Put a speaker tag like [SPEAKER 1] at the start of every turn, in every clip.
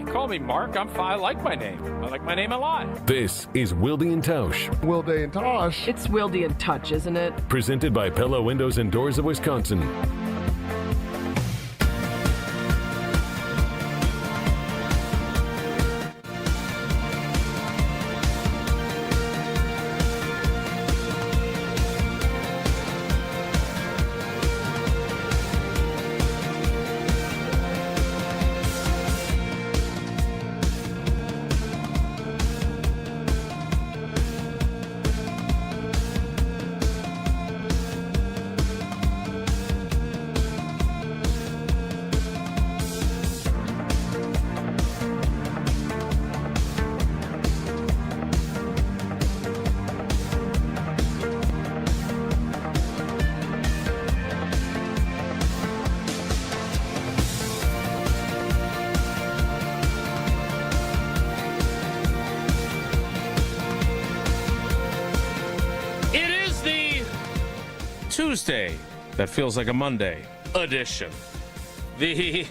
[SPEAKER 1] You can call me Mark. I'm fine. I like my name. I like my name a lot.
[SPEAKER 2] This is Wilde Tausch.
[SPEAKER 3] Wilde Tausch.
[SPEAKER 4] It's Wilde Touch, isn't it?
[SPEAKER 2] Presented by Pella Windows and Doors of Wisconsin.
[SPEAKER 1] Tuesday, that feels like a Monday edition. I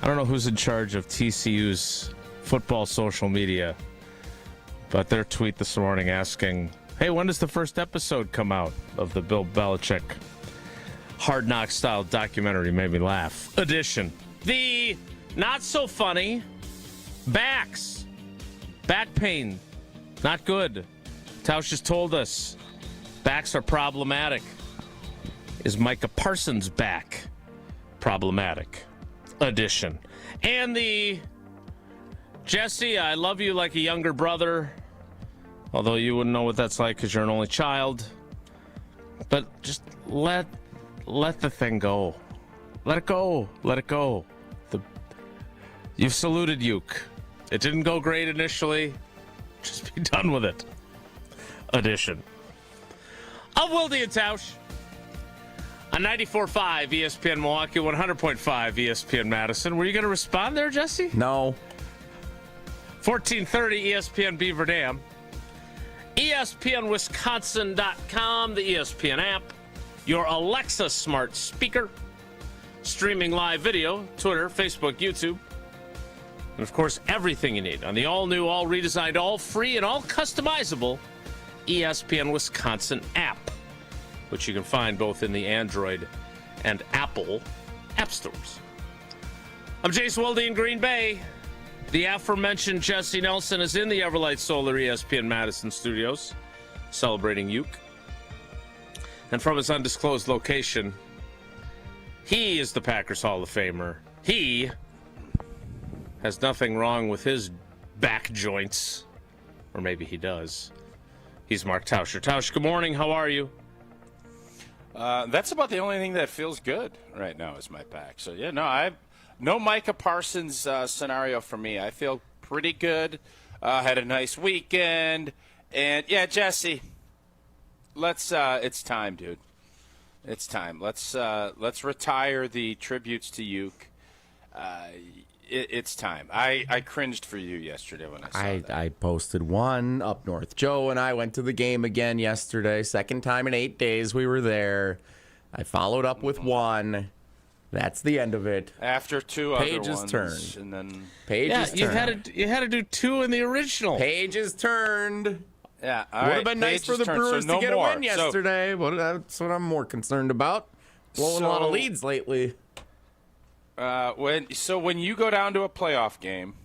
[SPEAKER 1] don't know who's in charge of TCU's football social media, but their tweet this morning asking, hey, when does the first episode come out of the Bill Belichick Hard Knock style documentary made me laugh edition? The not so funny backs, back pain, not good. Tausch just told us backs are problematic. Is Micah Parsons back problematic edition? And the Jesse, I love you like a younger brother, although you wouldn't know what that's like because you're an only child. But just let the thing go. Let it go. Let it go. You've saluted Uke. It didn't go great initially. Just be done with it. Edition of Wilde and Tausch on 94.5 ESPN Milwaukee, 100.5 ESPN Madison. Were you going to respond there, Jesse?
[SPEAKER 5] No.
[SPEAKER 1] 1430 ESPN Beaver Dam. ESPNWisconsin.com, the ESPN app, your Alexa smart speaker, streaming live video, Twitter, Facebook, YouTube, and of course everything you need on the all-new, all redesigned, all free, and all customizable ESPN Wisconsin app, which you can find both in the Android and Apple app stores. I'm Jason Wilde in Green Bay. The aforementioned Jesse Nelson is in the Everlight Solar ESPN Madison studios, celebrating Uke. And from his undisclosed location, he is the Packers Hall of Famer. He has nothing wrong with his back joints, or maybe he does. He's Mark Tauscher. Tausch, good morning. How are you?
[SPEAKER 6] That's about the only thing that feels good right now is my back. So, yeah, no Micah Parsons scenario for me. I feel pretty good. Had a nice weekend. And, yeah, Jesse, it's time, dude. It's time. Let's retire the tributes to Uke. It's time. I cringed for you yesterday when I saw that.
[SPEAKER 5] I posted one up north. Joe and I went to the game again yesterday. Second time in 8 days we were there. I followed up with one. That's the end of it.
[SPEAKER 6] After two
[SPEAKER 5] Pages
[SPEAKER 6] other ones.
[SPEAKER 5] turned.
[SPEAKER 6] And then
[SPEAKER 5] Pages turned.
[SPEAKER 1] You had to do two in the original.
[SPEAKER 5] Pages turned.
[SPEAKER 6] Yeah, all
[SPEAKER 5] Would
[SPEAKER 6] right.
[SPEAKER 5] have been nice for the Brewers to get a win yesterday. That's what I'm more concerned about. Blowing a lot of leads lately.
[SPEAKER 6] When you go down to a playoff game,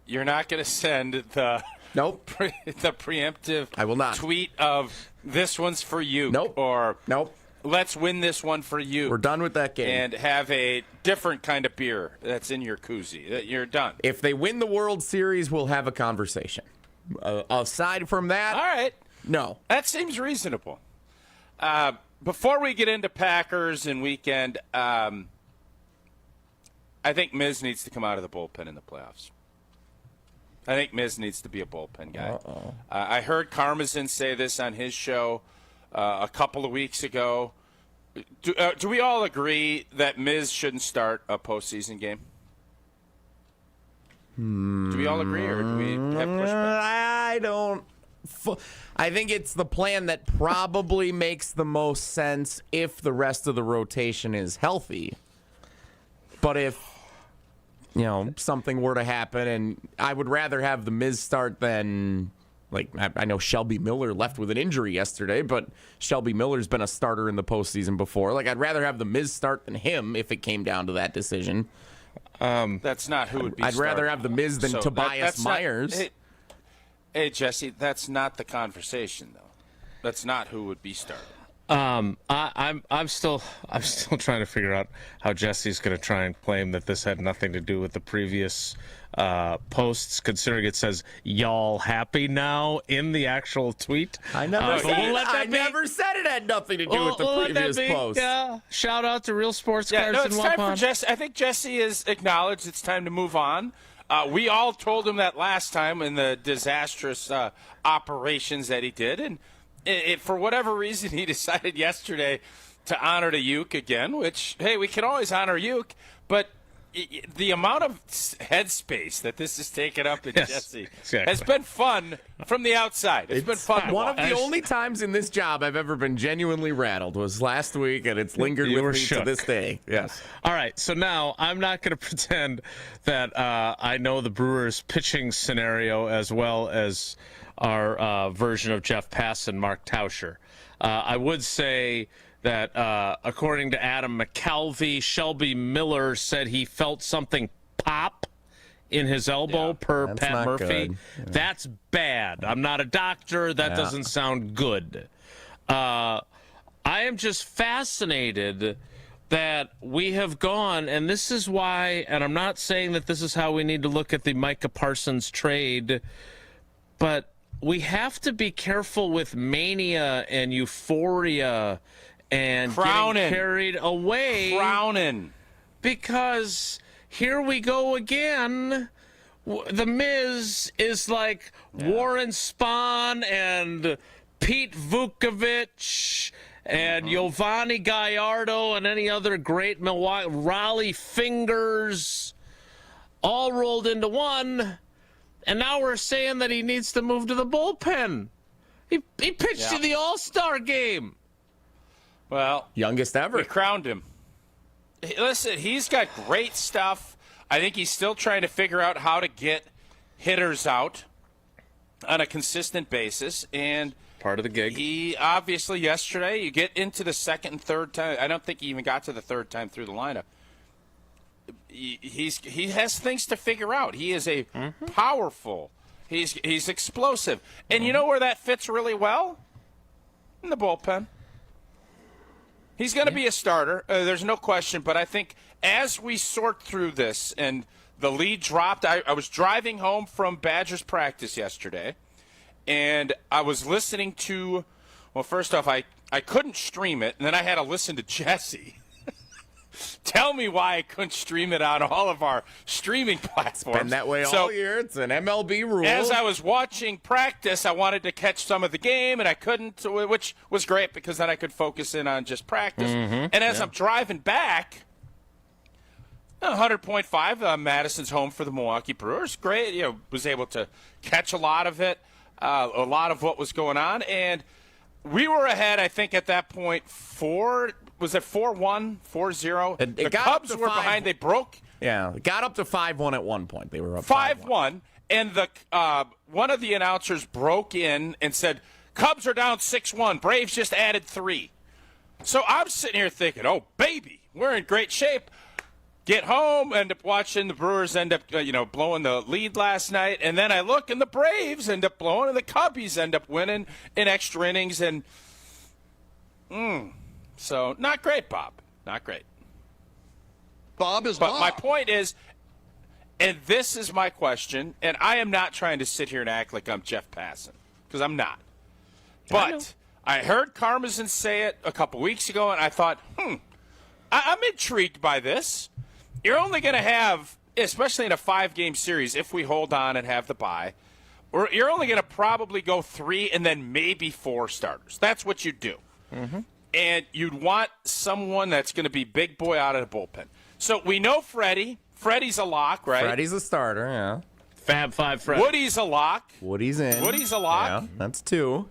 [SPEAKER 6] you're not going to send the the preemptive
[SPEAKER 5] I will not.
[SPEAKER 6] tweet of this one's for you.
[SPEAKER 5] Nope.
[SPEAKER 6] Or
[SPEAKER 5] nope.
[SPEAKER 6] Let's win this one for you.
[SPEAKER 5] We're done with that game.
[SPEAKER 6] And have a different kind of beer that's in your koozie. You're done.
[SPEAKER 5] If they win the World Series, we'll have a conversation. Aside from that,
[SPEAKER 6] all right.
[SPEAKER 5] No.
[SPEAKER 6] That seems reasonable. Before we get into Packers and weekend, I think Miz needs to come out of the bullpen in the playoffs. I think Miz needs to be a bullpen guy. I heard Karmazin say this on his show a couple of weeks ago. Do we all agree that Miz shouldn't start a postseason game? Do we all agree, or do we have pushback?
[SPEAKER 5] I don't. I think it's the plan that probably makes the most sense if the rest of the rotation is healthy. But if something were to happen, and I would rather have the Miz start than, I know Shelby Miller left with an injury yesterday, but Shelby Miller's been a starter in the postseason before. I'd rather have the Miz start than him if it came down to that decision.
[SPEAKER 6] That's not who would be
[SPEAKER 5] I'd rather
[SPEAKER 6] starting.
[SPEAKER 5] have the Miz than Tobias
[SPEAKER 6] that's
[SPEAKER 5] Myers.
[SPEAKER 6] Hey, Jesse, that's not the conversation, though. That's not who would be starting.
[SPEAKER 1] I'm still trying to figure out how Jesse's going to try and claim that this had nothing to do with the previous posts, considering it says "y'all happy now" in the actual tweet.
[SPEAKER 5] I never said it had nothing to do with the previous post.
[SPEAKER 1] Yeah. Shout out to Real Sports Cards
[SPEAKER 6] it's
[SPEAKER 1] and
[SPEAKER 6] time for
[SPEAKER 1] Waupun.
[SPEAKER 6] Jesse. I think Jesse has acknowledged it's time to move on. We all told him that last time in the disastrous operations that he did, and for whatever reason, he decided yesterday to honor the Uke again, which, hey, we can always honor Uke, but the amount of headspace that this has taken up in Jesse has been fun from the outside. It's been fun.
[SPEAKER 5] One of the only times in this job I've ever been genuinely rattled was last week, and it's lingered with me to this day. Yes.
[SPEAKER 1] All right, so now I'm not going to pretend that I know the Brewers' pitching scenario as well as our version of Jeff Pass and Mark Tauscher. I would say that according to Adam McCalvey, Shelby Miller said he felt something pop in his elbow per Pat Murphy.
[SPEAKER 5] Yeah.
[SPEAKER 1] That's bad. I'm not a doctor. That doesn't sound good. I am just fascinated that we have gone, and this is why, and I'm not saying that this is how we need to look at the Micah Parsons trade, but we have to be careful with mania and euphoria and getting carried away. Because here we go again. The Miz is like Warren Spahn and Pete Vukovich and Giovanni Gallardo and any other great Milwaukee, Raleigh Fingers, all rolled into one. And now we're saying that he needs to move to the bullpen. He pitched in the All-Star game.
[SPEAKER 6] Well,
[SPEAKER 5] youngest ever.
[SPEAKER 6] We crowned him. Listen, he's got great stuff. I think he's still trying to figure out how to get hitters out on a consistent basis. And
[SPEAKER 1] part of the gig.
[SPEAKER 6] He obviously yesterday, you get into the second and third time. I don't think he even got to the third time through the lineup. He has things to figure out. He is a powerful. He's explosive. And you know where that fits really well? In the bullpen. He's going to be a starter. There's no question. But I think as we sort through this and the lead dropped, I was driving home from Badgers practice yesterday, and I was listening to, well, first off, I couldn't stream it, and then I had to listen to Jesse tell me why I couldn't stream it on all of our streaming platforms.
[SPEAKER 5] Been that way all year. It's an MLB rule.
[SPEAKER 6] As I was watching practice, I wanted to catch some of the game, and I couldn't, which was great because then I could focus in on just practice. And as I'm driving back, 100.5, Madison's home for the Milwaukee Brewers. Great, was able to catch a lot of it, a lot of what was going on, and we were ahead, I think, at that point, 4-1, 4-0? The Cubs were behind. They broke.
[SPEAKER 5] Yeah, it got up to 5-1 at one point. They were up
[SPEAKER 6] 5-1, and the one of the announcers broke in and said, Cubs are down 6-1. Braves just added 3. So I'm sitting here thinking, oh, baby, we're in great shape. Get home, end up watching the Brewers end up, blowing the lead last night. And then I look, and the Braves end up blowing, and the Cubbies end up winning in extra innings. And so not great, Bob. Not great.
[SPEAKER 3] Bob is
[SPEAKER 6] But
[SPEAKER 3] Bob.
[SPEAKER 6] my point is, and this is my question, and I am not trying to sit here and act like I'm Jeff Passan, because I'm not. But I heard Karmazin say it a couple weeks ago, and I thought, I'm intrigued by this. You're only going to have, especially in a 5-game series, if we hold on and have the bye, or you're only going to probably go 3 and then maybe 4 starters. That's what you do. And you'd want someone that's going to be big boy out of the bullpen. So we know Freddie. Freddie's a lock, right?
[SPEAKER 5] Freddie's a starter, yeah.
[SPEAKER 1] Fab Five Freddie.
[SPEAKER 6] Woody's a lock.
[SPEAKER 5] Woody's in.
[SPEAKER 6] Woody's a lock.
[SPEAKER 5] Yeah, that's 2.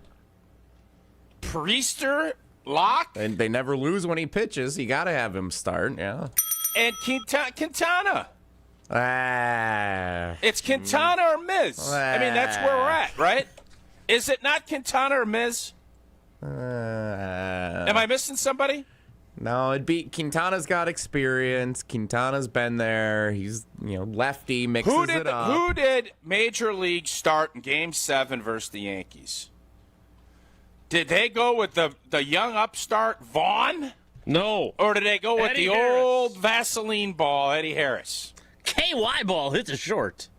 [SPEAKER 6] Priester, lock.
[SPEAKER 5] And they never lose when he pitches. You got to have him start, yeah.
[SPEAKER 6] And Quintana. It's Quintana or Miz. I mean, that's where we're at, right? Is it not Quintana or Miz? Am I missing somebody?
[SPEAKER 5] No, it'd be Quintana's got experience. Quintana's been there. He's lefty, mixes it up.
[SPEAKER 6] Who did Major League start in Game 7 versus the Yankees? Did they go with the young upstart Vaughn?
[SPEAKER 1] No.
[SPEAKER 6] Or did they go with
[SPEAKER 1] Eddie
[SPEAKER 6] the
[SPEAKER 1] Harris.
[SPEAKER 6] old Vaseline ball, Eddie Harris?
[SPEAKER 1] KY ball hits a short.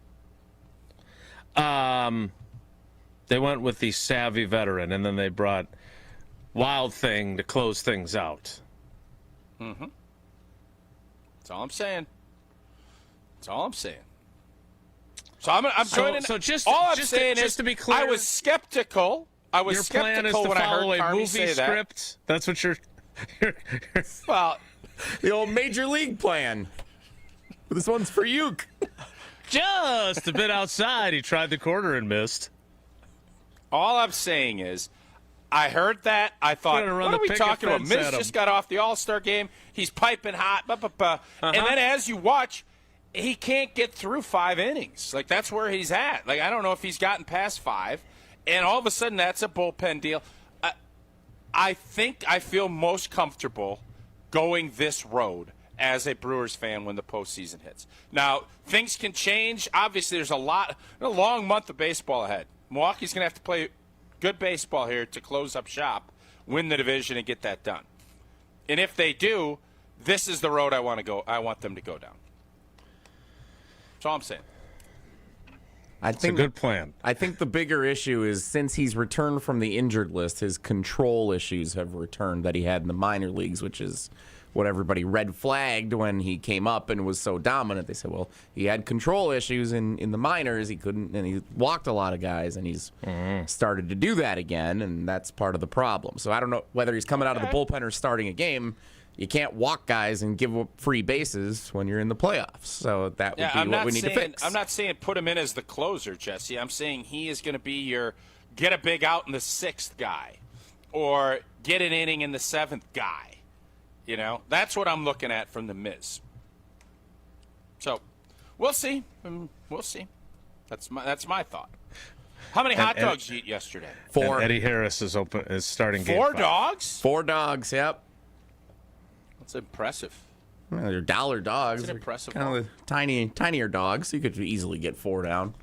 [SPEAKER 1] They went with the savvy veteran, and then they brought Wild Thing to close things out.
[SPEAKER 6] Mm-hmm. That's all I'm saying. That's all I'm saying. So I'm joining.
[SPEAKER 1] So just
[SPEAKER 6] all I'm
[SPEAKER 1] just
[SPEAKER 6] saying
[SPEAKER 1] to,
[SPEAKER 6] is,
[SPEAKER 1] to be clear,
[SPEAKER 6] I was skeptical.
[SPEAKER 1] Your plan is to
[SPEAKER 6] when I
[SPEAKER 1] follow
[SPEAKER 6] heard
[SPEAKER 1] a
[SPEAKER 6] Carney
[SPEAKER 1] movie
[SPEAKER 6] say that.
[SPEAKER 1] script. That's what you're.
[SPEAKER 6] Well,
[SPEAKER 5] The old Major League plan. This one's for you.
[SPEAKER 1] Just a bit outside. He tried the corner and missed.
[SPEAKER 6] all I'm saying is, I heard that. I thought,
[SPEAKER 1] Gonna run
[SPEAKER 6] what
[SPEAKER 1] the
[SPEAKER 6] are we
[SPEAKER 1] picket
[SPEAKER 6] talking about?
[SPEAKER 1] fence
[SPEAKER 6] Miz
[SPEAKER 1] at him.
[SPEAKER 6] just got off the All-Star game. He's piping hot. And then as you watch, he can't get through 5 innings. Like, that's where he's at. Like, I don't know if he's gotten past 5. And all of a sudden, that's a bullpen deal. I think I feel most comfortable going this road as a Brewers fan when the postseason hits. Now, things can change. Obviously, there's a long month of baseball ahead. Milwaukee's going to have to play good baseball here to close up shop, win the division, and get that done. And if they do, this is the road I want to go. I want them to go down. That's all I'm saying.
[SPEAKER 1] It's a good plan.
[SPEAKER 5] I think the bigger issue is since he's returned from the injured list, his control issues have returned that he had in the minor leagues, which is what everybody red flagged when he came up and was so dominant. They said, well, he had control issues in the minors. He couldn't, and he walked a lot of guys, and he's started to do that again, and that's part of the problem. So I don't know whether he's coming out of the bullpen or starting a game. You can't walk guys and give up free bases when you're in the playoffs. So that would be what we need to fix.
[SPEAKER 6] I'm not saying put him in as the closer, Jesse. I'm saying he is going to be your get a big out in the 6th guy or get an inning in the 7th guy. You know, that's what I'm looking at from the Miz. So we'll see. We'll see. That's my thought. How many hot dogs did you eat yesterday?
[SPEAKER 5] 4.
[SPEAKER 1] And Eddie Harris is starting game
[SPEAKER 6] 4
[SPEAKER 1] 5.
[SPEAKER 6] dogs?
[SPEAKER 5] 4 dogs, yep.
[SPEAKER 6] That's impressive.
[SPEAKER 5] Well, they're dollar dogs.
[SPEAKER 6] That's an impressive
[SPEAKER 5] Kind of tinier dogs. You could easily get 4 down.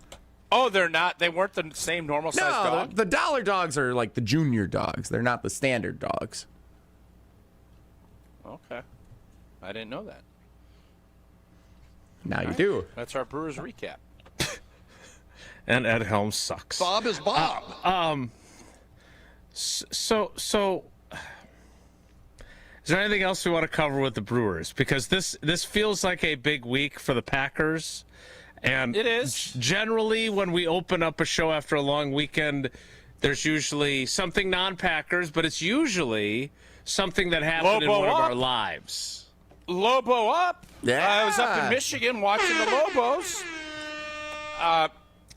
[SPEAKER 6] Oh, they're not. They weren't the same normal size dog.
[SPEAKER 5] The dollar dogs are like the junior dogs. They're not the standard dogs.
[SPEAKER 6] Okay, I didn't know that.
[SPEAKER 5] Now you do.
[SPEAKER 6] That's our Brewers recap.
[SPEAKER 1] And Ed Helms sucks.
[SPEAKER 3] Bob is Bob.
[SPEAKER 1] So, is there anything else we want to cover with the Brewers? Because this feels like a big week for the Packers. And
[SPEAKER 6] it is.
[SPEAKER 1] Generally, when we open up a show after a long weekend, there's usually something non-Packers, but it's usually something that happened in one of our lives.
[SPEAKER 6] Lobo up.
[SPEAKER 5] Yeah.
[SPEAKER 6] I was up in Michigan watching the Lobos.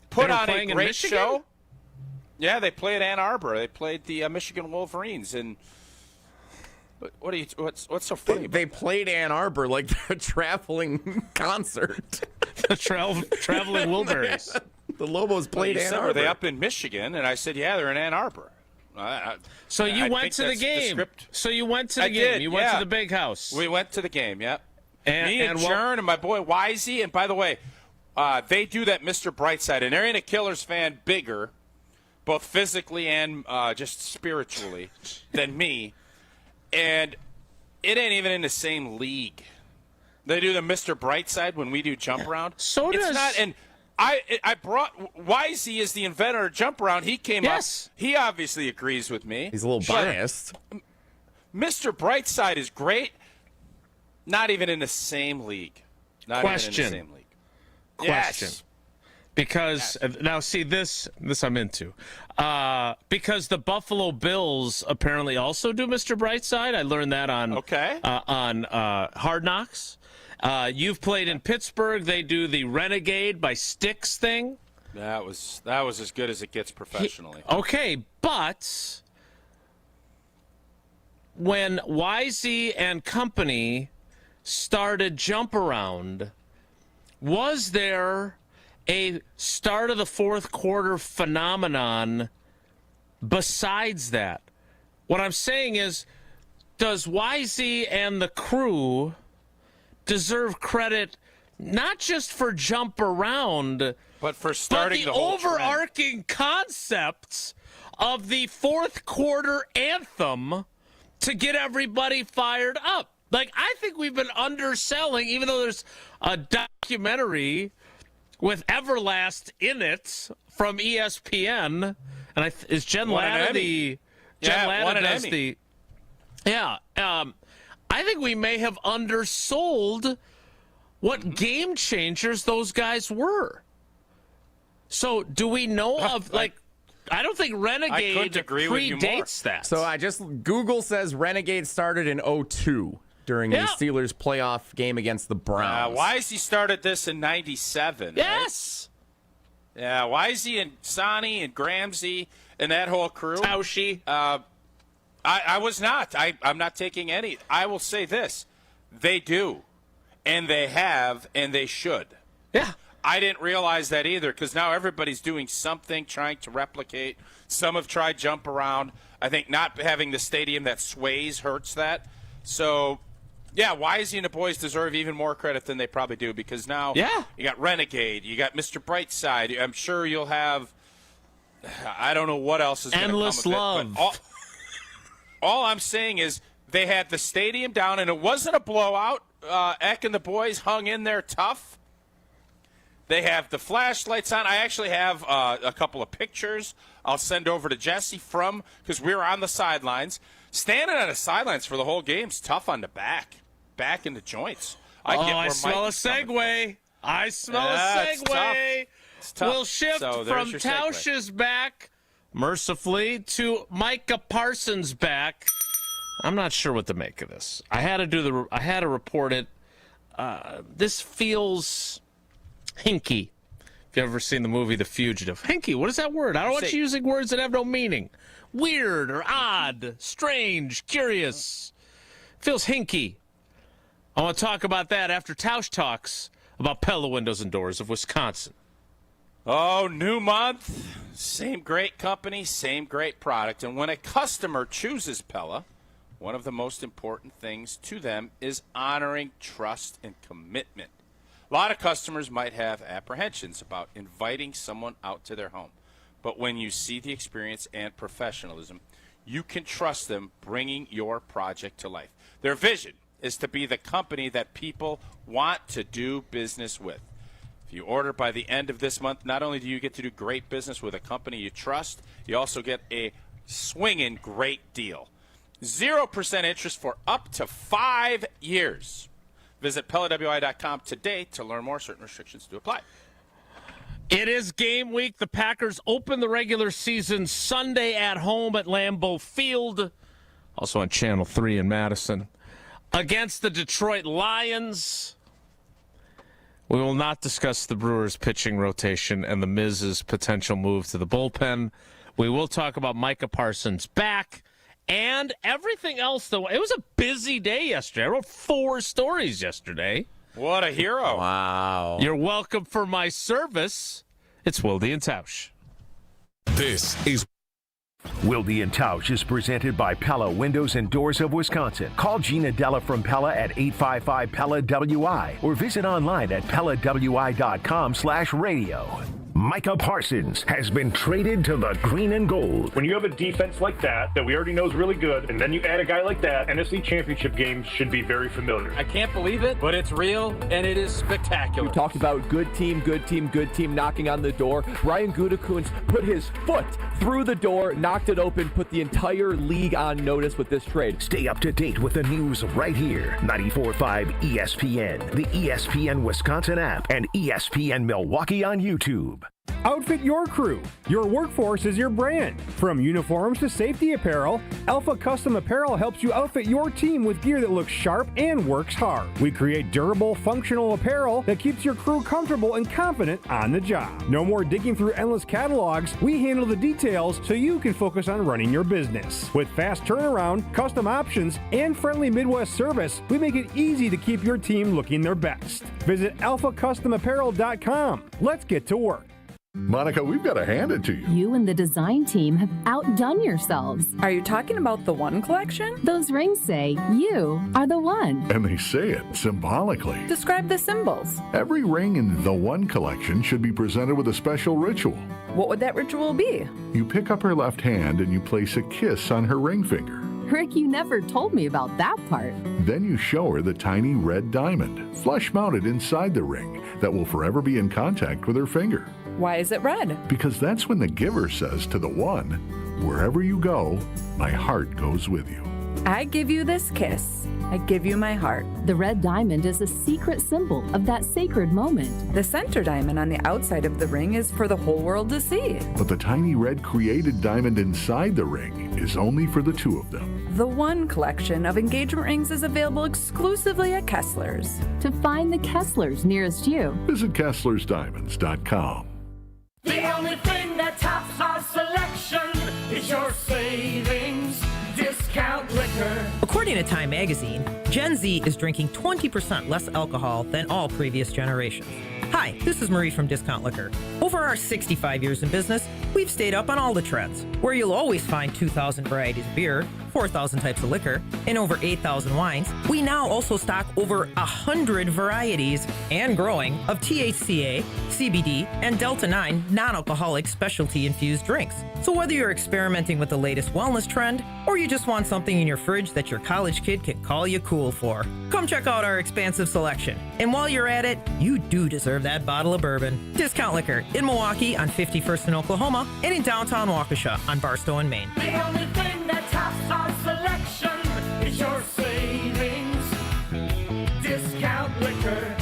[SPEAKER 6] Put on a great show. Yeah, they played Ann Arbor. They played the Michigan Wolverines. And what's so funny?
[SPEAKER 5] They played Ann Arbor like a traveling concert.
[SPEAKER 1] The traveling Wilburys.
[SPEAKER 5] The Lobos played Ann Arbor.
[SPEAKER 6] Were they up in Michigan? And I said, yeah, they're in Ann Arbor.
[SPEAKER 1] So you went to the game. So you went to the game. You went to the big house.
[SPEAKER 6] We went to the game, yep. Me and
[SPEAKER 1] and
[SPEAKER 6] Jern and my boy Wisey. And by the way, they do that Mr. Brightside. And there ain't a Killers fan bigger, both physically and just spiritually, than me. And it ain't even in the same league. They do the Mr. Brightside when we do jump around.
[SPEAKER 1] So
[SPEAKER 6] it's
[SPEAKER 1] does
[SPEAKER 6] not. And I brought Wisey is the inventor of jump around. He came up. He obviously agrees with me.
[SPEAKER 5] He's a little biased.
[SPEAKER 6] Mr. Brightside is great. Not even in the same league. Not even in the same league.
[SPEAKER 1] Question.
[SPEAKER 6] Yes.
[SPEAKER 1] Because now, see this I'm into. Because the Buffalo Bills apparently also do Mr. Brightside. I learned that on Hard Knocks. You've played in Pittsburgh. They do the Renegade by Styx thing.
[SPEAKER 6] That was as good as it gets professionally.
[SPEAKER 1] Okay, but when Wisey and company started Jump Around, was there a start of the fourth quarter phenomenon besides that? What I'm saying is, does YZ and the crew deserve credit not just for jump around,
[SPEAKER 6] but for starting
[SPEAKER 1] but the
[SPEAKER 6] whole
[SPEAKER 1] overarching concepts of the fourth quarter anthem to get everybody fired up? Like, I think we've been underselling, even though there's a documentary with Everlast in it from ESPN, and is Jen Latta the... Jen Latta does the... Yeah. I think we may have undersold what game changers those guys were. So do we know of, like, I don't think Renegade predates that.
[SPEAKER 5] So Google says Renegade started in 2002 during the Steelers playoff game against the Browns.
[SPEAKER 6] Wisey started this in 97.
[SPEAKER 1] Yes.
[SPEAKER 6] Right? Yeah, Wisey and Sonny and Gramsci and that whole crew.
[SPEAKER 1] Tauschi.
[SPEAKER 6] I was not. I'm not taking any. I will say this. They do. And they have, and they should.
[SPEAKER 1] Yeah.
[SPEAKER 6] I didn't realize that either, because now everybody's doing something, trying to replicate. Some have tried jump around. I think not having the stadium that sways hurts that. So, yeah, Wisey and the boys deserve even more credit than they probably do, because now you got Renegade, you got Mr. Brightside. I'm sure you'll have, I don't know what else is going to come of
[SPEAKER 1] Endless love.
[SPEAKER 6] But all I'm saying is they had the stadium down, and it wasn't a blowout. Eck and the boys hung in there tough. They have the flashlights on. I actually have a couple of pictures I'll send over to Jesse because we were on the sidelines. Standing on the sidelines for the whole game's tough on the back in the joints.
[SPEAKER 1] I smell a segue. I smell a segue.
[SPEAKER 6] It's tough.
[SPEAKER 1] We'll shift from Tausch's back, mercifully, to Micah Parsons' back. I'm not sure what to make of this. I had to report it. This feels hinky. If you've ever seen the movie The Fugitive. Hinky, what is that word? I don't want you using words that have no meaning. Weird or odd, strange, curious. Feels hinky. I want to talk about that after Tausch talks about Pella Windows and Doors of Wisconsin.
[SPEAKER 6] Oh, new month, same great company, same great product. And when a customer chooses Pella, one of the most important things to them is honoring trust and commitment. A lot of customers might have apprehensions about inviting someone out to their home. But when you see the experience and professionalism, you can trust them bringing your project to life. Their vision is to be the company that people want to do business with. If you order by the end of this month, not only do you get to do great business with a company you trust, you also get a swinging great deal. 0% interest for up to 5 years. Visit PellaWI.com today to learn more. Certain restrictions do apply.
[SPEAKER 1] It is game week. The Packers open the regular season Sunday at home at Lambeau Field, also on Channel 3 in Madison, against the Detroit Lions. We will not discuss the Brewers' pitching rotation and the Miz's potential move to the bullpen. We will talk about Micah Parsons back and everything else, though. It was a busy day yesterday. I wrote 4 stories yesterday.
[SPEAKER 6] What a hero.
[SPEAKER 5] Wow.
[SPEAKER 1] You're welcome for my service. It's Wilde Tausch.
[SPEAKER 2] This is
[SPEAKER 7] Wilde Tausch is presented by Pella Windows and Doors of Wisconsin. Call Gina Della from Pella at 855-PELLA-WI or visit online at PellaWI.com/radio. Micah Parsons has been traded to the green and gold.
[SPEAKER 8] When you have a defense like that we already know is really good, and then you add a guy like that, NFC Championship games should be very familiar.
[SPEAKER 9] I can't believe it, but it's real, and it is spectacular.
[SPEAKER 10] We talked about good team knocking on the door. Brian Gutekunst put his foot through the door, knocked it open, put the entire league on notice with this trade.
[SPEAKER 7] Stay up to date with the news right here. 94.5 ESPN, the ESPN Wisconsin app, and ESPN Milwaukee on YouTube.
[SPEAKER 11] Outfit your crew. Your workforce is your brand. From uniforms to safety apparel, Alpha Custom Apparel helps you outfit your team with gear that looks sharp and works hard. We create durable, functional apparel that keeps your crew comfortable and confident on the job. No more digging through endless catalogs. We handle the details so you can focus on running your business. With fast turnaround, custom options, and friendly Midwest service, we make it easy to keep your team looking their best. Visit alphacustomapparel.com. Let's get to work.
[SPEAKER 3] Monica, we've got to hand it to you.
[SPEAKER 12] You and the design team have outdone yourselves.
[SPEAKER 4] Are you talking about the One collection?
[SPEAKER 12] Those rings say you are the one.
[SPEAKER 3] And they say it symbolically.
[SPEAKER 4] Describe the symbols.
[SPEAKER 3] Every ring in the One collection should be presented with a special ritual.
[SPEAKER 4] What would that ritual be?
[SPEAKER 3] You pick up her left hand and you place a kiss on her ring finger.
[SPEAKER 12] Rick, you never told me about that part.
[SPEAKER 3] Then you show her the tiny red diamond, flush mounted inside the ring, that will forever be in contact with her finger.
[SPEAKER 4] Why is it red?
[SPEAKER 3] Because that's when the giver says to the one, wherever you go, my heart goes with you.
[SPEAKER 4] I give you this kiss. I give you my heart.
[SPEAKER 12] The red diamond is a secret symbol of that sacred moment.
[SPEAKER 4] The center diamond on the outside of the ring is for the whole world to see.
[SPEAKER 3] But the tiny red created diamond inside the ring is only for the two of them.
[SPEAKER 4] The One collection of engagement rings is available exclusively at Kessler's.
[SPEAKER 12] To find the Kessler's nearest you,
[SPEAKER 3] visit KesslersDiamonds.com.
[SPEAKER 13] The only thing that tops our selection is your savings discount liquor.
[SPEAKER 14] According to Time magazine, Gen Z is drinking 20% less alcohol than all previous generations. Hi, this is Marie from Discount Liquor. Over our 65 years in business, we've stayed up on all the trends, where you'll always find 2,000 varieties of beer, 4,000 types of liquor, and over 8,000 wines. We now also stock over 100 varieties and growing of THCA, CBD, and Delta-9 non-alcoholic specialty-infused drinks. So whether you're experimenting with the latest wellness trend, or you just want something in your fridge that your college kid can call you cool for, come check out our expansive selection. And while you're at it, you do deserve that bottle of bourbon. Discount Liquor in Milwaukee on 51st in Oklahoma and in downtown Waukesha on Barstow and Maine.
[SPEAKER 13] The only thing that tops our selection is your savings discount liquor.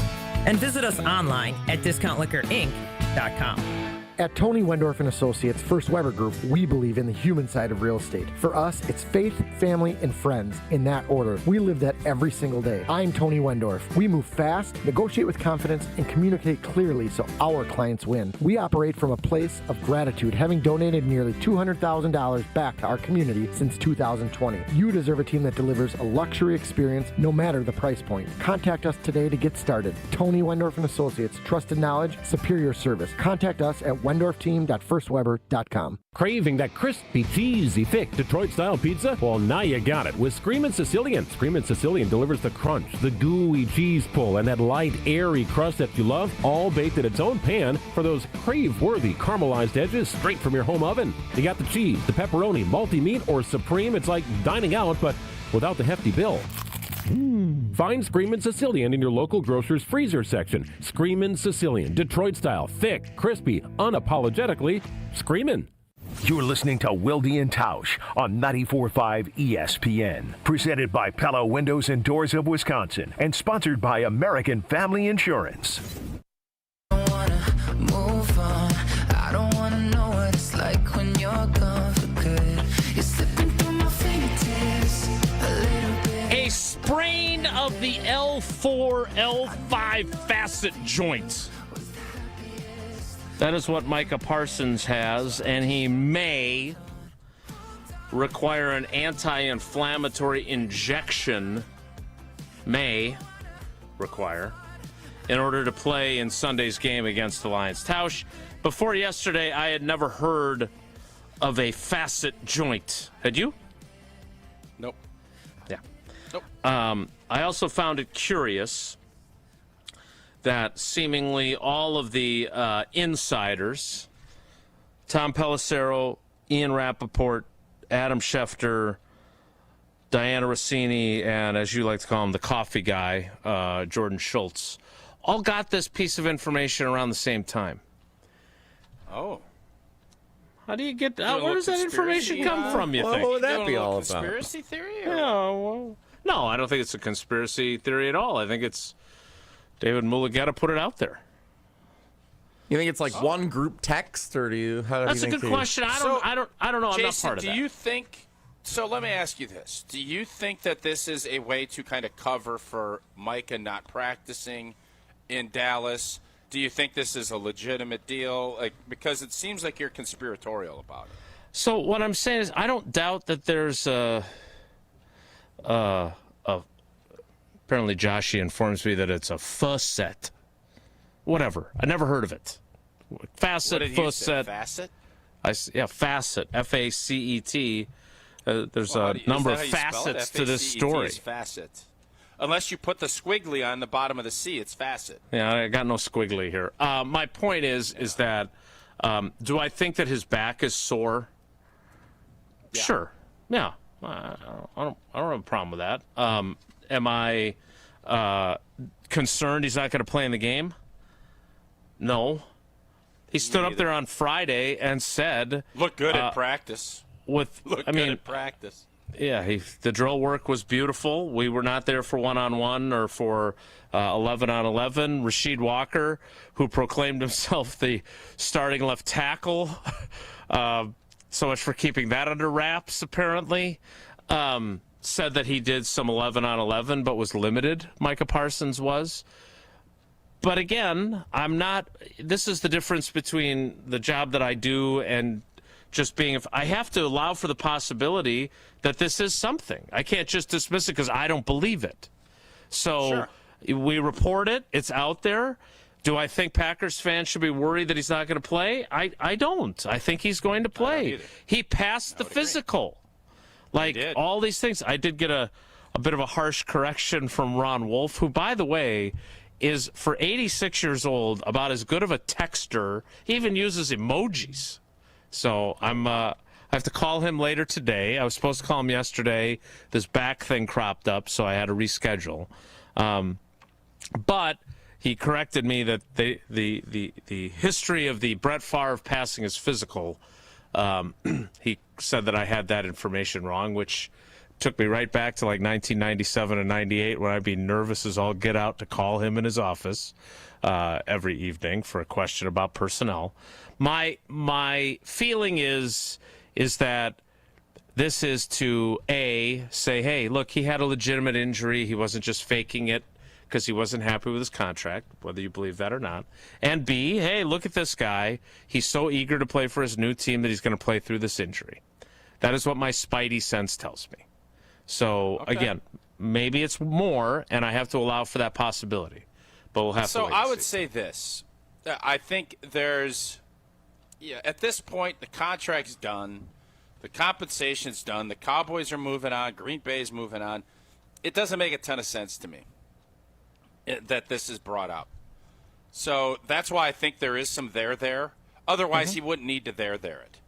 [SPEAKER 14] And visit us online at discountliquorinc.com.
[SPEAKER 15] At Tony Wendorf and Associates First Weber Group, we believe in the human side of real estate. For us, it's faith, family, and friends in that order. We live that every single day. I'm Tony Wendorf. We move fast, negotiate with confidence, and communicate clearly so our clients win. We operate from a place of gratitude, having donated nearly $200,000 back to our community since 2020. You deserve a team that delivers a luxury experience no matter the price point. Contact us today to get started. Tony Wendorf and Associates, trusted knowledge, superior service. Contact us at WendorfTeam.firstweber.com.
[SPEAKER 16] Craving that crispy, cheesy, thick Detroit-style pizza? Well, now you got it with Screamin' Sicilian. Screamin' Sicilian delivers the crunch, the gooey cheese pull, and that light, airy crust that you love, all baked in its own pan for those crave-worthy caramelized edges straight from your home oven. You got the cheese, the pepperoni, multi-meat, or supreme. It's like dining out, but without the hefty bill. Find Screamin' Sicilian in your local grocer's freezer section. Screamin' Sicilian, Detroit style, thick, crispy, unapologetically screamin'.
[SPEAKER 7] You're listening to Wilde Tausch on 94.5 ESPN. Presented by Pella Windows and Doors of Wisconsin and sponsored by American Family Insurance.
[SPEAKER 17] I don't wanna move on. I don't wanna know what it's like when you're gone for good. You're slipping through my fingertips a little bit.
[SPEAKER 1] A sprain of the L4, L5 facet joint. That is what Micah Parsons has, and he may require an anti-inflammatory injection, in order to play in Sunday's game against the Lions. Tausch, before yesterday, I had never heard of a facet joint. Had you?
[SPEAKER 6] Nope.
[SPEAKER 1] Yeah.
[SPEAKER 6] Nope.
[SPEAKER 1] I also found it curious that seemingly all of the insiders, Tom Pelissero, Ian Rappaport, Adam Schefter, Diana Rossini, and as you like to call him, the coffee guy, Jordan Schultz, all got this piece of information around the same time.
[SPEAKER 6] Oh.
[SPEAKER 1] How do you get... where does that information come from, you think?
[SPEAKER 5] What would that be all about?
[SPEAKER 6] Conspiracy theory?
[SPEAKER 1] No, I don't think it's a conspiracy theory at all. I think it's David Mulugeta put it out there.
[SPEAKER 5] You think it's like one group text, or do you?
[SPEAKER 1] That's a good question. I don't know. I'm not
[SPEAKER 6] Jason,
[SPEAKER 1] part of that.
[SPEAKER 6] do you think? So let me ask you this: do you think that this is a way to kind of cover for Micah not practicing in Dallas? Do you think this is a legitimate deal? Like, because it seems like you're conspiratorial about it.
[SPEAKER 1] So what I'm saying is, I don't doubt that there's apparently Joshy informs me that it's a facet. Whatever. I never heard of it. Facet,
[SPEAKER 6] What did you say,
[SPEAKER 1] facet.
[SPEAKER 6] facet?
[SPEAKER 1] Facet. F-A-C-E-T. There's a number of facets to this story.
[SPEAKER 6] Is facet. Unless you put the squiggly on the bottom of the C, it's facet.
[SPEAKER 1] Yeah, I got no squiggly here. My point is that do I think that his back is sore?
[SPEAKER 6] Yeah.
[SPEAKER 1] Sure. Yeah. I don't have a problem with that. Am I concerned he's not going to play in the game? No. He stood up there on Friday and said,
[SPEAKER 6] "Look good at practice." At practice.
[SPEAKER 1] Yeah, the drill work was beautiful. We were not there for one-on-one or for 11-on-11. Rasheed Walker, who proclaimed himself the starting left tackle, so much for keeping that under wraps, apparently, said that he did some 11-on-11 but was limited, Micah Parsons was. But again, this is the difference between the job that I do and just being, I have to allow for the possibility that this is something. I can't just dismiss it because I don't believe it. So we report it. It's out there. Do I think Packers fans should be worried that he's not going to play? I don't. I think he's going to play. He passed the physical. Like all these things. I did get a bit of a harsh correction from Ron Wolf, who, by the way, is, for 86 years old, about as good of a texter. He even uses emojis. So I have to call him later today. I was supposed to call him yesterday. This back thing cropped up, so I had to reschedule. But he corrected me that the history of the Brett Favre passing is physical. He said that I had that information wrong, which took me right back to like 1997 and 98, when I'd be nervous as all get out to call him in his office every evening for a question about personnel. My feeling is that this is to say, hey, look, he had a legitimate injury. He wasn't just faking it because he wasn't happy with his contract, whether you believe that or not. And B, hey, look at this guy. He's so eager to play for his new team that he's going to play through this injury. That is what my spidey sense tells me. So, again, maybe it's more, and I have to allow for that possibility. But we'll have to wait.
[SPEAKER 6] So I would say this. I think there's, at this point, the contract's done. The compensation's done. The Cowboys are moving on. Green Bay's moving on. It doesn't make a ton of sense to me that this is brought up. So that's why I think there is some there. Otherwise, he wouldn't need to there it.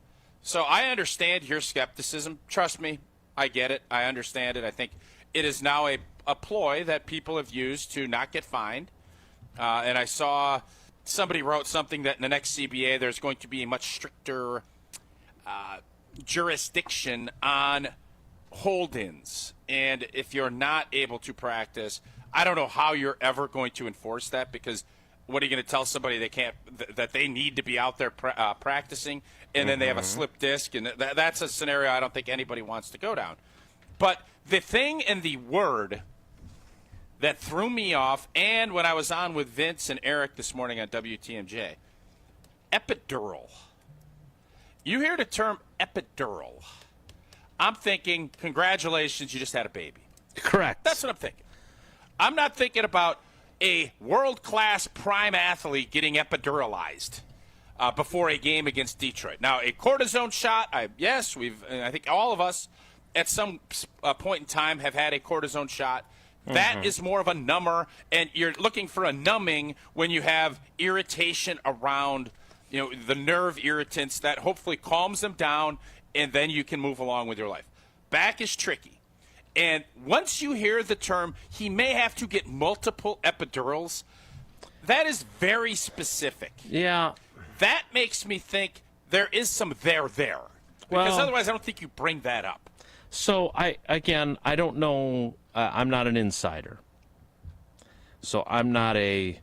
[SPEAKER 6] So I understand your skepticism. Trust me, I get it. I understand it. I think it is now a ploy that people have used to not get fined. And I saw somebody wrote something that in the next CBA there's going to be a much stricter jurisdiction on hold-ins. And if you're not able to practice, I don't know how you're ever going to enforce that, because what are you going to tell somebody they can't, that they need to be out there practicing, and then they have a slip disc? And that's a scenario I don't think anybody wants to go down. But the thing and the word that threw me off, and when I was on with Vince and Eric this morning on WTMJ, epidural. You hear the term epidural, I'm thinking, congratulations, you just had a baby.
[SPEAKER 1] Correct.
[SPEAKER 6] That's what I'm thinking. I'm not thinking about a world-class prime athlete getting epiduralized before a game against Detroit. Now, a cortisone shot, I think all of us at some point in time have had a cortisone shot. That is more of a number, and you're looking for a numbing when you have irritation around, the nerve irritants that hopefully calms them down, and then you can move along with your life. Back is tricky. And once you hear the term, he may have to get multiple epidurals, that is very specific.
[SPEAKER 1] Yeah.
[SPEAKER 6] That makes me think there is some there. Because otherwise I don't think you bring that up.
[SPEAKER 1] So, I don't know. I'm not an insider. So I'm not a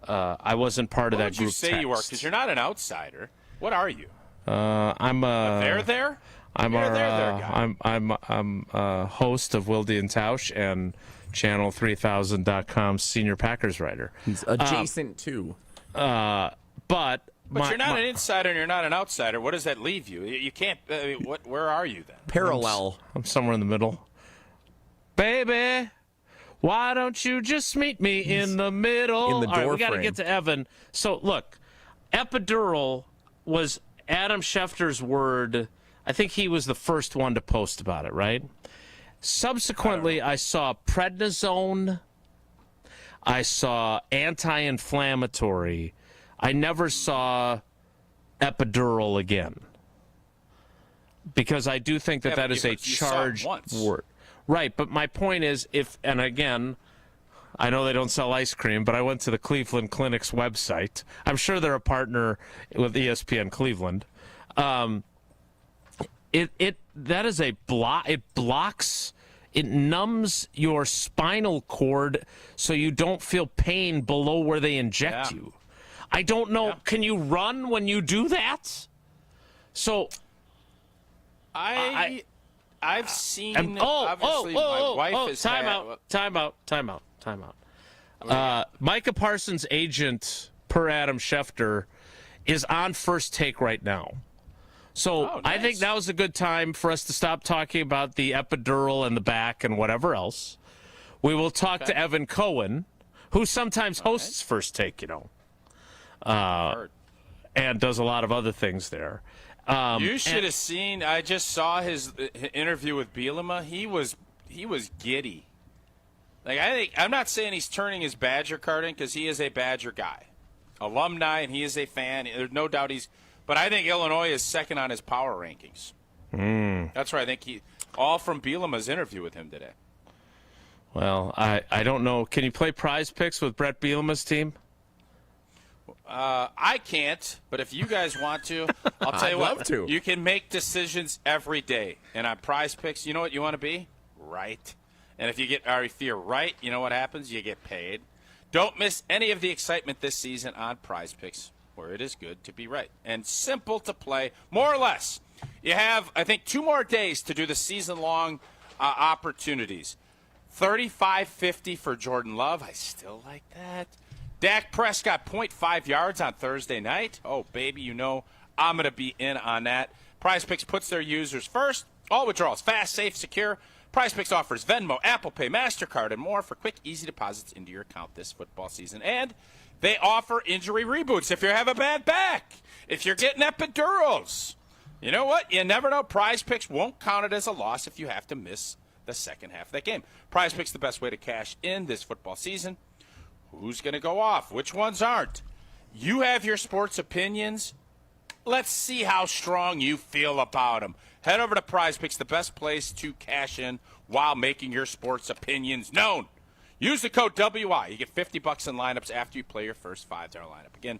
[SPEAKER 1] I wasn't part of that group text.
[SPEAKER 6] What would you say you are? Because you're not an outsider. What are you?
[SPEAKER 1] I'm a
[SPEAKER 6] there?
[SPEAKER 1] I'm
[SPEAKER 6] You're
[SPEAKER 1] our
[SPEAKER 6] a there guy.
[SPEAKER 1] I'm a host of Wilde Tausch and Channel 3000.com's senior Packers writer.
[SPEAKER 5] He's adjacent to.
[SPEAKER 6] But you're not an insider and you're not an outsider. What does that leave you? You can't. Where are you then?
[SPEAKER 5] Parallel.
[SPEAKER 1] I'm somewhere in the middle. Baby, why don't you just meet me in the middle?
[SPEAKER 5] In the door
[SPEAKER 1] All right, we got to
[SPEAKER 5] frame.
[SPEAKER 1] get to Evan. So, look, epidural was Adam Schefter's word. I think he was the first one to post about it, right? Subsequently, I saw prednisone. I saw anti-inflammatory. I never saw epidural again. Because I do think that is a charged word. Right, but my point is, and again, I know they don't sell ice cream, but I went to the Cleveland Clinic's website. I'm sure they're a partner with ESPN Cleveland. That is a block. It blocks. It numbs your spinal cord so you don't feel pain below where they inject you. I don't know. Can you run when you do that? So,
[SPEAKER 6] I've seen. Obviously, my wife has
[SPEAKER 1] time out. Micah Parsons' agent, per Adam Schefter, is on First Take right now. So I think now is a good time for us to stop talking about the epidural and the back and whatever else. We will talk to Evan Cohen, who sometimes hosts First Take, and does a lot of other things there.
[SPEAKER 6] You should have seen. I just saw his interview with Bielema. He was giddy. Like I'm not saying he's turning his Badger card in because he is a Badger guy, alumni, and he is a fan. There's no doubt he's. But I think Illinois is second on his power rankings. That's where I think all from Bielema's interview with him today.
[SPEAKER 1] Well, I don't know. Can you play Prize Picks with Brett Bielema's team?
[SPEAKER 6] I can't, but if you guys want to, I'll tell you what. You can make decisions every day. And on Prize Picks, you know what you want to be? Right. And if you're right, you know what happens? You get paid. Don't miss any of the excitement this season on Prize Picks, where it is good to be right and simple to play, more or less. You have, I think, 2 more days to do the season-long opportunities. 35.50 for Jordan Love. I still like that. Dak Prescott, 0.5 yards on Thursday night. Oh, baby, I'm going to be in on that. Prize Picks puts their users first. All withdrawals fast, safe, secure. Prize Picks offers Venmo, Apple Pay, MasterCard, and more for quick, easy deposits into your account this football season. And they offer injury reboots if you have a bad back, if you're getting epidurals. You know what? You never know. Prize Picks won't count it as a loss if you have to miss the second half of that game. Prize Picks the best way to cash in this football season. Who's going to go off? Which ones aren't? You have your sports opinions. Let's see how strong you feel about them. Head over to Prize Picks, the best place to cash in while making your sports opinions known. Use the code WI. You get $50 in lineups after you play your first $5 lineup. Again,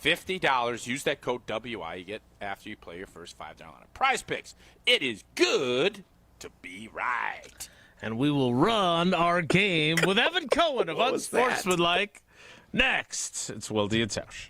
[SPEAKER 6] $50. Use that code WI. You get after you play your first $5 lineup. Prize Picks. It is good to be right.
[SPEAKER 1] And we will run our game with Evan Cohen of Unsportsmanlike. Next, it's Wilde Tausch.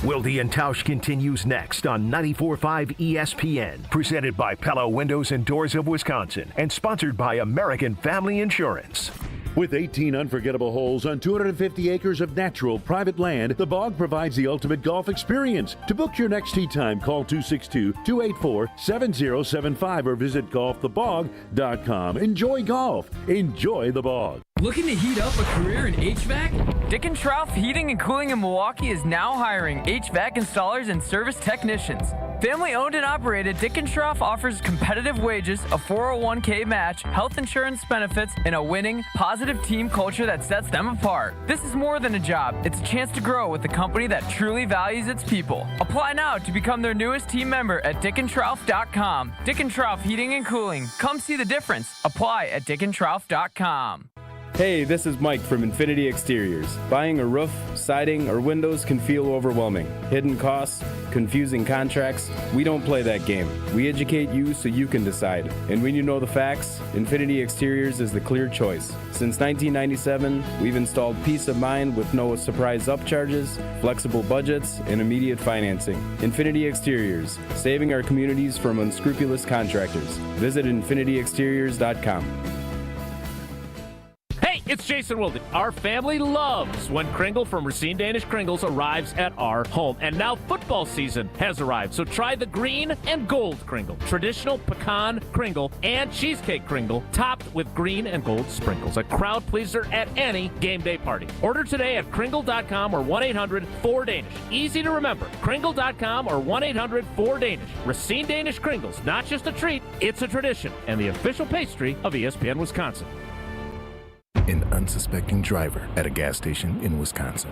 [SPEAKER 7] Wilde and Tausch continues next on 94.5 ESPN, presented by Pella Windows and Doors of Wisconsin, and sponsored by American Family Insurance.
[SPEAKER 18] With 18 unforgettable holes on 250 acres of natural private land, the Bog provides the ultimate golf experience. To book your next tee time, call 262-284-7075 or visit golfthebog.com. Enjoy golf. Enjoy the Bog.
[SPEAKER 19] Looking to heat up a career in HVAC? Dick & Trough Heating and Cooling in Milwaukee is now hiring HVAC installers and service technicians. Family owned and operated, Dick & Trough offers competitive wages, a 401k match, health insurance benefits, and a winning, positive team culture that sets them apart. This is more than a job. It's a chance to grow with a company that truly values its people. Apply now to become their newest team member at dickandtrough.com. Dick & Trough Heating and Cooling. Come see the difference. Apply at dickandtrough.com.
[SPEAKER 20] Hey, this is Mike from Infinity Exteriors. Buying a roof, siding or windows can feel overwhelming. Hidden costs, confusing contracts. We don't play that game. We educate you so you can decide. And when you know the facts, Infinity Exteriors is the clear choice. Since 1997, we've installed peace of mind with no surprise upcharges, flexible budgets, and immediate financing. Infinity Exteriors, saving our communities from unscrupulous contractors. Visit infinityexteriors.com.
[SPEAKER 21] Hey, it's Jason Wilde. Our family loves when Kringle from Racine Danish Kringles arrives at our home. And now football season has arrived, so try the green and gold Kringle. Traditional pecan Kringle and cheesecake Kringle topped with green and gold sprinkles. A crowd pleaser at any game day party. Order today at Kringle.com or 1-800-4DANISH. Easy to remember. Kringle.com or 1-800-4DANISH. Racine Danish Kringles, not just a treat, it's a tradition and the official pastry of ESPN Wisconsin.
[SPEAKER 22] An unsuspecting driver at a gas station in Wisconsin.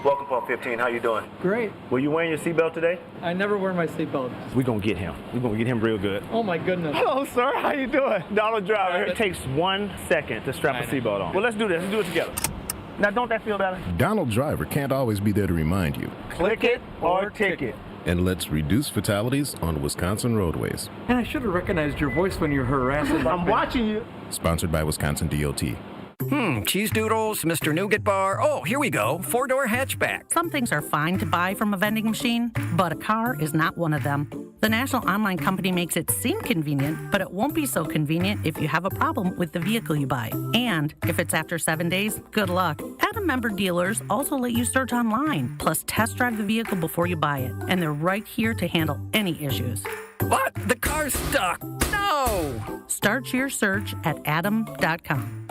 [SPEAKER 23] Welcome, Pump 15. How you doing?
[SPEAKER 24] Great.
[SPEAKER 23] Were you wearing your seatbelt today?
[SPEAKER 24] I never wear my seatbelt.
[SPEAKER 23] We're going to get him. We're going to get him real good.
[SPEAKER 24] Oh, my goodness.
[SPEAKER 23] Hello, sir. How you doing? Donald Driver. It takes 1 second to strap a seatbelt on. Well, let's do this. Let's do it together. Now, don't that feel better?
[SPEAKER 22] Donald Driver can't always be there to remind you.
[SPEAKER 23] Click it or ticket.
[SPEAKER 22] And let's reduce fatalities on Wisconsin roadways.
[SPEAKER 24] And I should have recognized your voice when you're harassing.
[SPEAKER 23] I'm watching you.
[SPEAKER 22] Sponsored by Wisconsin DOT.
[SPEAKER 25] Cheese doodles, Mr. Nougat Bar. Oh, here we go. 4-door hatchback.
[SPEAKER 26] Some things are fine to buy from a vending machine, but a car is not one of them. The national online company makes it seem convenient, but it won't be so convenient if you have a problem with the vehicle you buy. And if it's after 7 days, good luck. Adam member dealers also let you search online, plus test drive the vehicle before you buy it. And they're right here to handle any issues.
[SPEAKER 25] What? The car's stuck. No!
[SPEAKER 26] Start your search at adam.com.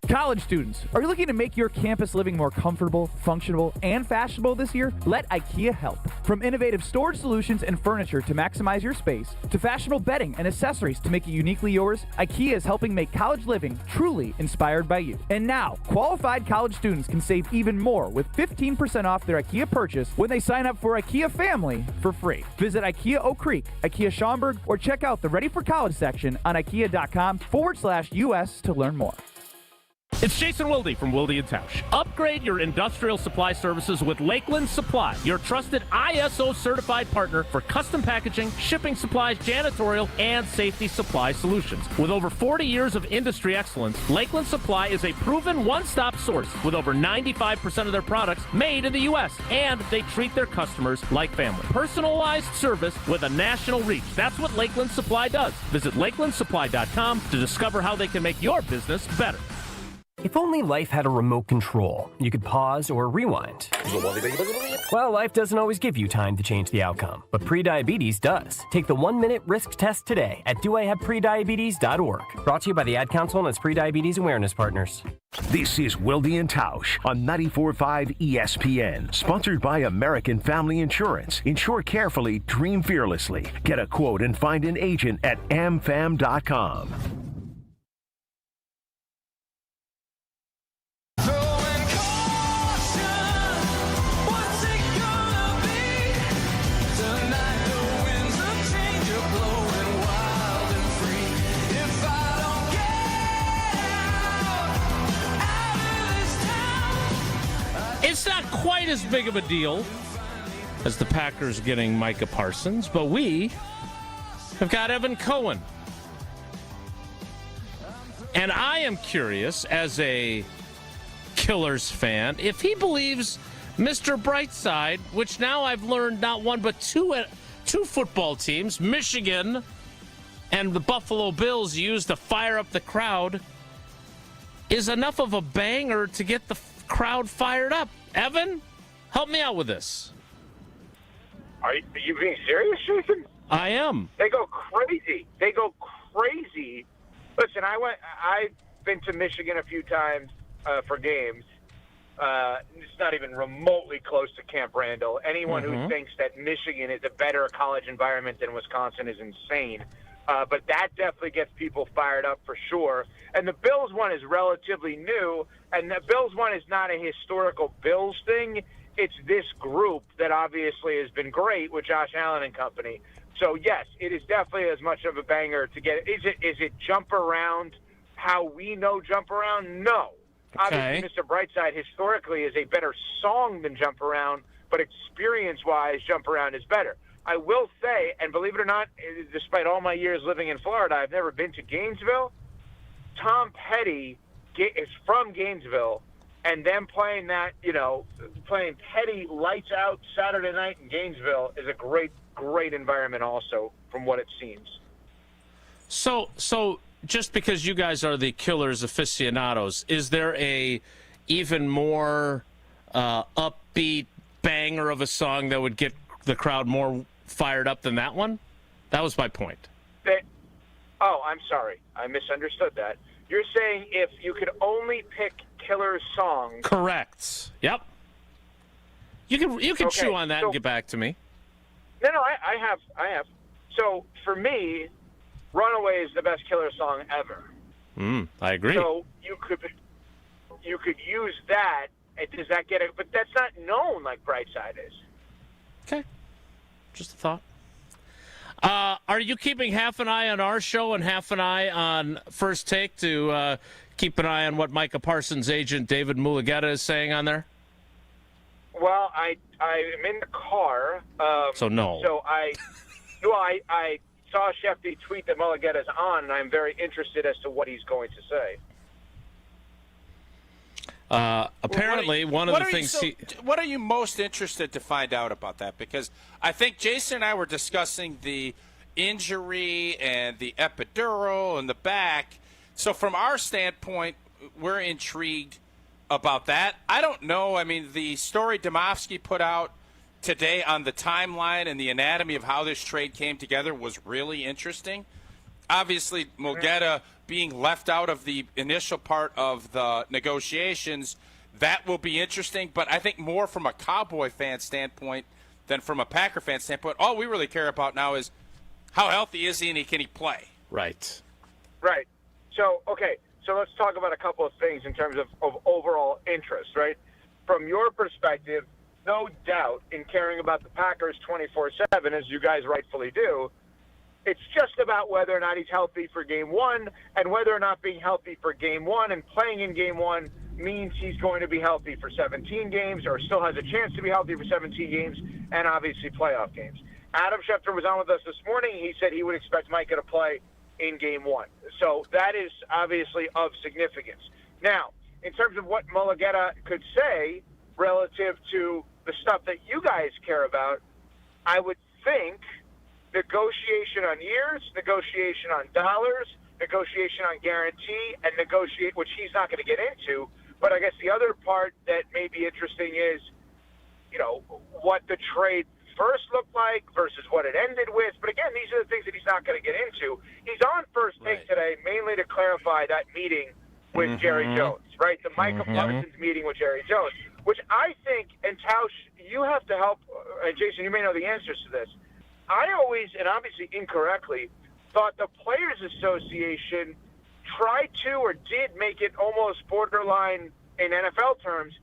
[SPEAKER 27] College students, are you looking to make your campus living more comfortable, functional, and fashionable this year? Let IKEA help. From innovative storage solutions and furniture to maximize your space, to fashionable bedding and accessories to make it uniquely yours, IKEA is helping make college living truly inspired by you. And now, qualified college students can save even more with 15% off their IKEA purchase when they sign up for IKEA Family for free. Visit IKEA Oak Creek, IKEA Schaumburg, or check out the Ready for College section on IKEA.com/US to learn more.
[SPEAKER 21] It's Jason Wilde from Wilde Tausch. Upgrade your industrial supply services with Lakeland Supply, your trusted ISO certified partner for custom packaging, shipping supplies, janitorial, and safety supply solutions. With over 40 years of industry excellence, Lakeland Supply is a proven one-stop source with over 95% of their products made in the U.S. And they treat their customers like family. Personalized service with a national reach. That's what Lakeland Supply does. Visit lakelandsupply.com to discover how they can make your business better.
[SPEAKER 28] If only life had a remote control, you could pause or rewind. Well, life doesn't always give you time to change the outcome, but prediabetes does. Take the 1-minute risk test today at doihaveprediabetes.org. Brought to you by the Ad Council and its prediabetes awareness partners.
[SPEAKER 7] This is Wilde Tausch on 94.5 ESPN, sponsored by American Family Insurance. Insure carefully, dream fearlessly. Get a quote and find an agent at amfam.com.
[SPEAKER 1] It's not quite as big of a deal as the Packers getting Micah Parsons, but we have got Evan Cohen. And I am curious, as a Killers fan, if he believes Mr. Brightside, which now I've learned not one but two football teams, Michigan and the Buffalo Bills, use to fire up the crowd, is enough of a banger to get the crowd fired up. Evan, help me out with this.
[SPEAKER 29] Are you being serious, Jason?
[SPEAKER 1] I am.
[SPEAKER 29] They go crazy. Listen, I've been to Michigan a few times for games. It's not even remotely close to Camp Randall. Anyone who thinks that Michigan is a better college environment than Wisconsin is insane. But that definitely gets people fired up for sure. And the Bills one is relatively new, and the Bills one is not a historical Bills thing. It's this group that obviously has been great with Josh Allen and company. So, yes, it is definitely as much of a banger to get. Is it jump around how we know jump around? No. Obviously, Mr. Brightside historically is a better song than Jump Around, but experience-wise, Jump Around is better. I will say, and believe it or not, despite all my years living in Florida, I've never been to Gainesville. Tom Petty is from Gainesville, and them playing that, playing Petty Lights Out Saturday night in Gainesville is a great, great environment also, from what it seems.
[SPEAKER 1] So just because you guys are the Killers aficionados, is there a even more upbeat banger of a song that would get the crowd more fired up than that one? That was my point.
[SPEAKER 29] I'm sorry. I misunderstood that. You're saying if you could only pick Killers songs.
[SPEAKER 1] Correct. Yep. You can chew on that and get back to me.
[SPEAKER 29] No, I have. So for me, Runaway is the best Killer song ever.
[SPEAKER 1] I agree.
[SPEAKER 29] So you could use that. Does that get it? But that's not known like Brightside is.
[SPEAKER 1] Okay. Just a thought. Are you keeping half an eye on our show and half an eye on First Take to keep an eye on what Micah Parsons' agent David Mulugeta is saying on there?
[SPEAKER 29] Well, I am in the car.
[SPEAKER 1] So no.
[SPEAKER 29] So I saw Shefty tweet that Mulugeta's on, and I'm very interested as to what he's going to say.
[SPEAKER 1] Apparently, one of the things.
[SPEAKER 6] What are you most interested to find out about that? Because I think Jason and I were discussing the injury and the epidural and the back. So from our standpoint, we're intrigued about that. I don't know. I mean, the story Domofsky put out today on the timeline and the anatomy of how this trade came together was really interesting. Obviously, Mulugeta being left out of the initial part of the negotiations, that will be interesting. But I think more from a Cowboy fan standpoint than from a Packer fan standpoint. All we really care about now is how healthy is he and can he play?
[SPEAKER 1] Right.
[SPEAKER 29] Right. So, okay. So let's talk about a couple of things in terms of overall interest, right? From your perspective, no doubt in caring about the Packers 24/7, as you guys rightfully do, it's just about whether or not he's healthy for Game 1 and whether or not being healthy for Game 1 and playing in Game 1 means he's going to be healthy for 17 games or still has a chance to be healthy for 17 games and obviously playoff games. Adam Schefter was on with us this morning. He said he would expect Micah to play in Game 1. So that is obviously of significance. Now, in terms of what Mulugeta could say relative to the stuff that you guys care about, I would think negotiation on years, negotiation on dollars, negotiation on guarantee, and negotiate, which he's not going to get into. But I guess the other part that may be interesting is, what the trade first looked like versus what it ended with. But again, these are the things that he's not going to get into. He's on First Take today mainly to clarify that meeting with Jerry Jones, right? The Micah Parsons meeting with Jerry Jones, which I think, and Tausch, you have to help, and Jason, you may know the answers to this. I always, and obviously incorrectly, thought the Players Association tried to or did make it almost borderline, in NFL terms,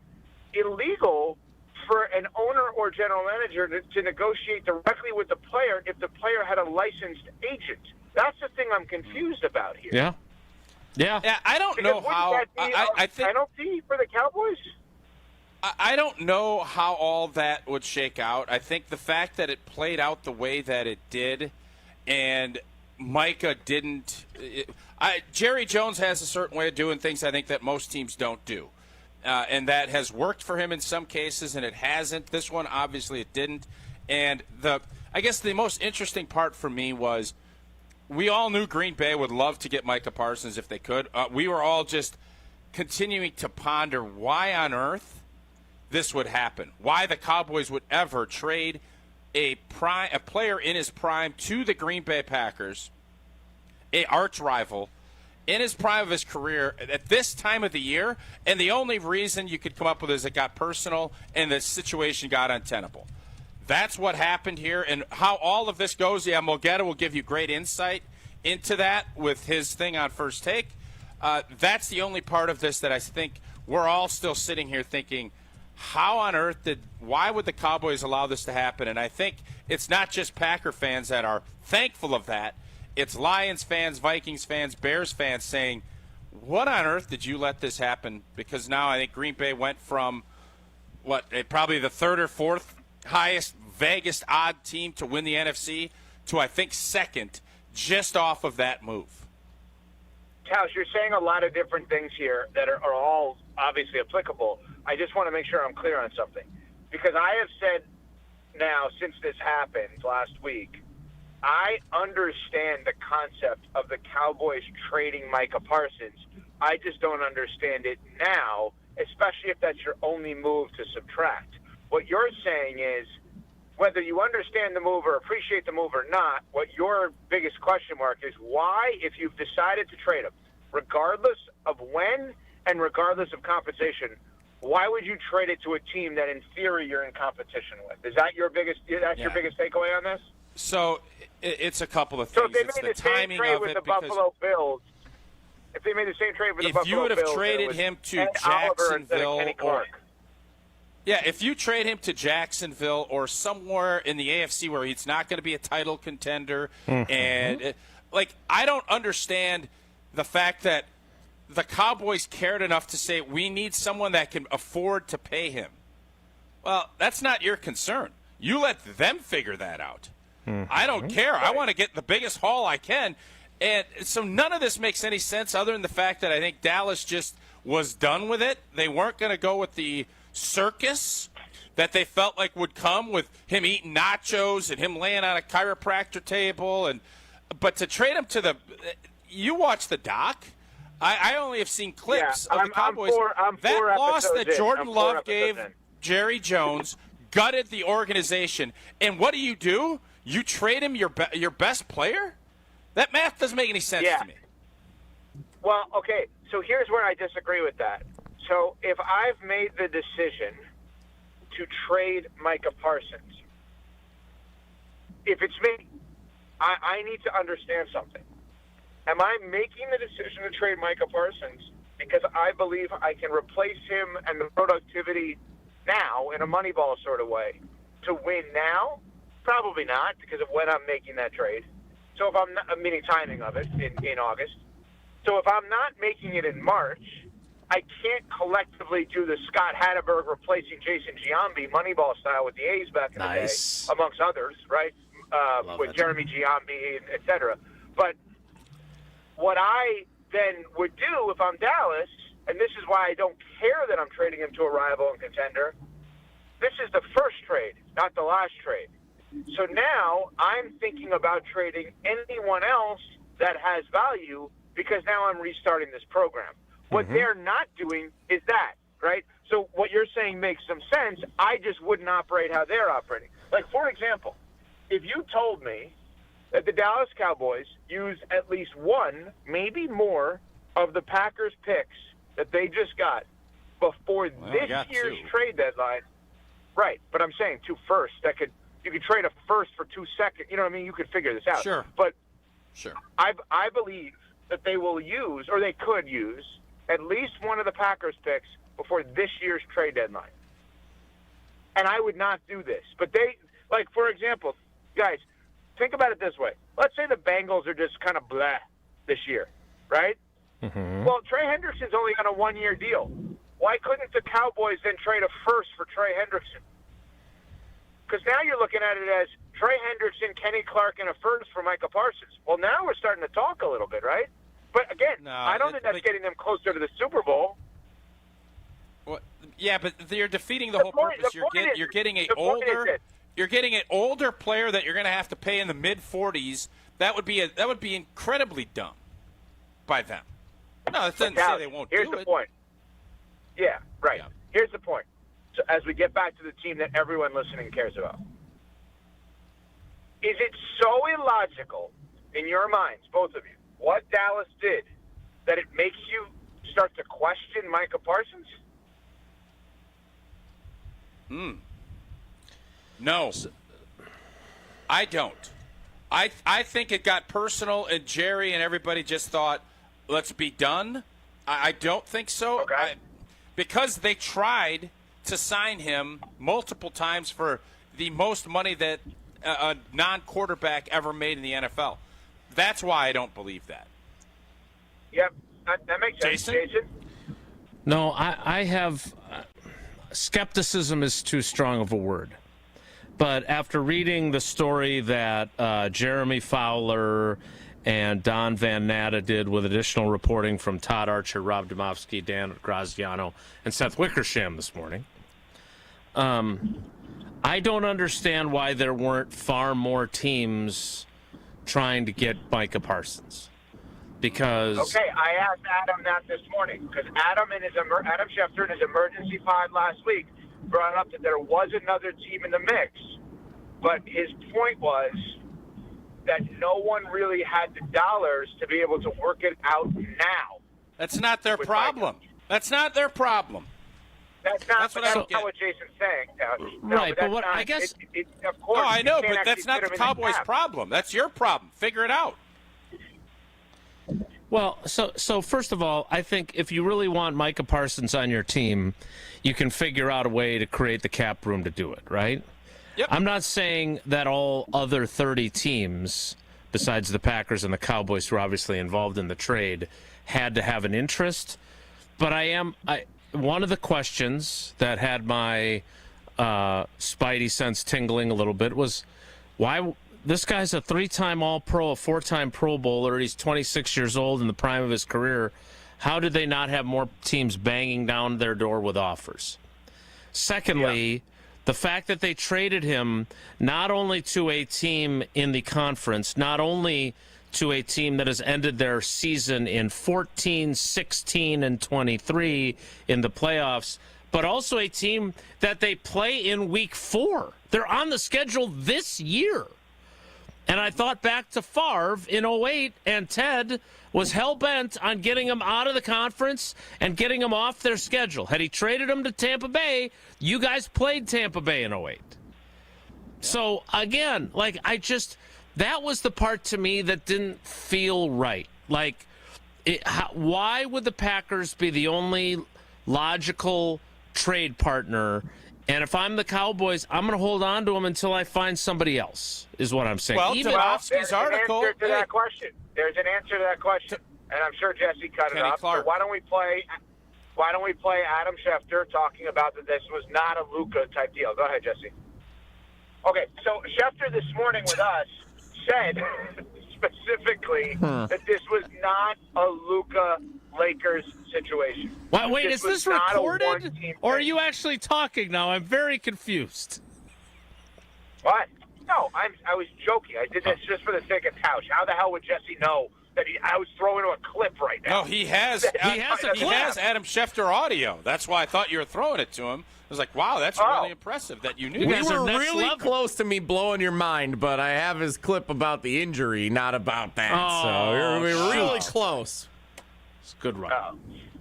[SPEAKER 29] illegal for an owner or general manager to negotiate directly with the player if the player had a licensed agent. That's the thing I'm confused about here.
[SPEAKER 1] Yeah,
[SPEAKER 6] I don't know how. I think
[SPEAKER 29] penalty for the Cowboys?
[SPEAKER 6] I don't know how all that would shake out. I think the fact that it played out the way that it did, and Micah didn't. Jerry Jones has a certain way of doing things, I think, that most teams don't do. And that has worked for him in some cases, and it hasn't. This one, obviously, it didn't. And I guess the most interesting part for me was we all knew Green Bay would love to get Micah Parsons if they could. We were all just continuing to ponder why on earth this would happen, why the Cowboys would ever trade a player in his prime to the Green Bay Packers, a arch rival, in his prime of his career at this time of the year, and the only reason you could come up with is it got personal and the situation got untenable. That's what happened here, and how all of this goes, Mulugeta will give you great insight into that with his thing on First Take. That's the only part of this that I think we're all still sitting here thinking, how on earth why would the Cowboys allow this to happen? And I think it's not just Packer fans that are thankful of that. It's Lions fans, Vikings fans, Bears fans saying, what on earth did you let this happen? Because now I think Green Bay went from probably the third or fourth highest, vaguest odd team to win the NFC to, I think, second, just off of that move.
[SPEAKER 29] Tausch, you're saying a lot of different things here that are all obviously applicable. I just want to make sure I'm clear on something. Because I have said now, since this happened last week, I understand the concept of the Cowboys trading Micah Parsons. I just don't understand it now, especially if that's your only move to subtract. What you're saying is, whether you understand the move or appreciate the move or not, what your biggest question mark is, why, if you've decided to trade him, regardless of when and regardless of compensation, why would you trade it to a team that in theory you're in competition with? Is that your biggest takeaway on this?
[SPEAKER 6] So it's a couple of things.
[SPEAKER 29] So if they
[SPEAKER 6] it's
[SPEAKER 29] made
[SPEAKER 6] the
[SPEAKER 29] the same
[SPEAKER 6] timing
[SPEAKER 29] trade
[SPEAKER 6] of
[SPEAKER 29] with
[SPEAKER 6] it
[SPEAKER 29] the Buffalo Bills, if they made the same trade with the Buffalo Bills,
[SPEAKER 6] if you would have traded him to Jacksonville, if you trade him to Jacksonville or somewhere in the AFC where he's not going to be a title contender, and I don't understand the fact that the Cowboys cared enough to say we need someone that can afford to pay him. Well, that's not your concern. You let them figure that out. I don't care. I want to get the biggest haul I can. And so none of this makes any sense other than the fact that I think Dallas just was done with it. They weren't going to go with the circus that they felt like would come with him eating nachos and him laying on a chiropractor table. But to trade him to you watch the doc. I only have seen clips of the Cowboys. That loss that Jordan Love gave Jerry Jones gutted the organization. And what do? You trade him your best player? That math doesn't make any sense to me.
[SPEAKER 29] Well, okay, so here's where I disagree with that. So if I've made the decision to trade Micah Parsons, if it's me, I need to understand something. Am I making the decision to trade Micah Parsons because I believe I can replace him and the productivity now in a Moneyball sort of way to win now? Probably not, because of when I'm making that trade. So if I'm not, meaning timing of it in August. So if I'm not making it in March, I can't collectively do the Scott Hatteberg replacing Jason Giambi Moneyball style with the A's back in the day, amongst others, right? With Jeremy Giambi, et cetera. But what I then would do if I'm Dallas, and this is why I don't care that I'm trading him to a rival and contender, this is the first trade, not the last trade. So now I'm thinking about trading anyone else that has value because now I'm restarting this program. What they're not doing is that, right? So what you're saying makes some sense. I just wouldn't operate how they're operating. Like, for example, if you told me that the Dallas Cowboys use at least one, maybe more, of the Packers' picks that they just got before this year's trade deadline, right? But I'm saying 2 firsts you could trade a first for 2 seconds. You know what I mean? You could figure this out.
[SPEAKER 6] Sure.
[SPEAKER 29] But
[SPEAKER 6] sure,
[SPEAKER 29] I believe that they will use, or they could use, at least one of the Packers' picks before this year's trade deadline. And I would not do this. But for example, guys, think about it this way. Let's say the Bengals are just kind of blah this year, right? Well, Trey Hendrickson's only on a 1-year deal. Why couldn't the Cowboys then trade a first for Trey Hendrickson? Because now you're looking at it as Trey Hendrickson, Kenny Clark, and a first for Micah Parsons. Well, now we're starting to talk a little bit, right? But again, I don't think that's getting them closer to the Super Bowl.
[SPEAKER 6] Well, yeah, but you're defeating the whole purpose. You're getting an older player that you're going to have to pay in the mid-40s. That would be incredibly dumb by them. No, that doesn't say they won't do it.
[SPEAKER 29] Here's the point. Yeah, right. Yeah. Here's the point. So as we get back to the team that everyone listening cares about, is it so illogical in your minds, both of you, what Dallas did, that it makes you start to question Micah Parsons?
[SPEAKER 6] No, I don't. I think it got personal, and Jerry and everybody just thought, let's be done. I don't think so.
[SPEAKER 29] Okay.
[SPEAKER 6] Because they tried to sign him multiple times for the most money that a non-quarterback ever made in the NFL. That's why I don't believe that.
[SPEAKER 29] Yep. That makes sense, Jason.
[SPEAKER 1] No, I have skepticism is too strong of a word. But after reading the story that Jeremy Fowler and Don Van Natta did with additional reporting from Todd Archer, Rob Domofsky, Dan Graziano, and Seth Wickersham this morning, I don't understand why there weren't far more teams trying to get Micah Parsons. Because
[SPEAKER 29] okay, I asked Adam that this morning because Adam Schefter in his emergency pod last week brought up that there was another team in the mix, but his point was that no one really had the dollars to be able to work it out now.
[SPEAKER 6] That's not their problem. That's not their problem.
[SPEAKER 29] That's not what Jason's saying. No,
[SPEAKER 1] right, but what
[SPEAKER 29] not,
[SPEAKER 1] I guess.
[SPEAKER 29] Of course,
[SPEAKER 6] I know,
[SPEAKER 29] but
[SPEAKER 6] that's not the Cowboys' problem. That's your problem. Figure it out.
[SPEAKER 1] Well, so first of all, I think if you really want Micah Parsons on your team, you can figure out a way to create the cap room to do it, right?
[SPEAKER 6] Yep.
[SPEAKER 1] I'm not saying that all other 30 teams, besides the Packers and the Cowboys, who are obviously involved in the trade, had to have an interest. But one of the questions that had my spidey sense tingling a little bit was why. This guy's a 3-time All-Pro, a 4-time Pro Bowler. He's 26 years old in the prime of his career. How did they not have more teams banging down their door with offers? Secondly, the fact that they traded him not only to a team in the conference, not only to a team that has ended their season in 14, 16, and 23 in the playoffs, but also a team that they play in Week 4. They're on the schedule this year. And I thought back to Favre in 08, and Ted was hell-bent on getting him out of the conference and getting him off their schedule. Had he traded him to Tampa Bay, you guys played Tampa Bay in 08. So, again, that was the part to me that didn't feel right. Why would the Packers be the only logical trade partner? And if I'm the Cowboys, I'm going to hold on to him until I find somebody else, is what I'm saying.
[SPEAKER 6] Well, Domofsky's article.
[SPEAKER 29] There's an answer to that question. There's an answer to that question. And I'm sure Jesse cut it up. So why don't we play Adam Schefter talking about that this was not a Luka type deal? Go ahead, Jesse. Okay, so Schefter this morning with us said specifically that this was not a Luka Lakers situation.
[SPEAKER 1] Wait, is this recorded? Or are you actually talking now? I'm very confused.
[SPEAKER 29] What? No, I was joking. I did this just for the sake of Tausch. How the hell would Jesse know that I was throwing to a clip right now?
[SPEAKER 6] No, he has Adam Schefter audio. That's why I thought you were throwing it to him. I was like, wow, that's really impressive that you knew.
[SPEAKER 5] We were really close to me blowing your mind, but I have his clip about the injury, not about that. So we were really close.
[SPEAKER 1] It's a good run.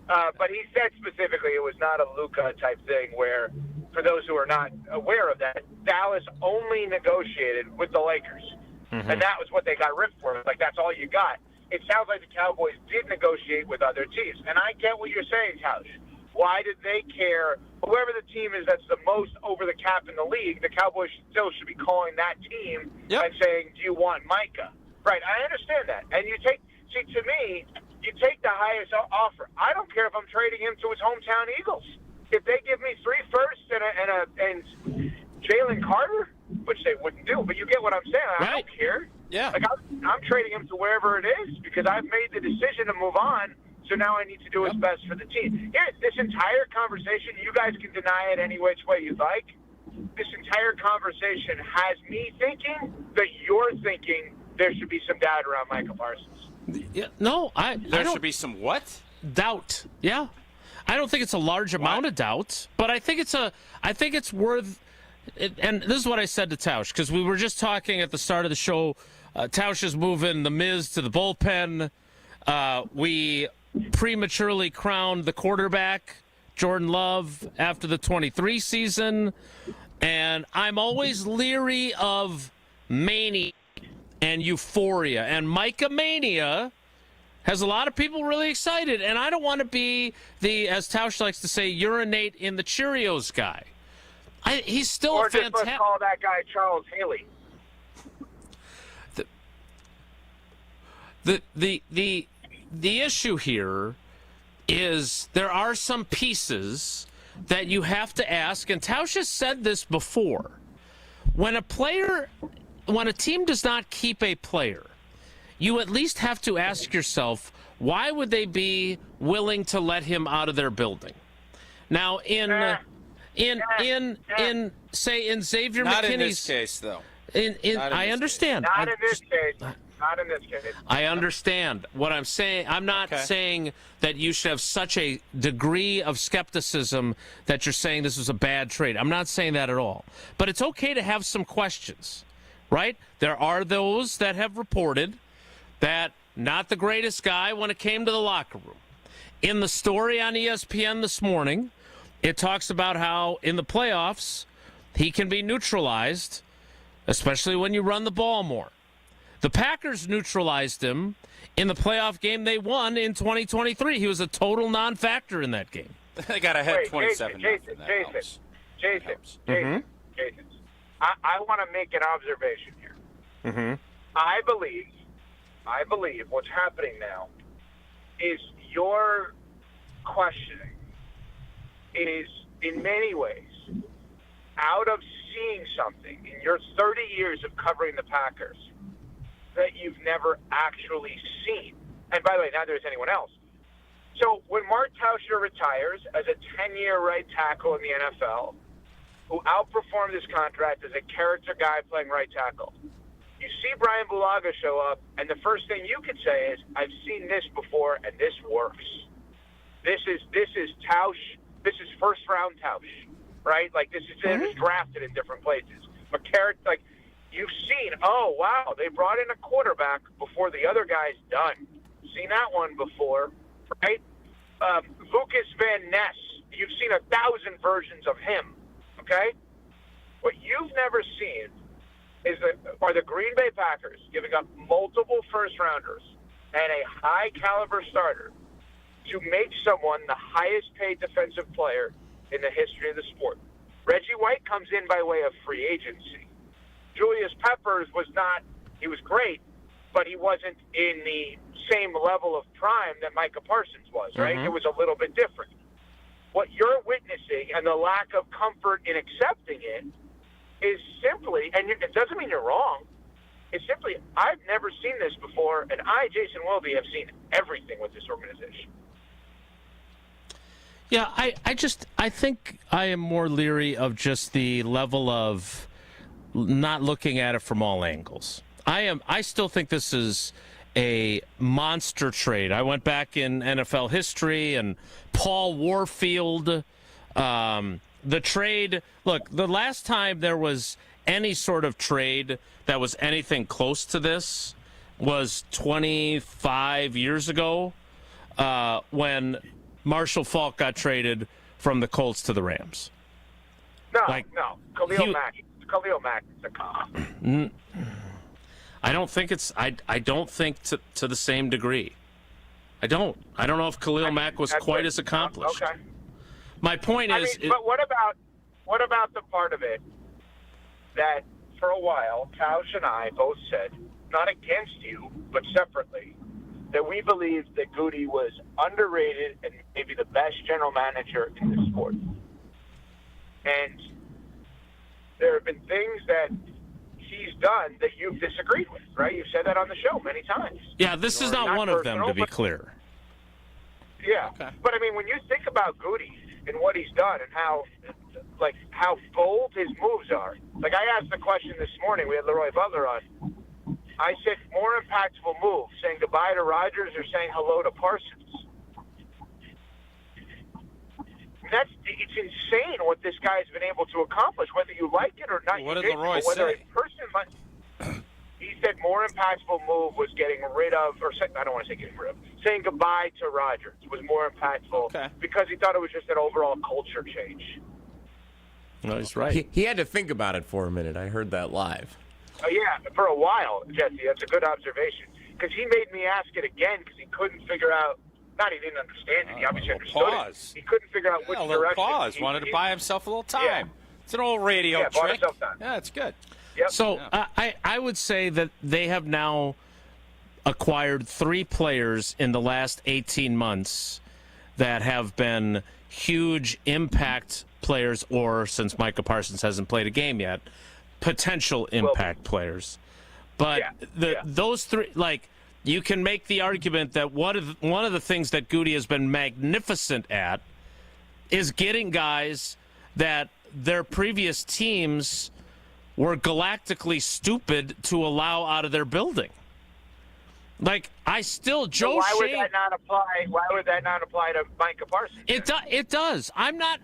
[SPEAKER 29] But he said specifically it was not a Luka type thing where, for those who are not aware of that, Dallas only negotiated with the Lakers. Mm-hmm. And that was what they got ripped for. Like, that's all you got. It sounds like the Cowboys did negotiate with other teams. And I get what you're saying, Tausch. Why did they care? Whoever the team is that's the most over the cap in the league, the Cowboys still should be calling that team and saying, do you want Micah? Right, I understand that. And you take the highest offer. I don't care if I'm trading him to his hometown Eagles. If they give me 3 firsts and Jalen Carter, which they wouldn't do, but you get what I'm saying. I don't care.
[SPEAKER 6] Yeah.
[SPEAKER 29] Like I'm trading him to wherever it is because I've made the decision to move on. So now I need to do what's best for the team. Here, this entire conversation, you guys can deny it any which way you like. This entire conversation has me thinking that you're thinking there should be some doubt around Micah Parsons.
[SPEAKER 1] Yeah, no,
[SPEAKER 6] there should be some what?
[SPEAKER 1] Doubt. Yeah. I don't think it's a large amount of doubt, but I think it's worth it, and this is what I said to Tausch, because we were just talking at the start of the show. Tausch is moving the Miz to the bullpen. We prematurely crowned the quarterback, Jordan Love, after the 23 season. And I'm always leery of mania and euphoria. And Micah Mania has a lot of people really excited. And I don't want to be the, as Tausch likes to say, urinate in the Cheerios guy. He's still a fantastic.
[SPEAKER 29] Or just let's call that guy Charles Haley.
[SPEAKER 1] the issue here is there are some pieces that you have to ask, and Tausch has said this before. When a team does not keep a player, you at least have to ask yourself, why would they be willing to let him out of their building? Now, in Xavier
[SPEAKER 6] Not
[SPEAKER 1] McKinney's
[SPEAKER 6] in this case, though.
[SPEAKER 1] I understand.
[SPEAKER 29] Not in this case. Not in this case.
[SPEAKER 1] I understand what I'm saying. I'm not saying that you should have such a degree of skepticism that you're saying this was a bad trade. I'm not saying that at all. But it's okay to have some questions, right? There are those that have reported that not the greatest guy when it came to the locker room. In the story on ESPN this morning, it talks about how in the playoffs he can be neutralized, especially when you run the ball more. The Packers neutralized him in the playoff game they won in 2023. He was a total non-factor in that game.
[SPEAKER 6] They got ahead 27.
[SPEAKER 29] Jason. I want to make an observation here.
[SPEAKER 1] Mm-hmm.
[SPEAKER 29] I believe what's happening now is your questioning is in many ways out of seeing something in your 30 years of covering the Packers that you've never actually seen. And by the way, neither has anyone else. So when Mark Tauscher retires as a 10-year right tackle in the NFL, who outperformed his contract as a character guy playing right tackle, you see Brian Bulaga show up, and the first thing you could say is, I've seen this before, and this works. This is Tausch. This is first-round Tausch, right? Like, this is it was drafted in different places. But character, like, you've seen, oh, wow, they brought in a quarterback before the other guy's done. Seen that one before, right? Lucas Van Ness, you've seen 1,000 versions of him, okay? What you've never seen are the Green Bay Packers giving up multiple first-rounders and a high-caliber starter to make someone the highest-paid defensive player in the history of the sport. Reggie White comes in by way of free agency. Julius Peppers he was great, but he wasn't in the same level of prime that Micah Parsons was, right?
[SPEAKER 1] Mm-hmm.
[SPEAKER 29] It was a little bit different. What you're witnessing and the lack of comfort in accepting it is simply, and it doesn't mean you're wrong, it's simply, I've never seen this before, and Jason Wilde, have seen everything with this organization.
[SPEAKER 1] Yeah, I think I am more leery of just the level of not looking at it from all angles. I still think this is a monster trade. I went back in NFL history and Paul Warfield, the trade. Look, the last time there was any sort of trade that was anything close to this was 25 years ago when Marshall Faulk got traded from the Colts to the Rams.
[SPEAKER 29] No. Khalil Mack is a cop.
[SPEAKER 1] I don't think it's. I don't think to the same degree. I don't know if Khalil Mack was quite as accomplished.
[SPEAKER 29] Okay.
[SPEAKER 1] My point is.
[SPEAKER 29] But what about the part of it that for a while Tausch and I both said, not against you, but separately, that we believed that Goody was underrated and maybe the best general manager in the sport. And there have been things that he's done that you've disagreed with, right? You've said that on the show many times.
[SPEAKER 1] Yeah, this is not one of them, to be clear.
[SPEAKER 29] Yeah, okay. But I mean, when you think about Goody and what he's done and how bold his moves are, like I asked the question this morning, we had Leroy Butler on. I said, more impactful move, saying goodbye to Rodgers or saying hello to Parsons. It's insane what this guy's been able to accomplish, whether you like it or not.
[SPEAKER 6] What did Leroy say?
[SPEAKER 29] He said more impactful move was getting rid of, I don't want to say getting rid of, saying goodbye to Rodgers was more impactful because he thought it was just an overall culture change.
[SPEAKER 1] No, he's right.
[SPEAKER 5] He had to think about it for a minute. I heard that live.
[SPEAKER 29] Yeah, for a while, Jesse. That's a good observation. Because he made me ask it again because he couldn't figure out. Not he didn't understand it. He obviously understood it. He couldn't figure out which direction.
[SPEAKER 6] Pause. Wanted to buy himself a little time. Yeah. It's an old radio trick.
[SPEAKER 29] Bought himself time.
[SPEAKER 6] Yeah, it's good.
[SPEAKER 29] Yep.
[SPEAKER 1] So I would say that they have now acquired 3 players in the last 18 months that have been huge impact players, or since Micah Parsons hasn't played a game yet, potential impact players. But those 3, like, you can make the argument that one of the things that Goody has been magnificent at is getting guys that their previous teams were galactically stupid to allow out of their building. Like, Joe
[SPEAKER 29] Shane. Why would that not apply to Micah Parsons?
[SPEAKER 1] It does. I'm not.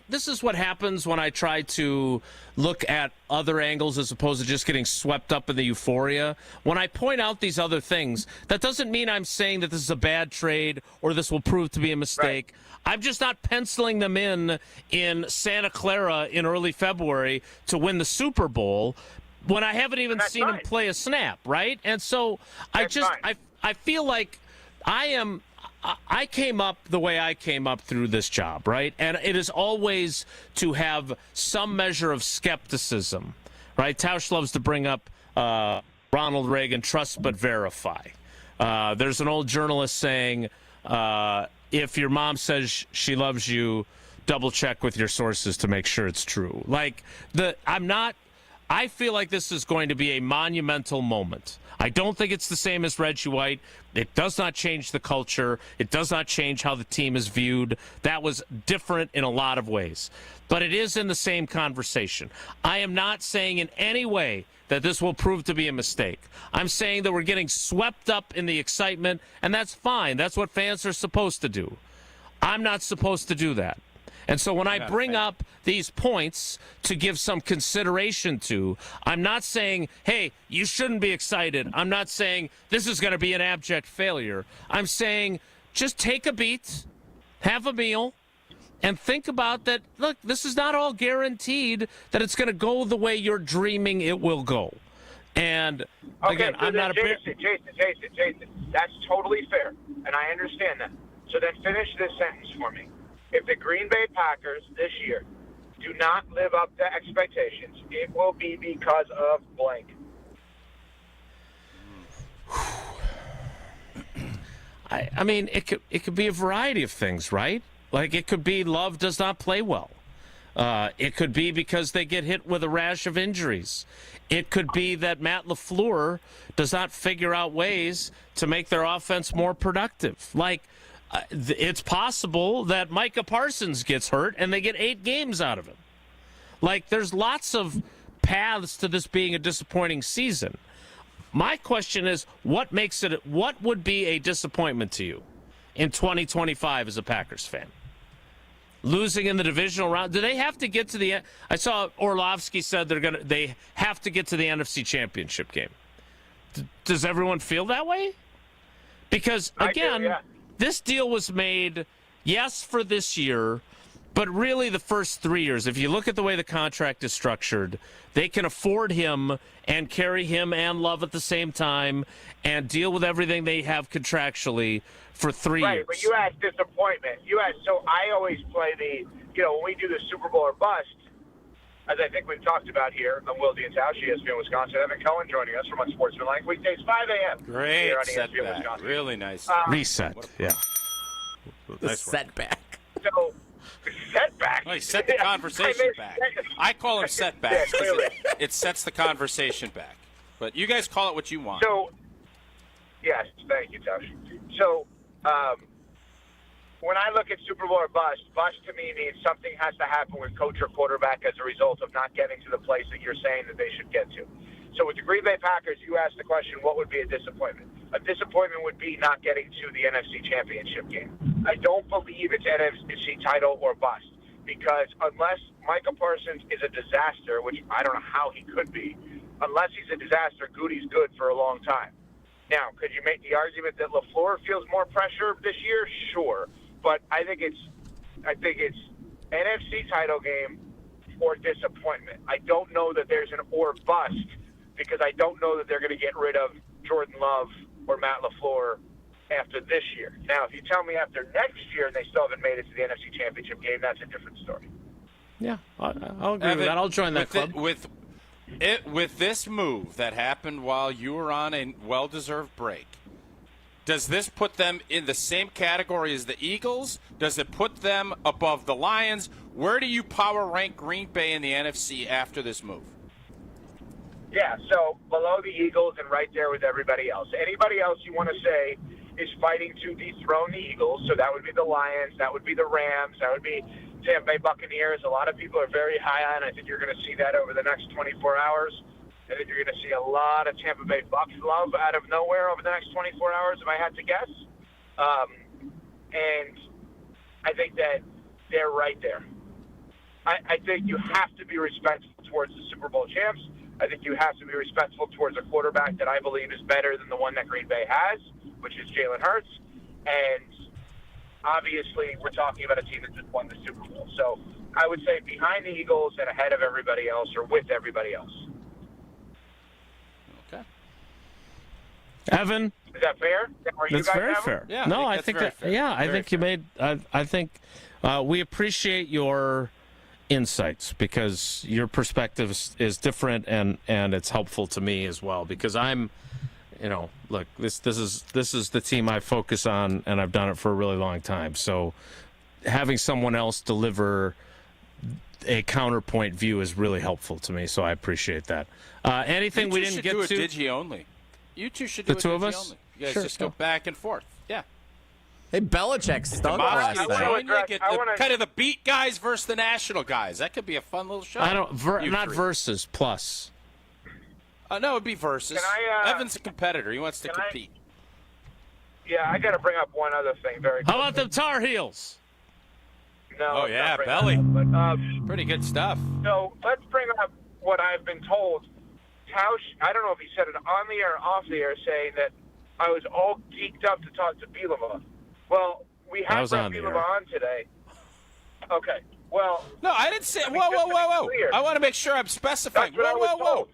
[SPEAKER 1] This is what happens when I try to look at other angles as opposed to just getting swept up in the euphoria. When I point out these other things, that doesn't mean I'm saying that this is a bad trade or this will prove to be a mistake. Right. I'm just not penciling them in Santa Clara in early February to win the Super Bowl, when I haven't even seen him play a snap, right? And so I feel like I came up the way I came up through this job, right? And it is always to have some measure of skepticism, right? Tausch loves to bring up Ronald Reagan, trust but verify. There's an old journalist saying, if your mom says she loves you, double check with your sources to make sure it's true. I feel like this is going to be a monumental moment. I don't think it's the same as Reggie White. It does not change the culture. It does not change how the team is viewed. That was different in a lot of ways. But it is in the same conversation. I am not saying in any way that this will prove to be a mistake. I'm saying that we're getting swept up in the excitement, and that's fine. That's what fans are supposed to do. I'm not supposed to do that. And so when I bring up these points to give some consideration to, I'm not saying, hey, you shouldn't be excited. I'm not saying this is going to be an abject failure. I'm saying just take a beat, have a meal, and think about that. Look, this is not all guaranteed that it's going to go the way you're dreaming it will go. And again,
[SPEAKER 29] so
[SPEAKER 1] I'm not a
[SPEAKER 29] Jason, that's totally fair, and I understand that. So then finish this sentence for me. If the Green Bay Packers this year do not live up to expectations, it will be because of blank.
[SPEAKER 1] I mean, it could be a variety of things, right? Like, it could be Love does not play well. It could be because they get hit with a rash of injuries. It could be that Matt LaFleur does not figure out ways to make their offense more productive. Like, it's possible that Micah Parsons gets hurt and they get 8 games out of him. Like, there's lots of paths to this being a disappointing season. My question is, what would be a disappointment to you in 2025 as a Packers fan? Losing in the divisional round? Do they have to get to the? I saw Orlovsky said they have to get to the NFC Championship game. Does everyone feel that way? Because again, this deal was made, yes, for this year, but really the first 3 years. If you look at the way the contract is structured, they can afford him and carry him and Love at the same time and deal with everything they have contractually for 3 years.
[SPEAKER 29] Right, but you asked disappointment. So I always play when we do the Super Bowl or bust, as I think we've talked about here on Wilde Tausch, ESPN Wisconsin. Evan Cohen joining us from Unsportsmanlike weekdays, 5 a.m.
[SPEAKER 6] Great
[SPEAKER 29] here on
[SPEAKER 6] setback.
[SPEAKER 29] ESPN Wisconsin.
[SPEAKER 6] Really nice.
[SPEAKER 1] Reset, yeah.
[SPEAKER 5] Nice setback.
[SPEAKER 29] So, setback.
[SPEAKER 6] Well, he set the conversation back. I call them setbacks because it sets the conversation back. But you guys call it what you want.
[SPEAKER 29] So, yes, thank you, Tausch. So, when I look at Super Bowl or bust to me means something has to happen with coach or quarterback as a result of not getting to the place that you're saying that they should get to. So with the Green Bay Packers, you asked the question, what would be a disappointment? A disappointment would be not getting to the NFC Championship game. I don't believe it's NFC title or bust because unless Micah Parsons is a disaster, which I don't know how he could be, unless he's a disaster, Goody's good for a long time. Now, could you make the argument that LaFleur feels more pressure this year? Sure. But I think it's NFC title game or disappointment. I don't know that there's an or bust because I don't know that they're going to get rid of Jordan Love or Matt LaFleur after this year. Now, if you tell me after next year and they still haven't made it to the NFC Championship game, that's a different story.
[SPEAKER 1] Yeah, I'll agree with that. I'll join that club.
[SPEAKER 6] With this move that happened while you were on a well-deserved break, Does this put them in the same category as the Eagles? Does it put them above the Lions? Where do you power rank Green Bay in the NFC after this move?
[SPEAKER 29] Yeah, so below the Eagles and right there with everybody else. Anybody else you want to say is fighting to dethrone the Eagles, so that would be the Lions, that would be the Rams, that would be Tampa Bay Buccaneers. A lot of people are very high on. I think you're going to see that over the next 24 hours. I think you're going to see a lot of Tampa Bay Bucs love out of nowhere over the next 24 hours, if I had to guess. And I think that they're right there. I think you have to be respectful towards the Super Bowl champs. I think you have to be respectful towards a quarterback that I believe is better than the one that Green Bay has, which is Jalen Hurts. And obviously, we're talking about a team that just won the Super Bowl. So I would say behind the Eagles and ahead of everybody else, or with everybody else.
[SPEAKER 6] Okay.
[SPEAKER 1] Evan?
[SPEAKER 29] Is that fair?
[SPEAKER 1] That's very fair.
[SPEAKER 6] Yeah,
[SPEAKER 1] no,
[SPEAKER 6] I think that's very fair.
[SPEAKER 1] I think you made. I think we appreciate your insights because your perspective is different and it's helpful to me as well because I'm, look, this is the team I focus on and I've done it for a really long time. So having someone else deliver a counterpoint view is really helpful to me. So I appreciate that. Anything we didn't get to?
[SPEAKER 6] You two should do a Digi only. You two should do
[SPEAKER 1] the two of us.
[SPEAKER 6] Only. You guys just go back and forth. Yeah.
[SPEAKER 5] Hey, Belichick stunk last night.
[SPEAKER 6] Kind of the beat guys versus the national guys. That could be a fun little show.
[SPEAKER 1] Not versus plus.
[SPEAKER 6] No, it'd be versus. Evan's a competitor. He wants to compete.
[SPEAKER 29] Yeah, I got to bring up one other thing very quickly.
[SPEAKER 1] How about them Tar Heels?
[SPEAKER 29] No.
[SPEAKER 6] Oh, yeah, Belly. Pretty good stuff.
[SPEAKER 29] So let's bring up what I've been told. Tausch, I don't know if he said it on the air or off the air, saying that I was all geeked up to talk to Bielema. Well, we have Bielema on today. Okay. Well,
[SPEAKER 6] no, I didn't say. Whoa! I want to make sure I'm specifying. Whoa!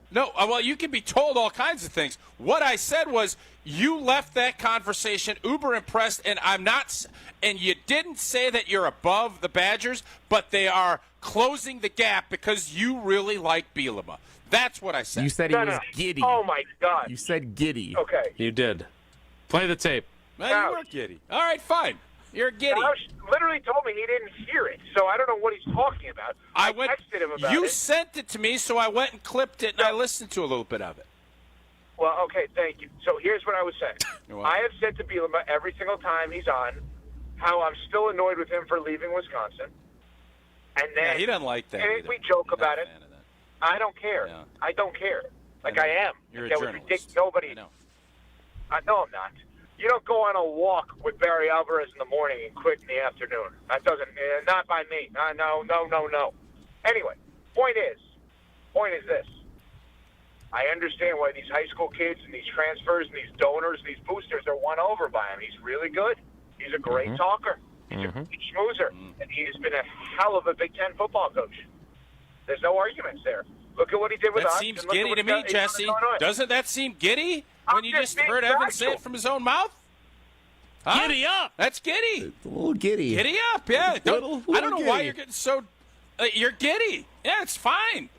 [SPEAKER 6] No, well, you can be told all kinds of things. What I said was you left that conversation uber impressed, and I'm not. And you didn't say that you're above the Badgers, but they are closing the gap because you really like Bielema. That's what I said.
[SPEAKER 5] You said he was giddy.
[SPEAKER 29] Oh my God!
[SPEAKER 5] You said giddy.
[SPEAKER 29] Okay.
[SPEAKER 1] You did. Play the tape.
[SPEAKER 6] Well, you were giddy. All right, fine. You're giddy.
[SPEAKER 29] Tausch literally told me he didn't hear it, so I don't know what he's talking about. I texted him about it.
[SPEAKER 6] You sent it to me, so I went and clipped it, and I listened to a little bit of it.
[SPEAKER 29] Well, okay, thank you. So here's what I was saying. I have said to Bielema every single time he's on how I'm still annoyed with him for leaving Wisconsin. And then
[SPEAKER 6] he doesn't like that.
[SPEAKER 29] And we joke about it. I don't care.
[SPEAKER 6] Yeah.
[SPEAKER 29] I don't care. Like I am.
[SPEAKER 6] You're a
[SPEAKER 29] that
[SPEAKER 6] journalist.
[SPEAKER 29] would predict nobody.
[SPEAKER 6] No,
[SPEAKER 29] I'm not. You don't go on a walk with Barry Alvarez in the morning and quit in the afternoon. That doesn't. Not by me. No. Anyway, point is this. I understand why these high school kids and these transfers and these donors, these boosters are won over by him. He's really good. He's a great talker. He's a great schmoozer. And he has been a hell of a Big Ten football coach. There's no arguments there. Look at what he did with us.
[SPEAKER 6] That seems giddy to me, Jesse. Doesn't that seem giddy when you just heard Evan say it from his own mouth? Huh?
[SPEAKER 1] Giddy up.
[SPEAKER 6] That's giddy.
[SPEAKER 5] It's a little giddy.
[SPEAKER 6] Giddy up, yeah. I don't know why
[SPEAKER 5] giddy.
[SPEAKER 6] you're getting so... you're giddy. Yeah, it's fine.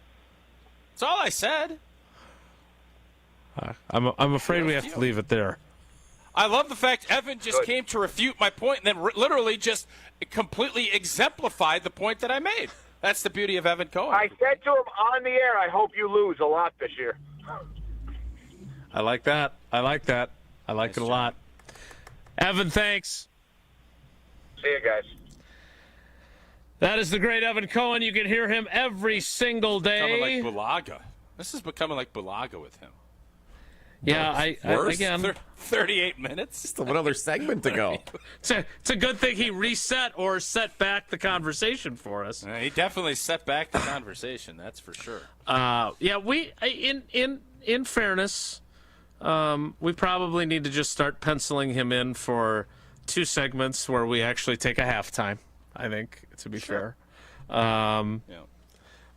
[SPEAKER 6] That's all I said.
[SPEAKER 1] I'm afraid we have to leave it there.
[SPEAKER 6] I love the fact Evan just came to refute my point and then literally just completely exemplified the point that I made. That's the beauty of Evan Cohen.
[SPEAKER 29] I said to him on the air, I hope you lose a lot this year.
[SPEAKER 1] I like that. I like it a lot. Evan, thanks.
[SPEAKER 29] See you guys.
[SPEAKER 1] That is the great Evan Cohen. You can hear him every single day.
[SPEAKER 6] Becoming like Bulaga. This is becoming like Bulaga with him.
[SPEAKER 1] Yeah, again,
[SPEAKER 6] 38 minutes.
[SPEAKER 5] Still another segment to go.
[SPEAKER 1] It's a good thing he reset or set back the conversation for us.
[SPEAKER 6] He definitely set back the conversation. That's for sure.
[SPEAKER 1] We in fairness, we probably need to just start penciling him in for 2 segments where we actually take a halftime. I think, to be fair.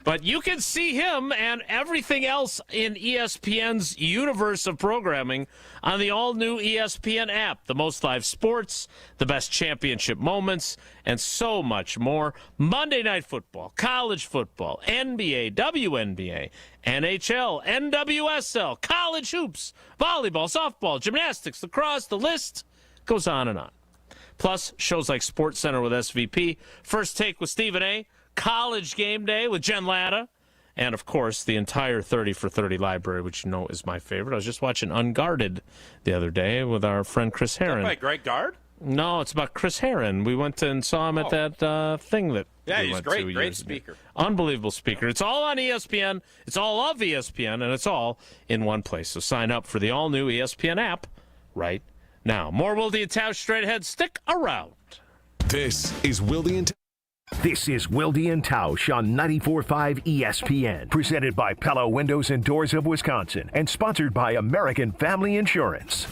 [SPEAKER 1] But you can see him and everything else in ESPN's universe of programming on the all-new ESPN app. The most live sports, the best championship moments, and so much more. Monday Night Football, college football, NBA, WNBA, NHL, NWSL, college college hoops, volleyball, softball, gymnastics, lacrosse, the list goes on and on. Plus, shows like Sports Center with SVP, First Take with Stephen A., College Game Day with Jen Latta, and, of course, the entire 30 for 30 library, which you know is my favorite. I was just watching Unguarded the other day with our friend Chris Herron.
[SPEAKER 6] By Greg Gard?
[SPEAKER 1] No, it's about Chris Herron. We went and saw him at that thing that
[SPEAKER 6] he's great. Great speaker.
[SPEAKER 1] Unbelievable speaker. It's all on ESPN. It's all of ESPN, and it's all in one place. So sign up for the all-new ESPN app right now. More Wilde Tausch straight ahead. Stick around.
[SPEAKER 2] This is Wilde Tausch.
[SPEAKER 7] This is Wilde Tausch on 94.5 ESPN, presented by Pella Windows and Doors of Wisconsin, and sponsored by American Family Insurance.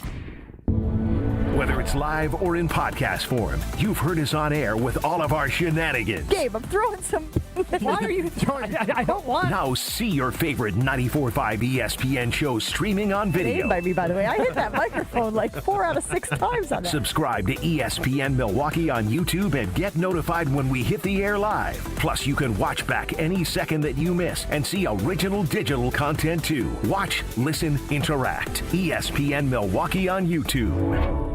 [SPEAKER 7] Whether it's live or in podcast form, you've heard us on air with all of our shenanigans.
[SPEAKER 3] Gabe, I'm throwing some. Why are you throwing? I don't want.
[SPEAKER 7] Now see your favorite 94.5 ESPN shows streaming on video.
[SPEAKER 3] By me, by the way. I hit that microphone like 4 out of 6 times on that.
[SPEAKER 7] Subscribe to ESPN Milwaukee on YouTube and get notified when we hit the air live. Plus, you can watch back any second that you miss and see original digital content too. Watch, listen, interact. ESPN Milwaukee on YouTube.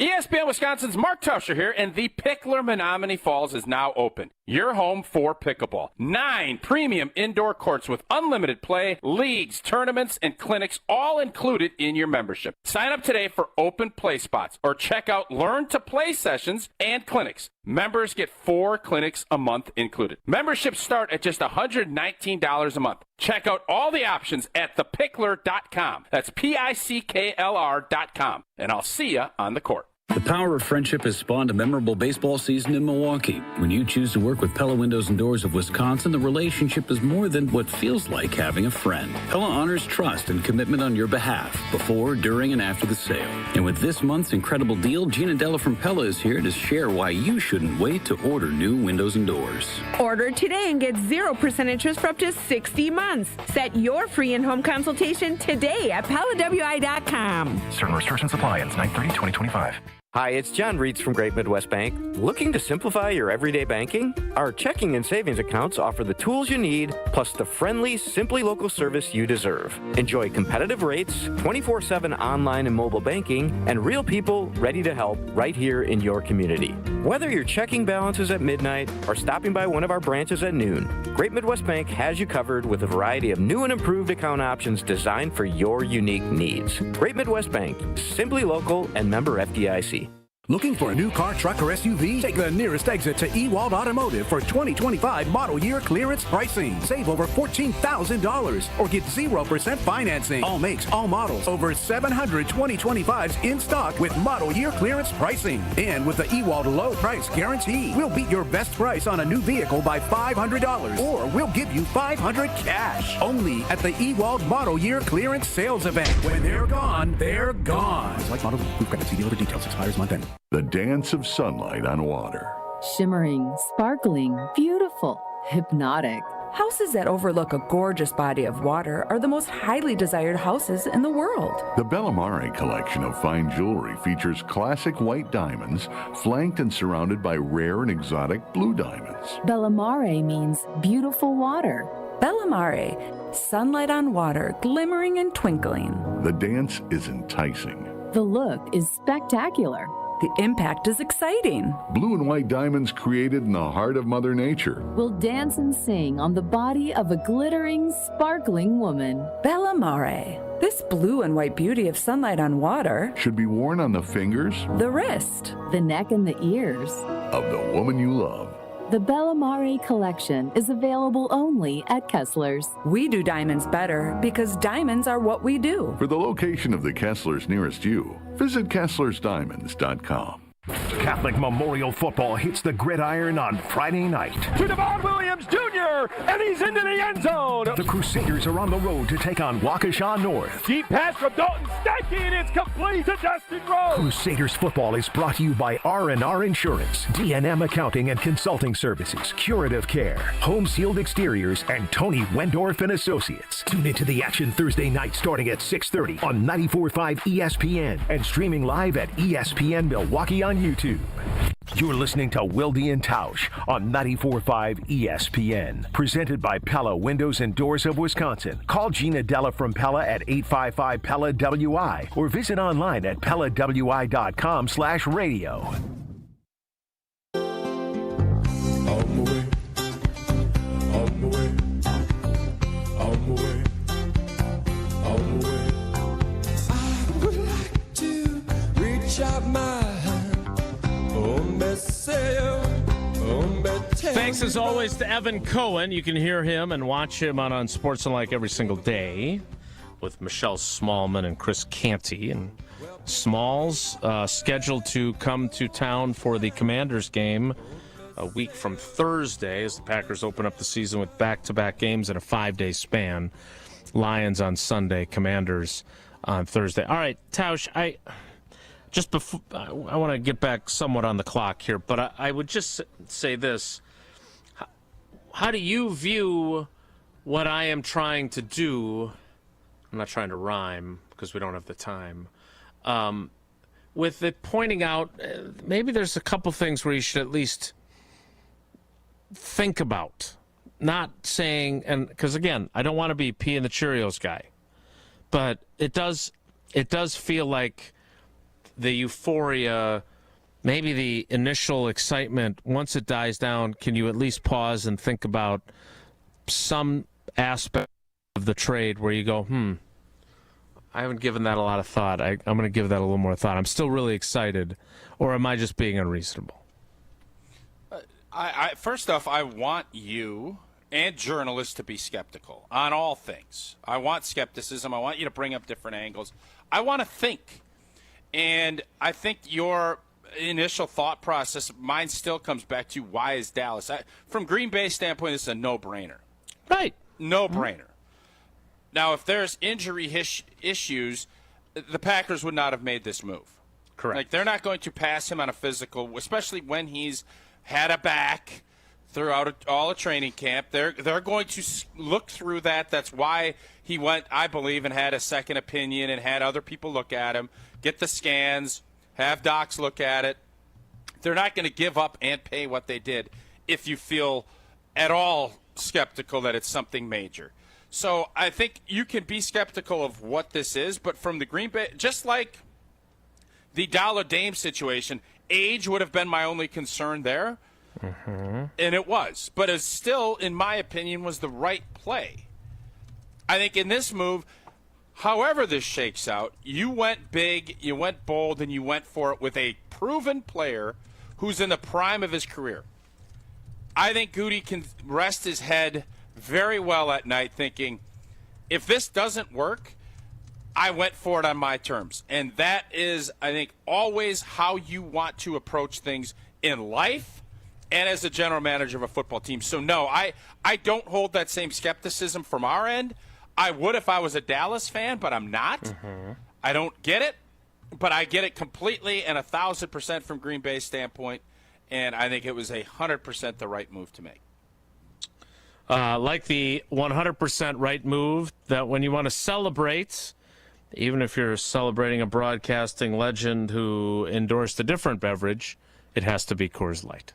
[SPEAKER 4] ESPN Wisconsin's Mark Tauscher here, and the Pickler Menominee Falls is now open. Your home for pickleball. 9 premium indoor courts with unlimited play, leagues, tournaments, and clinics all included in your membership. Sign up today for open play spots or check out Learn to Play sessions and clinics. Members get 4 clinics a month included. Memberships start at just $119 a month. Check out all the options at thepickler.com. That's PICKLR.com. And I'll see you on the court.
[SPEAKER 8] The power of friendship has spawned a memorable baseball season in Milwaukee. When you choose to work with Pella Windows and Doors of Wisconsin, the relationship is more than what feels like having a friend. Pella honors trust and commitment on your behalf, before, during, and after the sale. And with this month's incredible deal, Gina Della from Pella is here to share why you shouldn't wait to order new windows and doors.
[SPEAKER 9] Order today and get 0% interest for up to 60 months. Set your free in-home consultation today at PellaWI.com.
[SPEAKER 22] Certain restrictions apply. Ends 9/30/2025.
[SPEAKER 10] Hi, it's John Reitz from Great Midwest Bank. Looking to simplify your everyday banking? Our checking and savings accounts offer the tools you need, plus the friendly, Simply Local service you deserve. Enjoy competitive rates, 24/7 online and mobile banking, and real people ready to help right here in your community. Whether your checking balance is at midnight or stopping by one of our branches at noon, Great Midwest Bank has you covered with a variety of new and improved account options designed for your unique needs. Great Midwest Bank, Simply Local and member FDIC.
[SPEAKER 11] Looking for a new car, truck, or SUV? Take the nearest exit to Ewald Automotive for 2025 model year clearance pricing. Save over $14,000 or get 0% financing. All makes, all models. Over 700 2025s in stock with model year clearance pricing. And with the Ewald low price guarantee, we'll beat your best price on a new vehicle by $500 or we'll give you $500 cash. Only at the Ewald model year clearance sales event. When they're gone, they're gone. Select model, proof credit, see dealer details, expires month end.
[SPEAKER 18] The dance of sunlight on water.
[SPEAKER 12] Shimmering, sparkling, beautiful, hypnotic. Houses that overlook a gorgeous body of water are the most highly desired houses in the world.
[SPEAKER 18] The Bellamare collection of fine jewelry features classic white diamonds, flanked and surrounded by rare and exotic blue diamonds.
[SPEAKER 12] Bellamare means beautiful water. Bellamare, sunlight on water, glimmering and twinkling.
[SPEAKER 18] The dance is enticing.
[SPEAKER 12] The look is spectacular. The impact is exciting.
[SPEAKER 18] Blue and white diamonds created in the heart of Mother Nature.
[SPEAKER 12] Will dance and sing on the body of a glittering, sparkling woman. Bellamare. This blue and white beauty of sunlight on water
[SPEAKER 18] should be worn on the fingers,
[SPEAKER 12] the wrist, the neck, and the ears
[SPEAKER 18] of the woman you love.
[SPEAKER 12] The Bellamare collection is available only at Kessler's. We do diamonds better because diamonds are what we do.
[SPEAKER 18] For the location of the Kesslers nearest you, visit KesslersDiamonds.com.
[SPEAKER 7] Catholic Memorial Football hits the gridiron on Friday night.
[SPEAKER 23] To Devon Williams Jr., and he's into the end zone.
[SPEAKER 7] The Crusaders are on the road to take on Waukesha North.
[SPEAKER 23] Deep pass from Dalton Stachy, and it's complete to Dustin Rose.
[SPEAKER 7] Crusaders football is brought to you by R&R Insurance, D&M Accounting and Consulting Services, Curative Care, Home Sealed Exteriors, and Tony Wendorf and Associates. Tune into the action Thursday night starting at 6:30 on 94.5 ESPN and streaming live at ESPN Milwaukee on YouTube. You're listening to Wilde Tausch on 94.5 ESPN. Presented by Pella Windows and Doors of Wisconsin. Call Gina Della from Pella at 855-PELLA-WI or visit online at PellaWI.com/radio.
[SPEAKER 1] Thanks as always to Evan Cohen. You can hear him and watch him on Sportsmanlike every single day with Michelle Smallman and Chris Canty. And Smalls scheduled to come to town for the Commanders game a week from Thursday as the Packers open up the season with back-to-back games in a 5-day span. Lions on Sunday, Commanders on Thursday. All right, Tausch, I want to get back somewhat on the clock here, but I would just say this. How do you view what I am trying to do? I'm not trying to rhyme because we don't have the time. With it pointing out, maybe there's a couple things where you should at least think about. Not saying, and because again, I don't want to be pea in the Cheerios guy, but it does feel like the euphoria, maybe the initial excitement, once it dies down, can you at least pause and think about some aspect of the trade where you go, I haven't given that a lot of thought. I'm going to give that a little more thought. I'm still really excited, or am I just being unreasonable?
[SPEAKER 6] First off, I want you and journalists to be skeptical on all things. I want skepticism. I want you to bring up different angles. I want to think. And I think your initial thought process, mine still comes back to why is Dallas? From Green Bay's standpoint, this is a no-brainer.
[SPEAKER 1] Right.
[SPEAKER 6] No-brainer. Now, if there's injury issues, the Packers would not have made this move.
[SPEAKER 1] Correct.
[SPEAKER 6] Like, they're not going to pass him on a physical, especially when he's had a back throughout all a training camp. They're going to look through that. That's why he went, I believe, and had a second opinion and had other people look at him, get the scans, have docs look at it. They're not going to give up and pay what they did if you feel at all skeptical that it's something major. So I think you can be skeptical of what this is, but from the Green Bay, just like the Dollar Dame situation, age would have been my only concern there, and it was. But it still, in my opinion, was the right play. I think in this move, however this shakes out, you went big, you went bold, and you went for it with a proven player who's in the prime of his career. I think Goody can rest his head very well at night thinking, if this doesn't work, I went for it on my terms. And that is, I think, always how you want to approach things in life and as a general manager of a football team. So, no, I don't hold that same skepticism from our end. I would if I was a Dallas fan, but I'm not. I don't get it, but I get it completely and 1,000% from Green Bay's standpoint, and I think it was 100% the right move to make.
[SPEAKER 1] Like the 100% right move that when you want to celebrate, even if you're celebrating a broadcasting legend who endorsed a different beverage, it has to be Coors Light.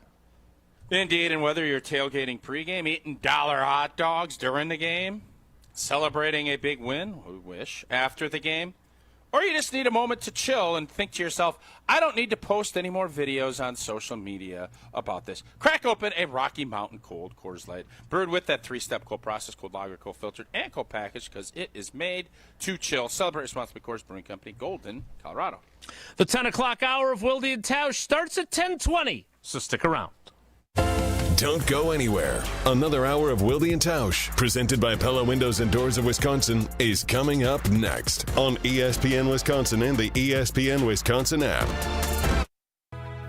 [SPEAKER 6] Indeed, and whether you're tailgating pregame, eating dollar hot dogs during the game, celebrating a big win, we wish, after the game, or you just need a moment to chill and think to yourself, I don't need to post any more videos on social media about this. Crack open a Rocky Mountain Cold Coors Light, brewed with that 3-step cold process, cold lager, cold filtered, and cold packaged because it is made to chill. Celebrate responsibly, Coors Brewing Company, Golden, Colorado.
[SPEAKER 1] The 10 o'clock hour of Wilde and Tausch starts at 10:20, so stick around.
[SPEAKER 2] Don't go anywhere. Another hour of Wilde and Tausch, presented by Pella Windows and Doors of Wisconsin, is coming up next on ESPN Wisconsin and the ESPN Wisconsin app.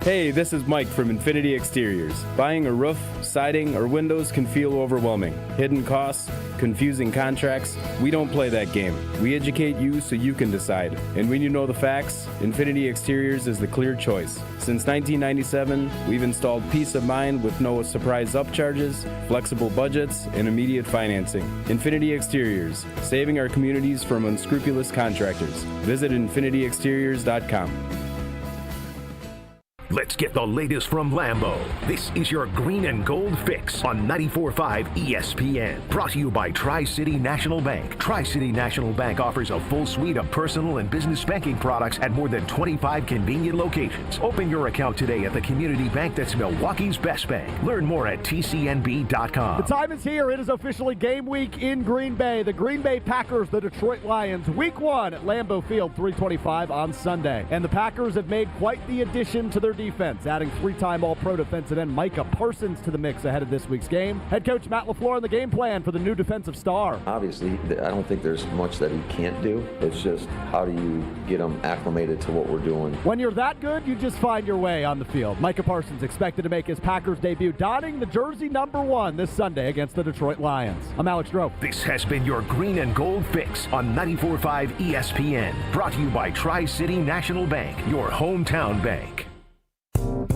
[SPEAKER 13] Hey, this is Mike from Infinity Exteriors. Buying a roof, siding, or windows can feel overwhelming. Hidden costs, confusing contracts. We don't play that game. We educate you so you can decide. And when you know the facts, Infinity Exteriors is the clear choice. Since 1997, we've installed peace of mind with no surprise upcharges, flexible budgets, and immediate financing. Infinity Exteriors, saving our communities from unscrupulous contractors. Visit infinityexteriors.com.
[SPEAKER 7] Let's get the latest from Lambeau. This is your Green and Gold Fix on 94.5 ESPN. Brought to you by Tri-City National Bank. Tri-City National Bank offers a full suite of personal and business banking products at more than 25 convenient locations. Open your account today at the community bank that's Milwaukee's best bank. Learn more at tcnb.com.
[SPEAKER 3] The time is here. It is officially game week in Green Bay. The Green Bay Packers, the Detroit Lions. Week 1 at Lambeau Field, 3:25 on Sunday. And the Packers have made quite the addition to their defense, adding 3-time All-Pro defensive end Micah Parsons to the mix ahead of this week's game. Head coach Matt LaFleur on the game plan for the new defensive star.
[SPEAKER 14] Obviously, I don't think there's much that he can't do. It's just how do you get him acclimated to what we're doing.
[SPEAKER 3] When you're that good, you just find your way on the field. Micah Parsons expected to make his Packers debut, donning the jersey number 1 this Sunday against the Detroit Lions. I'm Alex Drope.
[SPEAKER 7] This has been your Green and Gold Fix on 94.5 ESPN. Brought to you by Tri-City National Bank, your hometown bank.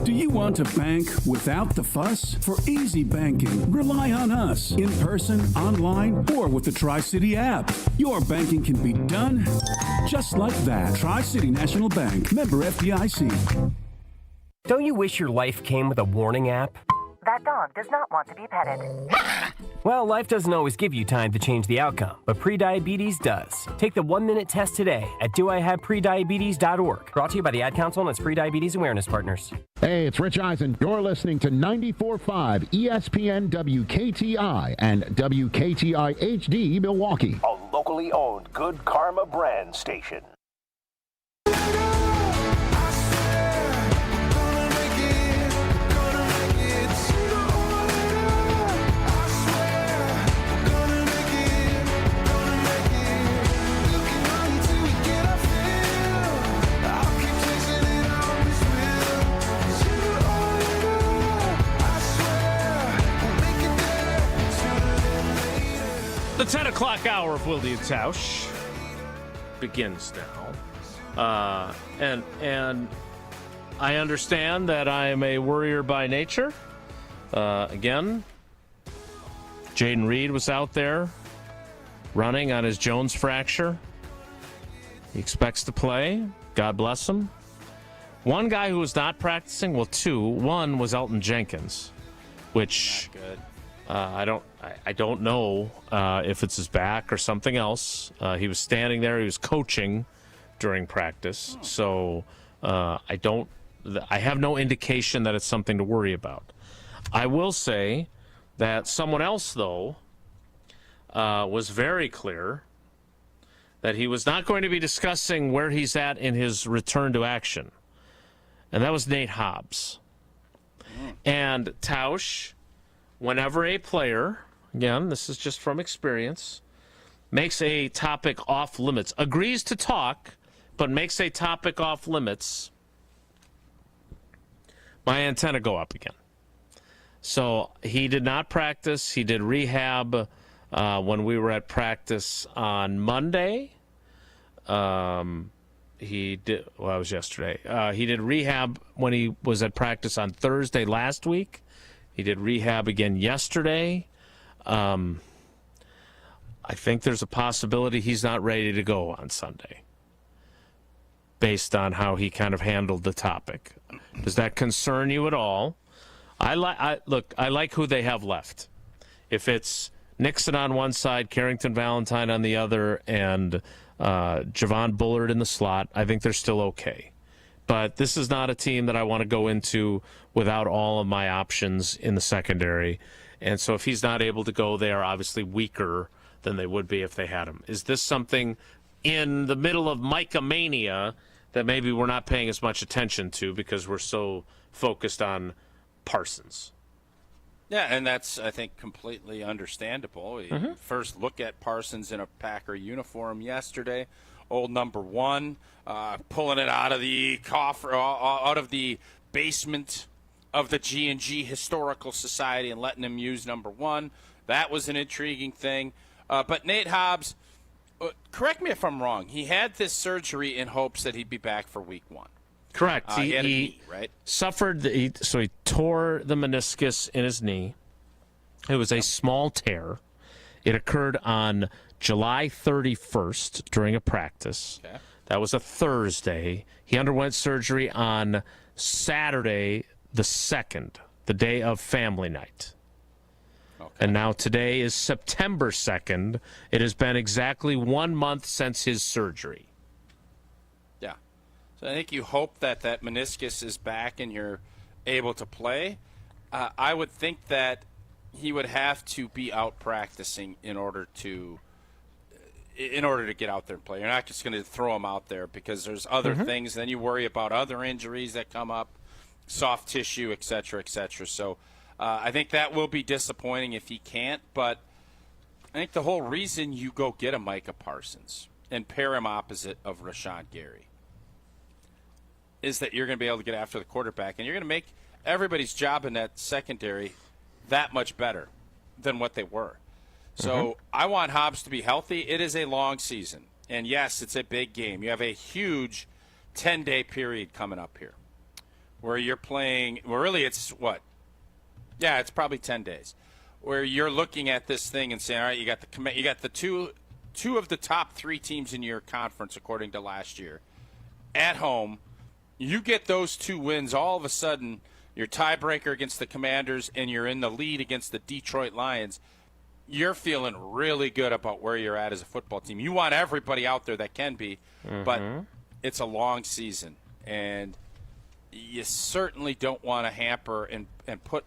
[SPEAKER 11] Do you want to bank without the fuss? For easy banking, rely on us. In person, online, or with the Tri-City app. Your banking can be done just like that. Tri-City National Bank. Member FDIC.
[SPEAKER 28] Don't you wish your life came with a warning app?
[SPEAKER 15] That dog does not want to be petted.
[SPEAKER 28] Well, life doesn't always give you time to change the outcome, but prediabetes does. Take the 1-minute test today at doihaveprediabetes.org. Brought to you by the Ad Council and its pre-diabetes awareness partners.
[SPEAKER 16] Hey, it's Rich Eisen. You're listening to 94.5 ESPN WKTI and WKTI HD Milwaukee.
[SPEAKER 7] A locally owned Good Karma brand station.
[SPEAKER 1] The 10 o'clock hour of Wilde Tausch begins now. And I understand that I am a worrier by nature. Again, Jaden Reed was out there running on his Jones fracture. He expects to play. God bless him. One guy who was not practicing, well, two. One was Elton Jenkins, which I don't know if it's his back or something else. He was standing there. He was coaching during practice. So I have no indication that it's something to worry about. I will say that someone else, though, was very clear that he was not going to be discussing where he's at in his return to action. And that was Nate Hobbs. And Tausch, whenever a player, again, this is just from experience, makes a topic off limits, agrees to talk, but makes a topic off limits, my antenna go up again. So he did not practice. He did rehab when we were at practice on Monday. He did, well, that was yesterday. He did rehab when he was at practice on Thursday last week. He did rehab again yesterday. I think there's a possibility he's not ready to go on Sunday based on how he kind of handled the topic. Does that concern you at all? I like who they have left. If it's Nixon on one side, Carrington Valentine on the other, and Javon Bullard in the slot, I think they're still okay. But this is not a team that I want to go into without all of my options in the secondary. And so if he's not able to go, they are obviously weaker than they would be if they had him. Is this something in the middle of Micah mania that maybe we're not paying as much attention to because we're so focused on Parsons?
[SPEAKER 6] Yeah, and that's, I think, completely understandable. You first look at Parsons in a Packer uniform yesterday, old number one, pulling it out of the coffer, out of the basement of the G&G Historical Society and letting him use number one. That was an intriguing thing. But Nate Hobbs, correct me if I'm wrong, he had this surgery in hopes that he'd be back for week one.
[SPEAKER 1] Correct.
[SPEAKER 6] He had a knee, right?
[SPEAKER 1] Suffered, so he tore the meniscus in his knee. It was a small tear. It occurred on July 31st during a practice. Okay. That was a Thursday. He underwent surgery on Saturday the 2nd, the day of family night. Okay. And now today is September 2nd. It has been exactly 1 month since his surgery.
[SPEAKER 6] Yeah. So I think you hope that meniscus is back and you're able to play. I would think that he would have to be out practicing in order to get out there and play. You're not just going to throw him out there because there's other things. Then you worry about other injuries that come up, soft tissue, et cetera, et cetera. So I think that will be disappointing if he can't. But I think the whole reason you go get a Micah Parsons and pair him opposite of Rashawn Gary is that you're going to be able to get after the quarterback, and you're going to make everybody's job in that secondary that much better than what they were. So I want Hobbs to be healthy. It is a long season. And, yes, it's a big game. You have a huge 10-day period coming up here where you're playing – well, really it's what? Yeah, it's probably 10 days where you're looking at this thing and saying, all right, you got the two of the top 3 teams in your conference according to last year at home. You get those 2 wins, all of a sudden – your tiebreaker against the Commanders, and you're in the lead against the Detroit Lions, you're feeling really good about where you're at as a football team. You want everybody out there that can be, but it's a long season, and you certainly don't want to hamper and put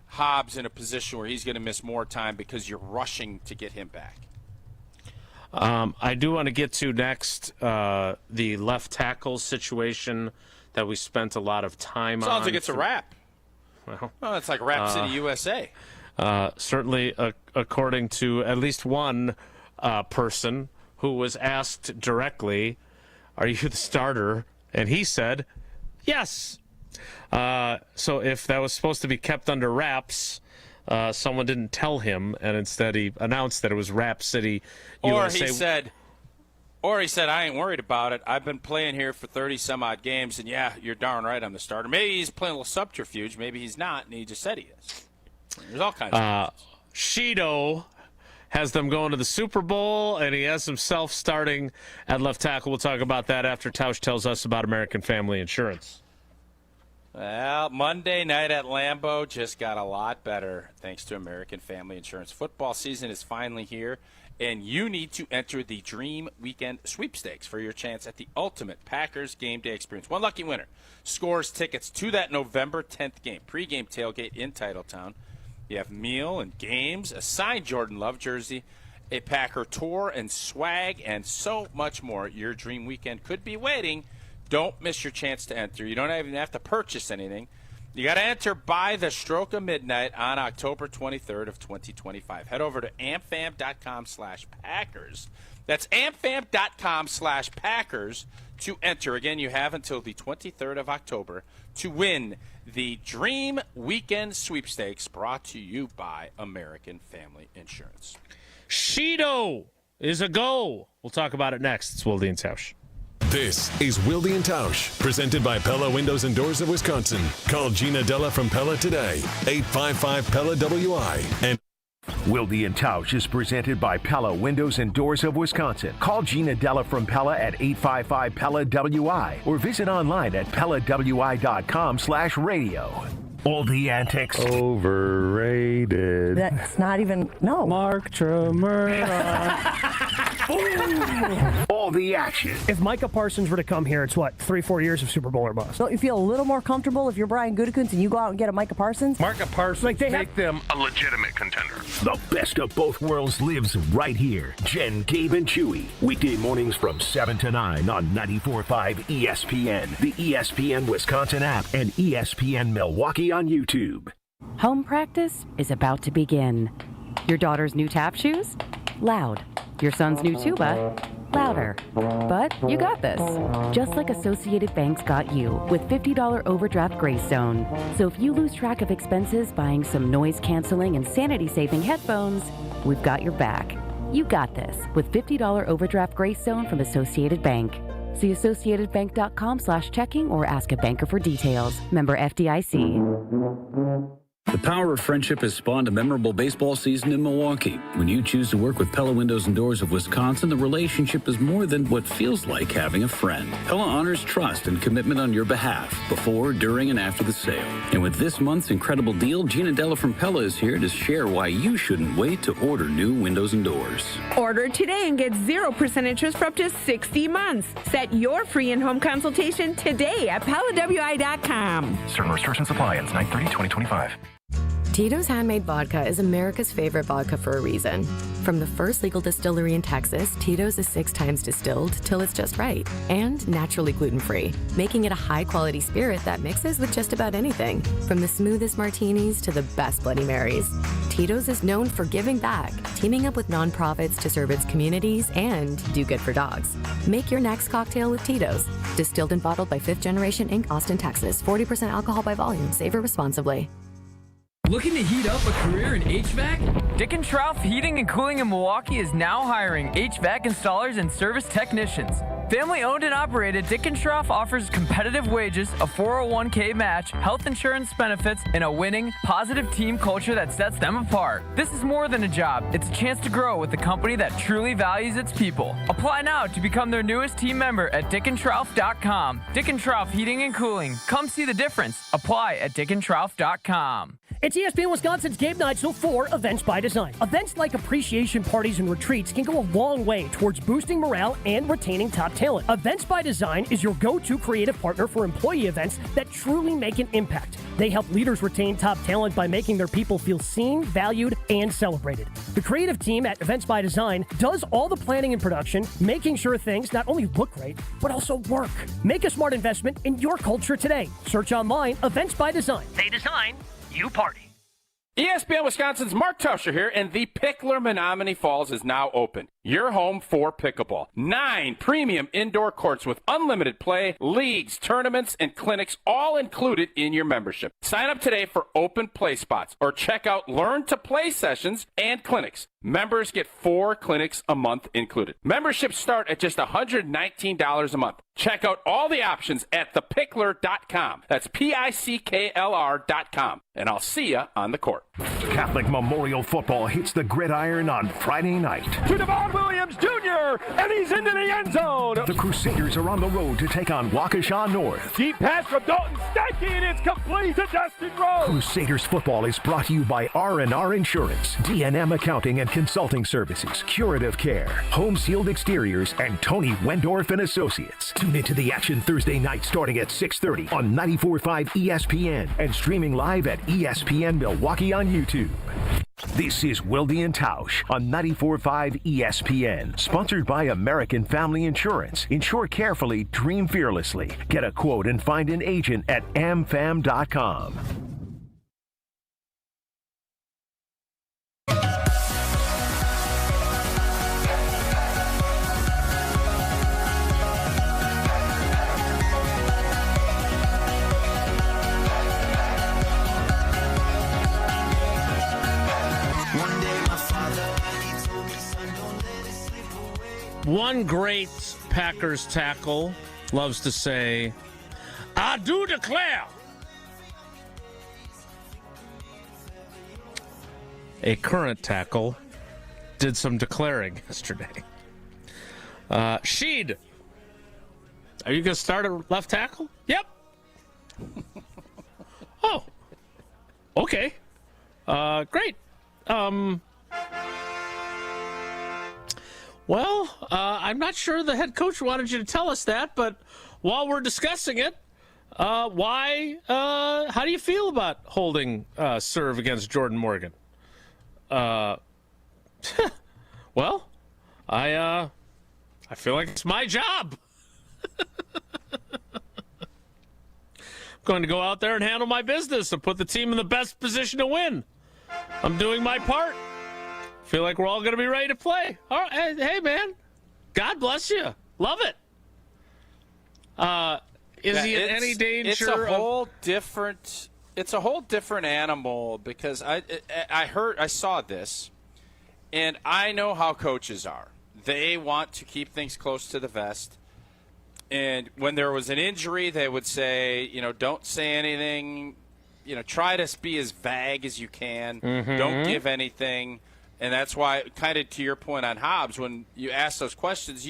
[SPEAKER 6] Hobbs in a position where he's going to miss more time because you're rushing to get him back.
[SPEAKER 1] I do want to get to next the left tackle situation that we spent a lot of time on.
[SPEAKER 6] Sounds like it's a wrap.
[SPEAKER 1] Well,
[SPEAKER 6] it's like Rap City, USA.
[SPEAKER 1] Certainly, according to at least one person who was asked directly, are you the starter? And he said, yes. So if that was supposed to be kept under wraps, someone didn't tell him, and instead he announced that it was Rap City, USA. Or he said, I ain't worried about it. I've been playing here for 30-some-odd games, and, yeah, you're darn right I'm the starter. Maybe he's playing a little subterfuge. Maybe he's not, and he just said he is. There's all kinds of things. Shido has them going to the Super Bowl, and he has himself starting at left tackle. We'll talk about that after Tausch tells us about American Family Insurance. Well, Monday night at Lambeau just got a lot better thanks to American Family Insurance. Football season is finally here, and you need to enter the Dream Weekend Sweepstakes for your chance at the ultimate Packers game day experience. One lucky winner scores tickets to that November 10th game, pregame tailgate in Titletown. You have meal and games, a signed Jordan Love jersey, a Packer tour and swag, and so much more. Your Dream Weekend could be waiting. Don't miss your chance to enter. You don't even have to purchase anything. You got to enter by the stroke of midnight on October 23rd of 2025. Head over to amfam.com/Packers. That's amfam.com/Packers to enter. Again, you have until the 23rd of October to win the Dream Weekend Sweepstakes, brought to you by American Family Insurance. Shido is a go. We'll talk about it next. It's Wilde Tausch.
[SPEAKER 2] This is Wilde Tausch, presented by Pella Windows and Doors of Wisconsin. Call Gina Della from Pella today, 855-PELLA-WI. And
[SPEAKER 7] Wilde Tausch is presented by Pella Windows and Doors of Wisconsin. Call Gina Della from Pella at 855-PELLA-WI or visit online at PellaWI.com/radio. All the antics.
[SPEAKER 13] Overrated.
[SPEAKER 17] That's not even, no.
[SPEAKER 13] Mark Tremere.
[SPEAKER 7] All the action.
[SPEAKER 19] If Micah Parsons were to come here, it's what, 3-4 years of Super Bowl or bust.
[SPEAKER 17] Don't you feel a little more comfortable if you're Brian Gutekunst and you go out and get a Micah Parsons?
[SPEAKER 13] Micah Parsons
[SPEAKER 19] like
[SPEAKER 13] make them a legitimate contender.
[SPEAKER 7] The best of both worlds lives right here. Jen, Gabe, and Chewy. Weekday mornings from 7 to 9 on 94.5 ESPN, the ESPN Wisconsin app, and ESPN Milwaukee on YouTube.
[SPEAKER 20] Home practice is about to begin. Your daughter's new tap shoes? Loud. Your son's new tuba? Louder. But you got this. Just like Associated Bank's got you with $50 overdraft Greystone. So if you lose track of expenses buying some noise-canceling and sanity-saving headphones, we've got your back. You got this with $50 overdraft Greystone from Associated Bank. See AssociatedBank.com/checking or ask a banker for details. Member FDIC.
[SPEAKER 4] The power of friendship has spawned a memorable baseball season in Milwaukee. When you choose to work with Pella Windows and Doors of Wisconsin, the relationship is more than what feels like having a friend. Pella honors trust and commitment on your behalf, before, during, and after the sale. And with this month's incredible deal, Gina Della from Pella is here to share why you shouldn't wait to order new windows and doors.
[SPEAKER 9] Order today and get 0% interest for up to 60 months. Set your free in-home consultation today at PellaWI.com.
[SPEAKER 5] Certain restrictions apply. Ends 9/30/2025.
[SPEAKER 8] Tito's Handmade Vodka is America's favorite vodka for a reason. From the first legal distillery in Texas, Tito's is 6 times distilled till it's just right, and naturally gluten-free, making it a high-quality spirit that mixes with just about anything, from the smoothest martinis to the best Bloody Marys. Tito's is known for giving back, teaming up with nonprofits to serve its communities and do good for dogs. Make your next cocktail with Tito's. Distilled and bottled by 5th Generation Inc., Austin, Texas. 40% alcohol by volume. Savor responsibly.
[SPEAKER 21] Looking to heat up a career in HVAC? Dick & Trauff Heating and Cooling in Milwaukee is now hiring HVAC installers and service technicians. Family owned and operated, Dick & Trauff offers competitive wages, a 401k match, health insurance benefits, and a winning, positive team culture that sets them apart. This is more than a job. It's a chance to grow with a company that truly values its people. Apply now to become their newest team member at dickandtrauff.com. Dick & Trauff Heating and Cooling. Come see the difference. Apply at dickandtrauff.com.
[SPEAKER 19] It's ESPN Wisconsin's Game Night 04 Events by Design. Events like appreciation parties and retreats can go a long way towards boosting morale and retaining top talent. Events by Design is your go-to creative partner for employee events that truly make an impact. They help leaders retain top talent by making their people feel seen, valued, and celebrated. The creative team at Events by Design does all the planning and production, making sure things not only look great, but also work. Make a smart investment in your culture today. Search online, Events by Design. They design, you party.
[SPEAKER 6] ESPN Wisconsin's Mark Tauscher here, and the Pickler Menominee Falls is now open. Your home for pickleball. 9 premium indoor courts with unlimited play, leagues, tournaments, and clinics all included in your membership. Sign up today for open play spots or check out Learn to Play sessions and clinics. Members get 4 clinics a month included. Memberships start at just $119 a month. Check out all the options at thepickler.com. That's PICKLR.com. And I'll see you on the court.
[SPEAKER 7] Catholic Memorial Football hits the gridiron on Friday night.
[SPEAKER 23] To Devon Williams Jr., and he's into the end zone.
[SPEAKER 7] The Crusaders are on the road to take on Waukesha North.
[SPEAKER 23] Deep pass from Dalton Steinke, and it's complete to Dustin Rose.
[SPEAKER 7] Crusaders football is brought to you by R&R Insurance, D&M Accounting and Consulting Services, Curative Care, Home Sealed Exteriors, and Tony Wendorf and Associates. Tune into the action Thursday night starting at 6:30 on 94.5 ESPN and streaming live at ESPN Milwaukee on YouTube. This is Wilde Tausch on 94.5 ESPN, sponsored by American Family Insurance. Insure carefully, dream fearlessly. Get a quote and find an agent at amfam.com.
[SPEAKER 1] One great Packers tackle loves to say, "I do declare." A current tackle did some declaring yesterday. Sheed, are you going to start at left tackle? Yep. Oh, okay. Great. Well, I'm not sure the head coach wanted you to tell us that, but while we're discussing it, how do you feel about holding serve against Jordan Morgan? Well, I feel like it's my job. I'm going to go out there and handle my business and put the team in the best position to win. I'm doing my part. Feel like we're all going to be ready to play. All right, hey, man. God bless you. Love it. Is he in any danger?
[SPEAKER 6] It's a whole different. It's a whole different animal because I saw this, and I know how coaches are. They want to keep things close to the vest. And when there was an injury, they would say, don't say anything try to be as vague as you can.
[SPEAKER 1] Mm-hmm.
[SPEAKER 6] Don't give anything. And that's why, kind of to your point on Hobbs, when you ask those questions,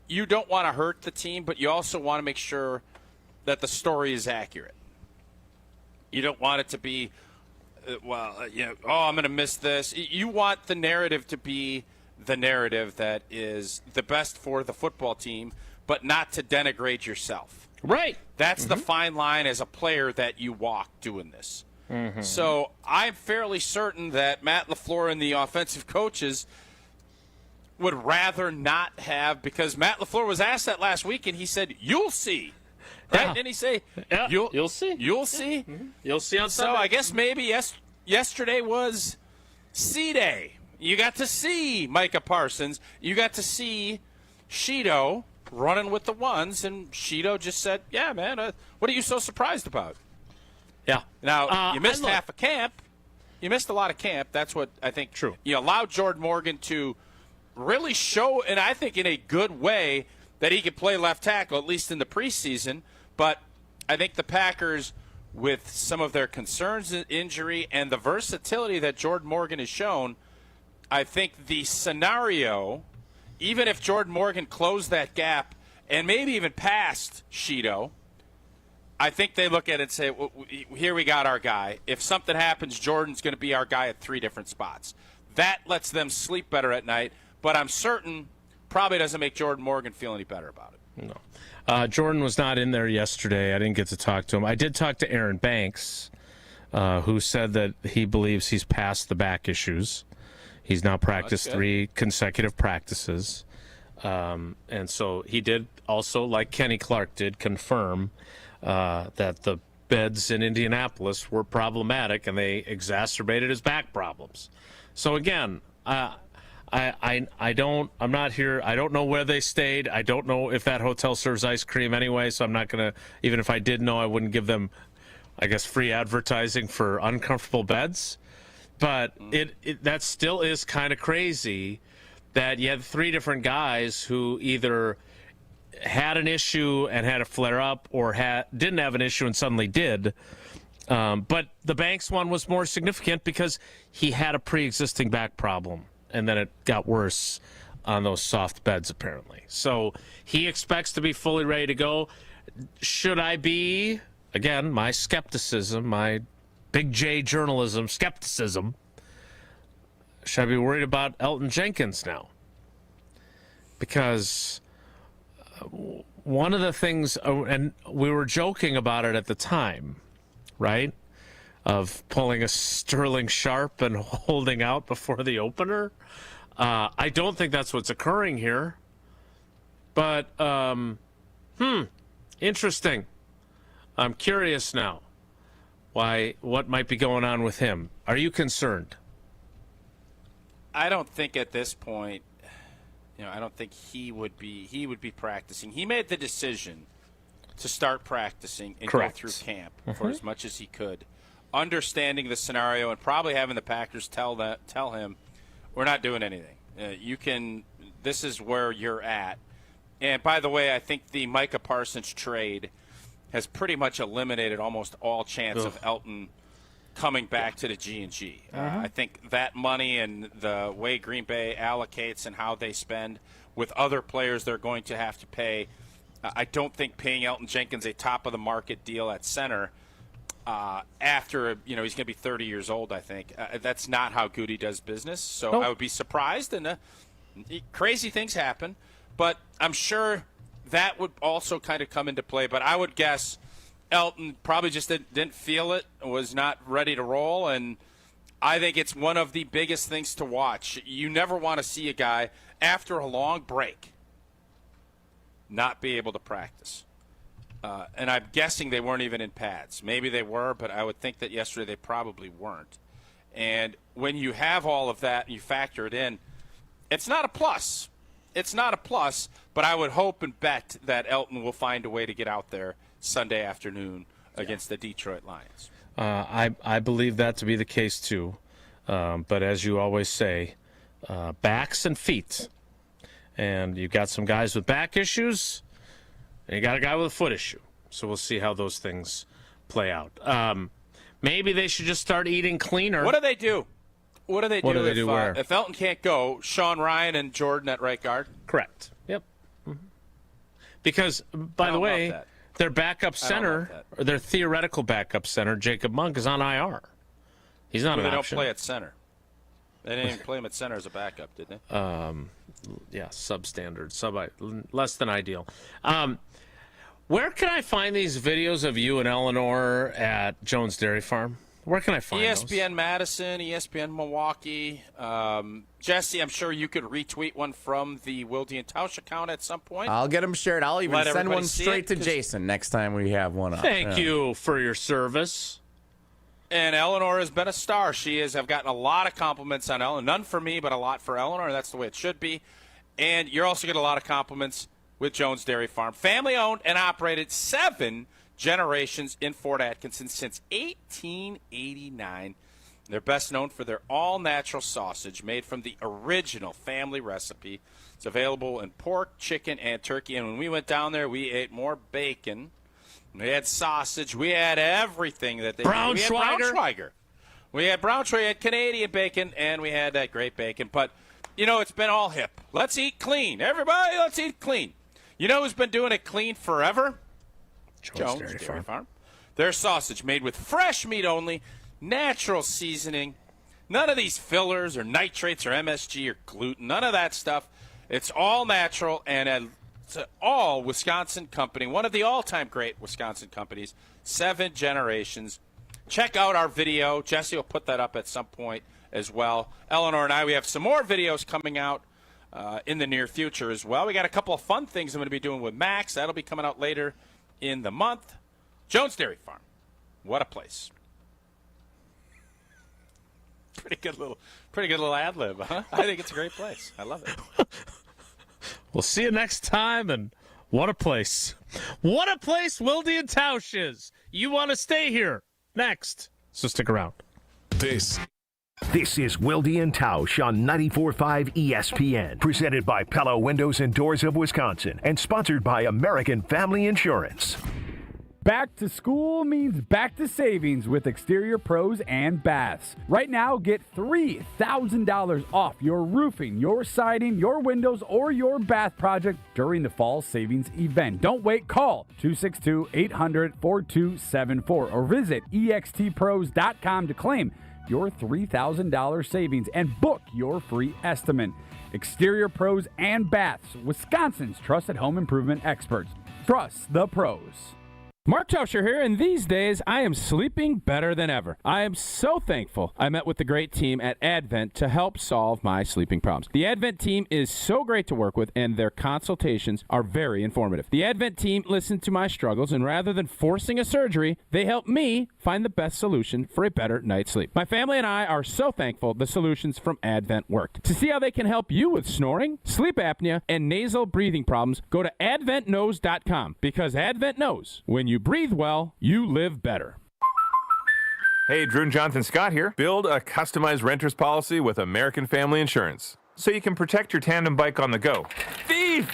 [SPEAKER 6] you don't want to hurt the team, but you also want to make sure that the story is accurate. You don't want it to be, I'm going to miss this. You want the narrative to be the narrative that is the best for the football team, but not to denigrate yourself.
[SPEAKER 1] Right.
[SPEAKER 6] That's the fine line as a player that you walk doing this.
[SPEAKER 1] Mm-hmm.
[SPEAKER 6] So I'm fairly certain that Matt LaFleur and the offensive coaches would rather not have, because Matt LaFleur was asked that last week, and he said, "You'll see." Right?
[SPEAKER 1] Yeah.
[SPEAKER 6] Didn't he say,
[SPEAKER 1] You'll see.
[SPEAKER 6] You'll see?
[SPEAKER 1] Mm-hmm. You'll see on Sunday.
[SPEAKER 6] So I guess maybe yesterday was C-Day. You got to see Micah Parsons. You got to see Shido running with the ones, and Shido just said, "Yeah, man, what are you so surprised about?"
[SPEAKER 1] Yeah.
[SPEAKER 6] Now, you missed half a camp. You missed a lot of camp. That's what I think.
[SPEAKER 1] True.
[SPEAKER 6] You allowed Jordan Morgan to really show, and I think in a good way, that he could play left tackle, at least in the preseason. But I think the Packers, with some of their concerns in injury and the versatility that Jordan Morgan has shown, I think the scenario, even if Jordan Morgan closed that gap and maybe even passed Shido, I think they look at it and say, well, here we got our guy. If something happens, Jordan's going to be our guy at 3 different spots. That lets them sleep better at night, but I'm certain probably doesn't make Jordan Morgan feel any better about it.
[SPEAKER 1] No. Jordan was not in there yesterday. I didn't get to talk to him. I did talk to Aaron Banks, who said that he believes he's past the back issues. He's now practiced 3 consecutive practices. And so he did also, like Kenny Clark did, confirm that the beds in Indianapolis were problematic and they exacerbated his back problems. So again, I'm not here. I don't know where they stayed. I don't know if that hotel serves ice cream anyway, so I'm not going to, even if I did know, I wouldn't give them, I guess, free advertising for uncomfortable beds. But that still is kind of crazy that you had 3 different guys who either had an issue and had a flare up, or didn't have an issue and suddenly did. But the Banks one was more significant because he had a pre-existing back problem, and then it got worse on those soft beds, apparently. So he expects to be fully ready to go. Should I be, again, my skepticism, my big J journalism skepticism, should I be worried about Elton Jenkins now? Because one of the things, and we were joking about it at the time, right, of pulling a Sterling Sharp and holding out before the opener. I don't think that's what's occurring here. But, interesting. I'm curious now what might be going on with him. Are you concerned?
[SPEAKER 6] I don't think at this point, I don't think he would be practicing. He made the decision to start practicing and
[SPEAKER 1] Correct.
[SPEAKER 6] go through camp for as much as he could, understanding the scenario and probably having the Packers tell him, we're not doing anything. This is where you're at. And by the way, I think the Micah Parsons trade has pretty much eliminated almost all chance of Elton coming back to the G&G. I think that money and the way Green Bay allocates and how they spend with other players they're going to have to pay, I don't think paying Elton Jenkins a top-of-the-market deal at center after, he's going to be 30 years old, I think. That's not how Goody does business. So I would be surprised, and crazy things happen. But I'm sure that would also kind of come into play. But I would guess Elton probably just didn't feel it, was not ready to roll, and I think it's one of the biggest things to watch. You never want to see a guy, after a long break, not be able to practice. And I'm guessing they weren't even in pads. Maybe they were, but I would think that yesterday they probably weren't. And when you have all of that and you factor it in, it's not a plus. It's not a plus, but I would hope and bet that Elton will find a way to get out there Sunday afternoon against the Detroit Lions.
[SPEAKER 1] I believe that to be the case, too. But as you always say, backs and feet. And you've got some guys with back issues, and you got a guy with a foot issue. So we'll see how those things play out. Maybe they should just start eating cleaner.
[SPEAKER 6] What do they do? What do they do
[SPEAKER 1] where?
[SPEAKER 6] If Elton can't go? Sean Ryan and Jordan at right guard?
[SPEAKER 1] Correct. Yep. Mm-hmm. Because, by the way, their backup center, or their theoretical backup center, Jacob Monk, is on IR. He's not an option.
[SPEAKER 6] They don't play at center. They didn't even play him at center as a backup, did they?
[SPEAKER 1] Yeah, substandard, less than ideal. Where can I find these videos of you and Eleanor at Jones Dairy Farm? Where can I find those?
[SPEAKER 6] ESPN Madison, ESPN Milwaukee. Jesse, I'm sure you could retweet one from the Wilde Tausch account at some point.
[SPEAKER 10] I'll get them shared. I'll even send one straight to Jason next time we have one up.
[SPEAKER 1] Thank you for your service.
[SPEAKER 6] And Eleanor has been a star. I've gotten a lot of compliments on Eleanor. None for me, but a lot for Eleanor. That's the way it should be. And you're also getting a lot of compliments with Jones Dairy Farm. Family-owned and operated 7 generations in Fort Atkinson since 1889. They're best known for their all-natural sausage made from the original family recipe. It's available in pork, chicken, and turkey. And when we went down there, we ate more bacon. We had sausage. We had everything that they
[SPEAKER 1] Braunschweiger.
[SPEAKER 6] We had Braunschweiger. We had Braunschweiger. We had Canadian bacon, and we had that great bacon. But, it's been all hip. Let's eat clean. Everybody, let's eat clean. You know who's been doing it clean forever? Jones Dairy Farm. Their sausage made with fresh meat only, natural seasoning, none of these fillers or nitrates or MSG or gluten, none of that stuff. It's all natural, and it's an all Wisconsin company, one of the all-time great Wisconsin companies, 7 generations. Check out our video. Jesse will put that up at some point as well. Eleanor and I, we have some more videos coming out in the near future as well. We got a couple of fun things I'm going to be doing with Max. That'll be coming out later in the month. Jones Dairy Farm. What a place. Pretty good little ad lib, huh? I think it's a great place. I love it.
[SPEAKER 1] We'll see you next time, and what a place. What a place Wilde Tausch is. You want to stay here. Next. So stick around.
[SPEAKER 2] This
[SPEAKER 7] is Wilde Tausch on 94.5 ESPN, presented by Pella Windows and Doors of Wisconsin, and sponsored by American Family Insurance.
[SPEAKER 3] Back to school means back to savings with Exterior Pros and Baths. Right now, get $3,000 off your roofing, your siding, your windows, or your bath project during the fall savings event. Don't wait. Call 262-800-4274 or visit extpros.com to claim your $3,000 savings and book your free estimate. Exterior Pros and Baths, Wisconsin's trusted home improvement experts. Trust the pros.
[SPEAKER 12] Mark Tauscher here, and these days I am sleeping better than ever. I am so thankful I met with the great team at Advent to help solve my sleeping problems. The Advent team is so great to work with, and their consultations are very informative. The Advent team listened to my struggles, and rather than forcing a surgery, they helped me find the best solution for a better night's sleep. My family and I are so thankful the solutions from Advent worked. To see how they can help you with snoring, sleep apnea, and nasal breathing problems, go to adventknows.com, because Advent knows when you breathe well, you live better.
[SPEAKER 18] Hey, Drew and Jonathan Scott here. Build a customized renter's policy with American Family Insurance so you can protect your tandem bike on the go. Thief!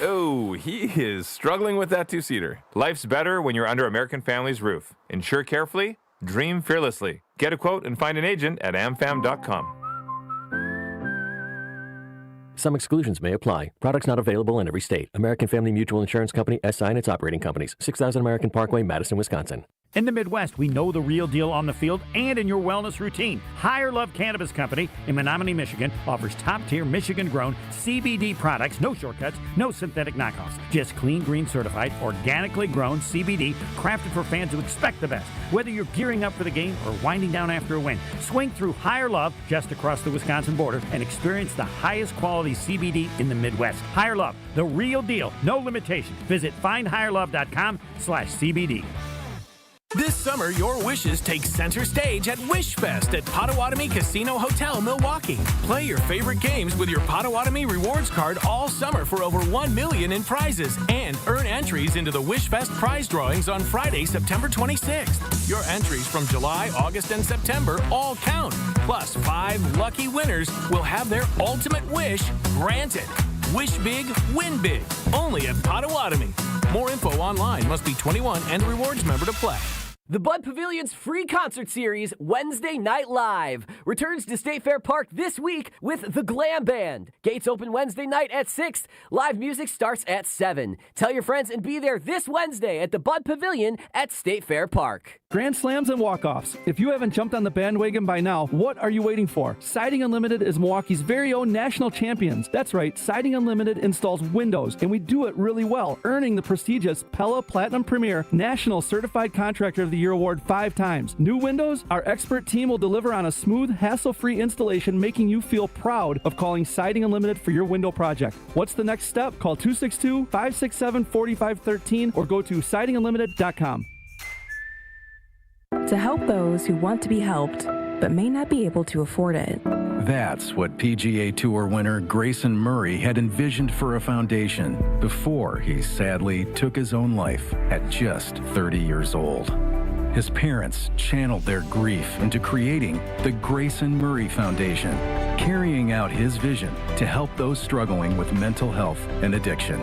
[SPEAKER 18] Oh, he is struggling with that two-seater. Life's better when you're under American Family's roof. Insure carefully, dream fearlessly. Get a quote and find an agent at amfam.com.
[SPEAKER 22] Some exclusions may apply. Products not available in every state. American Family Mutual Insurance Company, SI, and its operating companies. 6000 American Parkway, Madison, Wisconsin.
[SPEAKER 24] In the Midwest, we know the real deal on the field and in your wellness routine. Higher Love Cannabis Company in Menominee, Michigan offers top-tier Michigan-grown CBD products, no shortcuts, no synthetic knockoffs. Just clean, green certified, organically grown CBD crafted for fans who expect the best. Whether you're gearing up for the game or winding down after a win, swing through Higher Love just across the Wisconsin border and experience the highest quality CBD in the Midwest. Higher Love, the real deal, no limitation. Visit findhigherlove.com/CBD.
[SPEAKER 25] This summer, your wishes take center stage at WishFest at Potawatomi Casino Hotel, Milwaukee. Play your favorite games with your Potawatomi Rewards card all summer for over $1 million in prizes and earn entries into the WishFest prize drawings on Friday, September 26th. Your entries from July, August, and September all count. Plus, 5 lucky winners will have their ultimate wish granted. Wish big, win big. Only at Potawatomi. More info online. Must be 21 and a rewards member to play.
[SPEAKER 11] The Bud Pavilion's free concert series, Wednesday Night Live, returns to State Fair Park this week with the Glam Band. Gates open Wednesday night at 6. Live music starts at 7. Tell your friends and be there this Wednesday at the Bud Pavilion at State Fair Park.
[SPEAKER 14] Grand slams and walk-offs. If you haven't jumped on the bandwagon by now, what are you waiting for? Siding Unlimited is Milwaukee's very own national champions. That's right, Siding Unlimited installs windows, and we do it really well, earning the prestigious Pella Platinum Premier National Certified Contractor of the Year award 5 times. New windows? Our expert team will deliver on a smooth, hassle-free installation, making you feel proud of calling Siding Unlimited for your window project. What's the next step? Call 262-567-4513 or go to sidingunlimited.com.
[SPEAKER 15] To help those who want to be helped but may not be able to afford it.
[SPEAKER 16] That's what PGA Tour winner Grayson Murray had envisioned for a foundation before he sadly took his own life at just 30 years old. His parents channeled their grief into creating the Grayson Murray Foundation, carrying out his vision to help those struggling with mental health and addiction.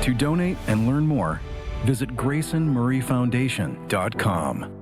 [SPEAKER 16] To donate and learn more, visit GraysonMurrayFoundation.com.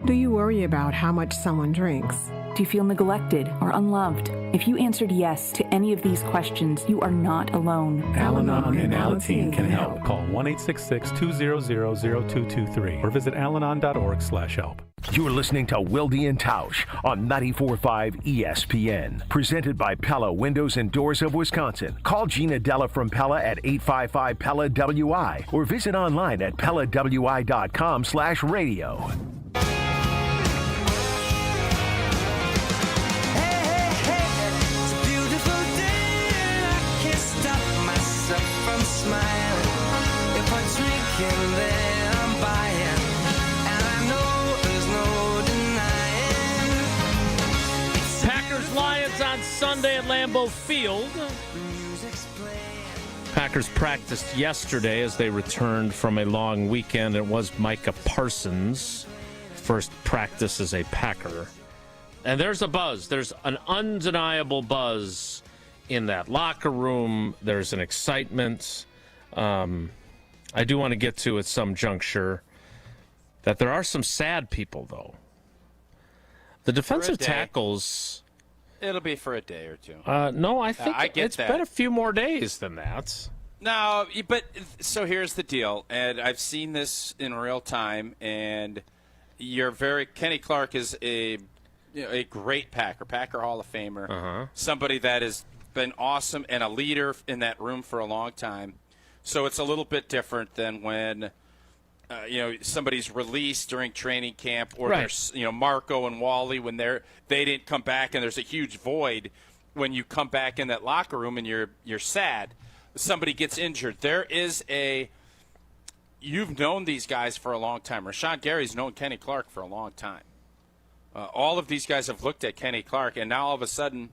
[SPEAKER 17] Do you worry about how much someone drinks?
[SPEAKER 26] Do you feel neglected or unloved? If you answered yes to any of these questions, you are not alone.
[SPEAKER 27] Al-Anon and Alateen can help. Call 1-866-200-0223 or visit alanon.org/help.
[SPEAKER 7] You're listening to Wilde Tausch on 94.5 ESPN. Presented by Pella Windows and Doors of Wisconsin. Call Gina Della from Pella at 855-PELLA-WI or visit online at PellaWI.com/radio.
[SPEAKER 1] Packers-Lions on Sunday at Lambeau Field. Packers practiced yesterday as they returned from a long weekend. It was Micah Parsons' first practice as a Packer. And there's a buzz. There's an undeniable buzz in that locker room. There's an excitement. I do want to get to at some juncture that there are some sad people, though. The defensive tackles...
[SPEAKER 6] It'll be for a day or two.
[SPEAKER 1] No, I think it's been a few more days than that.
[SPEAKER 6] No, but so here's the deal, and I've seen this in real time, and Kenny Clark is a great Packer Hall of Famer, somebody that has been awesome and a leader in that room for a long time. So it's a little bit different than when somebody's released during training camp, or there's Marco and Wally when they didn't come back, and there's a huge void when you come back in that locker room and you're sad. Somebody gets injured. You've known these guys for a long time. Rashawn Gary's known Kenny Clark for a long time. All of these guys have looked at Kenny Clark, and now all of a sudden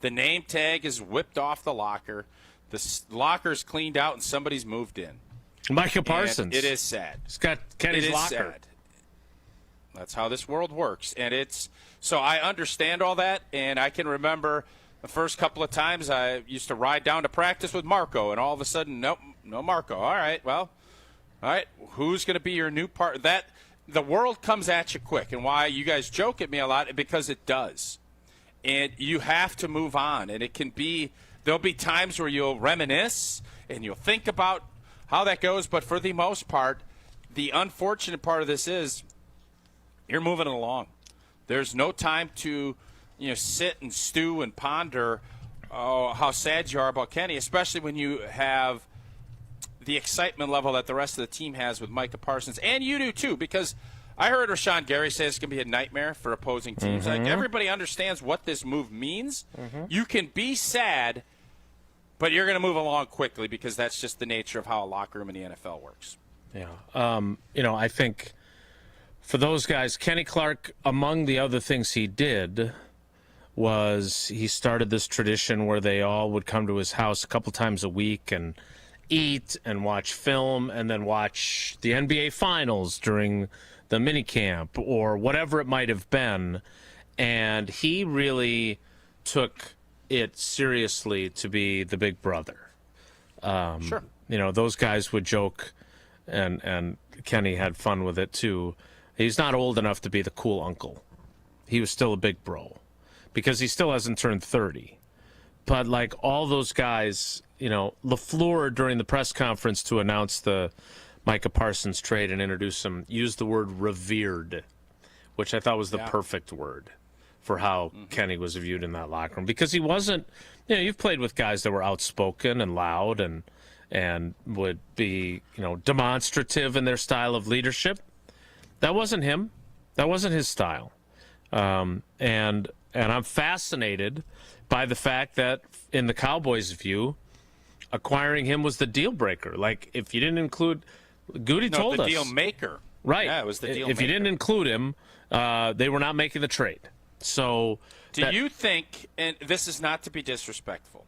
[SPEAKER 6] the name tag is whipped off the locker. The locker's cleaned out, and somebody's moved in.
[SPEAKER 1] Micah Parsons.
[SPEAKER 6] And it is sad.
[SPEAKER 1] He's got Kenny's locker.
[SPEAKER 6] Sad. That's how this world works. And so I understand all that, and I can remember the first couple of times I used to ride down to practice with Marco, and all of a sudden, nope, no Marco. All right, who's going to be your new part? The world comes at you quick, and why you guys joke at me a lot, because it does. And you have to move on, and there'll be times where you'll reminisce and you'll think about how that goes, but for the most part, the unfortunate part of this is you're moving along. There's no time to sit and stew and ponder how sad you are about Kenny, especially when you have the excitement level that the rest of the team has with Micah Parsons. And you do too, because I heard Rashawn Gary say it's going to be a nightmare for opposing teams. Like, everybody understands what this move means. You can be sad, but you're going to move along quickly, because that's just the nature of how a locker room in the NFL works.
[SPEAKER 1] Yeah. I think for those guys, Kenny Clark, among the other things he did was he started this tradition where they all would come to his house a couple times a week and eat and watch film, and then watch the NBA Finals during the minicamp or whatever it might have been. And he really took it seriously to be the big brother.
[SPEAKER 6] Sure.
[SPEAKER 1] Those guys would joke and Kenny had fun with it too. He's not old enough to be the cool uncle. He was still a big bro because he still hasn't turned 30. But like all those guys, LaFleur during the press conference to announce the Micah Parsons trade and introduce him used the word revered, which I thought was the perfect word for how Kenny was viewed in that locker room, because he wasn't, you've played with guys that were outspoken and loud and would be, demonstrative in their style of leadership. That wasn't him. That wasn't his style. And I'm fascinated by the fact that in the Cowboys' view, acquiring him was the deal breaker. Like, if you didn't include, Goody told us.
[SPEAKER 6] The deal maker.
[SPEAKER 1] Right.
[SPEAKER 6] Yeah, it was the deal maker.
[SPEAKER 1] If you didn't include him, they were not making the trade. So,
[SPEAKER 6] do you think, and this is not to be disrespectful,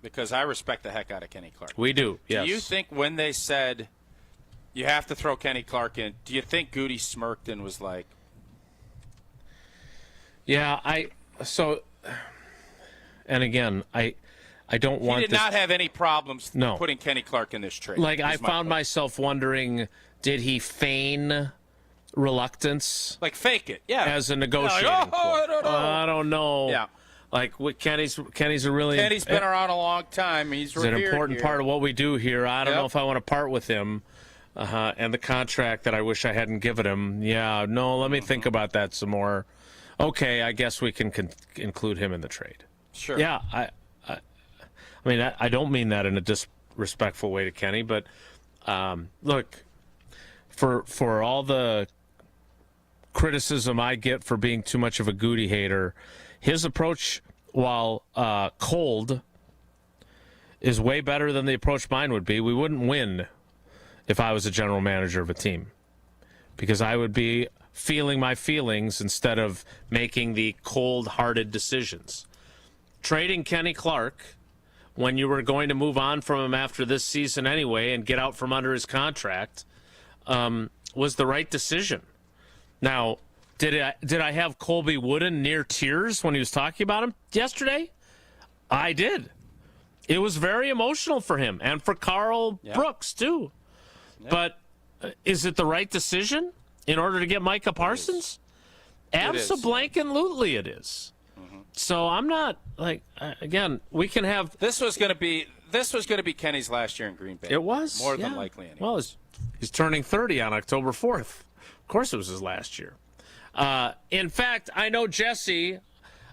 [SPEAKER 6] because I respect the heck out of Kenny Clark.
[SPEAKER 1] We do, yes.
[SPEAKER 6] Do you think when they said you have to throw Kenny Clark in, do you think Goody smirked and was like,
[SPEAKER 1] yeah, and again, I don't want
[SPEAKER 6] he did not have any problems putting Kenny Clark in this trade.
[SPEAKER 1] Like, I found myself wondering, did he feign reluctance?
[SPEAKER 6] Like, fake it, yeah.
[SPEAKER 1] As a negotiating I don't know.
[SPEAKER 6] Yeah.
[SPEAKER 1] Like, Kenny's a really...
[SPEAKER 6] Kenny's been around a long time. He's
[SPEAKER 1] an important part of what we do here. I don't know if I want to part with him. And the contract that I wish I hadn't given him. Yeah, no, let me think about that some more. Okay, I guess we can include him in the trade.
[SPEAKER 6] Sure.
[SPEAKER 1] Yeah, I mean, I don't mean that in a disrespectful way to Kenny, but look, for all the criticism I get for being too much of a Goody hater, his approach, while cold, is way better than the approach mine would be. We wouldn't win if I was a general manager of a team, because I would be feeling my feelings instead of making the cold-hearted decisions. Trading Kenny Clark when you were going to move on from him after this season anyway and get out from under his contract was the right decision. Now, did I have Colby Wooden near tears when he was talking about him yesterday? I did. It was very emotional for him and for Carl Brooks too. Yeah. But is it the right decision in order to get Micah Parsons? Abso-blanket-lutely it is. So I'm not like, again, we can have.
[SPEAKER 6] This was going to be Kenny's last year in Green Bay.
[SPEAKER 1] It was
[SPEAKER 6] more than likely. Anyway.
[SPEAKER 1] Well, he's turning 30 on October 4th. Of course, it was his last year. In fact, I know Jesse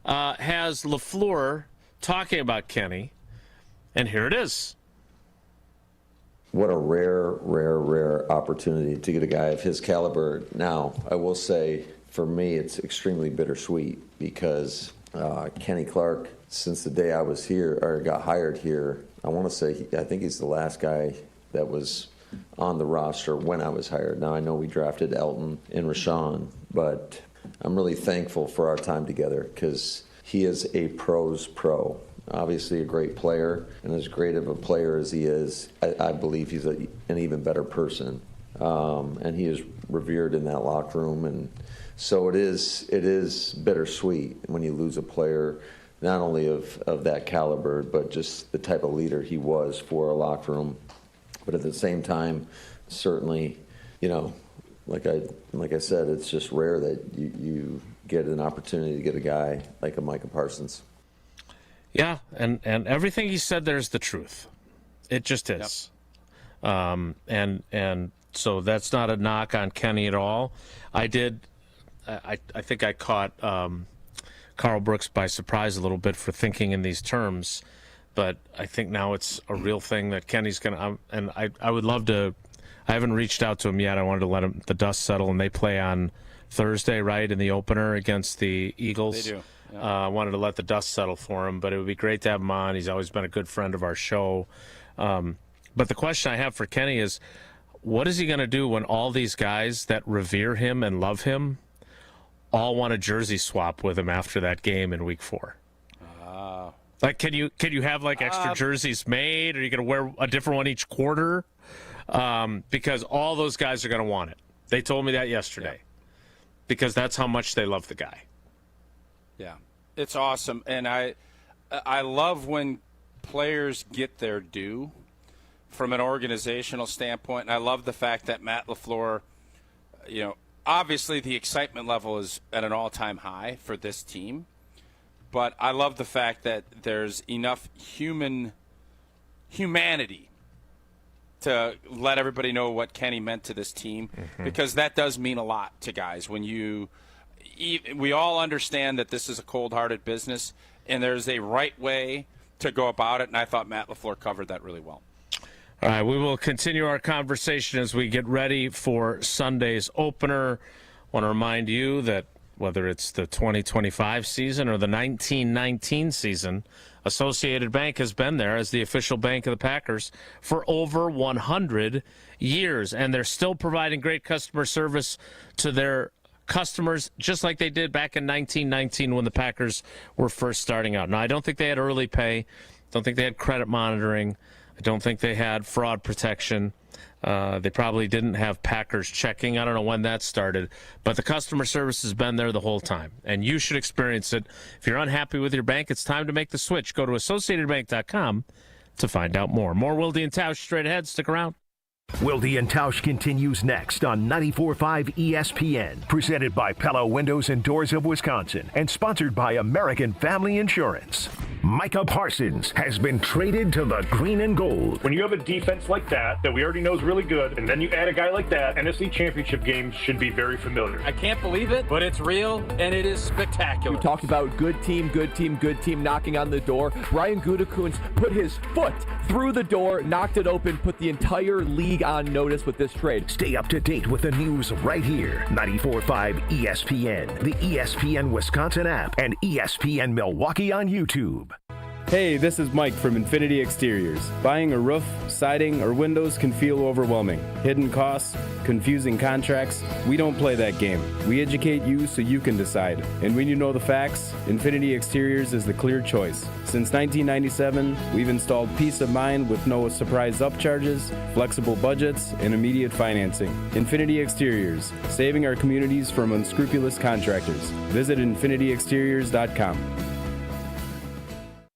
[SPEAKER 1] has LaFleur talking about Kenny, and here it is.
[SPEAKER 4] What a rare opportunity to get a guy of his caliber. Now, I will say, for me, it's extremely bittersweet because Kenny Clark, since the day I was here or got hired here, I want to say I think he's the last guy that was on the roster when I was hired. Now, I know we drafted Elton and Rashawn, but I'm really thankful for our time together because he is a pro's pro. Obviously a great player, and as great of a player as he is, I believe he's an even better person. And he is revered in that locker room, and so it is bittersweet when you lose a player not only of that caliber, but just the type of leader he was for a locker room. But at the same time, certainly, like I said, it's just rare that you get an opportunity to get a guy like a Micah Parsons.
[SPEAKER 1] Yeah, and everything he said there is the truth. It just is. Yep. And so that's not a knock on Kenny at all. I think I caught Carl Brooks by surprise a little bit for thinking in these terms, but I think now it's a real thing that Kenny's going to, and I would love to, I haven't reached out to him yet. I wanted to let the dust settle, and they play on Thursday, right, in the opener against the Eagles.
[SPEAKER 6] They do.
[SPEAKER 1] I wanted to let the dust settle for him, but it would be great to have him on. He's always been a good friend of our show. But the question I have for Kenny is, what is he going to do when all these guys that revere him and love him all want a jersey swap with him after that game in Week 4? Like, can you have like extra jerseys made? Or are you going to wear a different one each quarter? Because all those guys are going to want it. They told me that yesterday. Yeah. Because that's how much they love the guy.
[SPEAKER 6] Yeah, it's awesome, and I love when players get their due from an organizational standpoint. And I love the fact that Matt LaFleur, obviously the excitement level is at an all-time high for this team. But I love the fact that there's enough humanity to let everybody know what Kenny meant to this team, because that does mean a lot to guys. When we all understand that this is a cold-hearted business, and there's a right way to go about it, and I thought Matt LaFleur covered that really well.
[SPEAKER 1] All right, we will continue our conversation as we get ready for Sunday's opener. I want to remind you that whether it's the 2025 season or the 1919 season, Associated Bank has been there as the official bank of the Packers for over 100 years, and they're still providing great customer service to their customers, just like they did back in 1919 when the Packers were first starting out. Now, I don't think they had early pay. Don't think they had credit monitoring. I don't think they had fraud protection. They probably didn't have Packers checking. I don't know when that started. But the customer service has been there the whole time, and you should experience it. If you're unhappy with your bank, it's time to make the switch. Go to AssociatedBank.com to find out more. More Wilde and Tausch straight ahead. Stick around.
[SPEAKER 7] Wilde and Tausch continues next on 94.5 ESPN, presented by Pella Windows and Doors of Wisconsin, and sponsored by American Family Insurance. Micah Parsons has been traded to the green and gold.
[SPEAKER 24] When you have a defense like that we already know is really good, and then you add a guy like that, NFC Championship games should be very familiar.
[SPEAKER 11] I can't believe it, but it's real, and it is spectacular. We talked about good team knocking on the door. Brian Gutekunst put his foot through the door, knocked it open, put the entire league on notice with this trade.
[SPEAKER 7] Stay up to date with the news right here. 94.5 ESPN, the ESPN Wisconsin app, and ESPN Milwaukee on YouTube.
[SPEAKER 5] Hey, this is Mike from Infinity Exteriors. Buying a roof, siding, or windows can feel overwhelming. Hidden costs, confusing contracts. We don't play that game. We educate you so you can decide. And when you know the facts, Infinity Exteriors is the clear choice. Since 1997, we've installed peace of mind with no surprise upcharges, flexible budgets, and immediate financing. Infinity Exteriors, saving our communities from unscrupulous contractors. Visit infinityexteriors.com.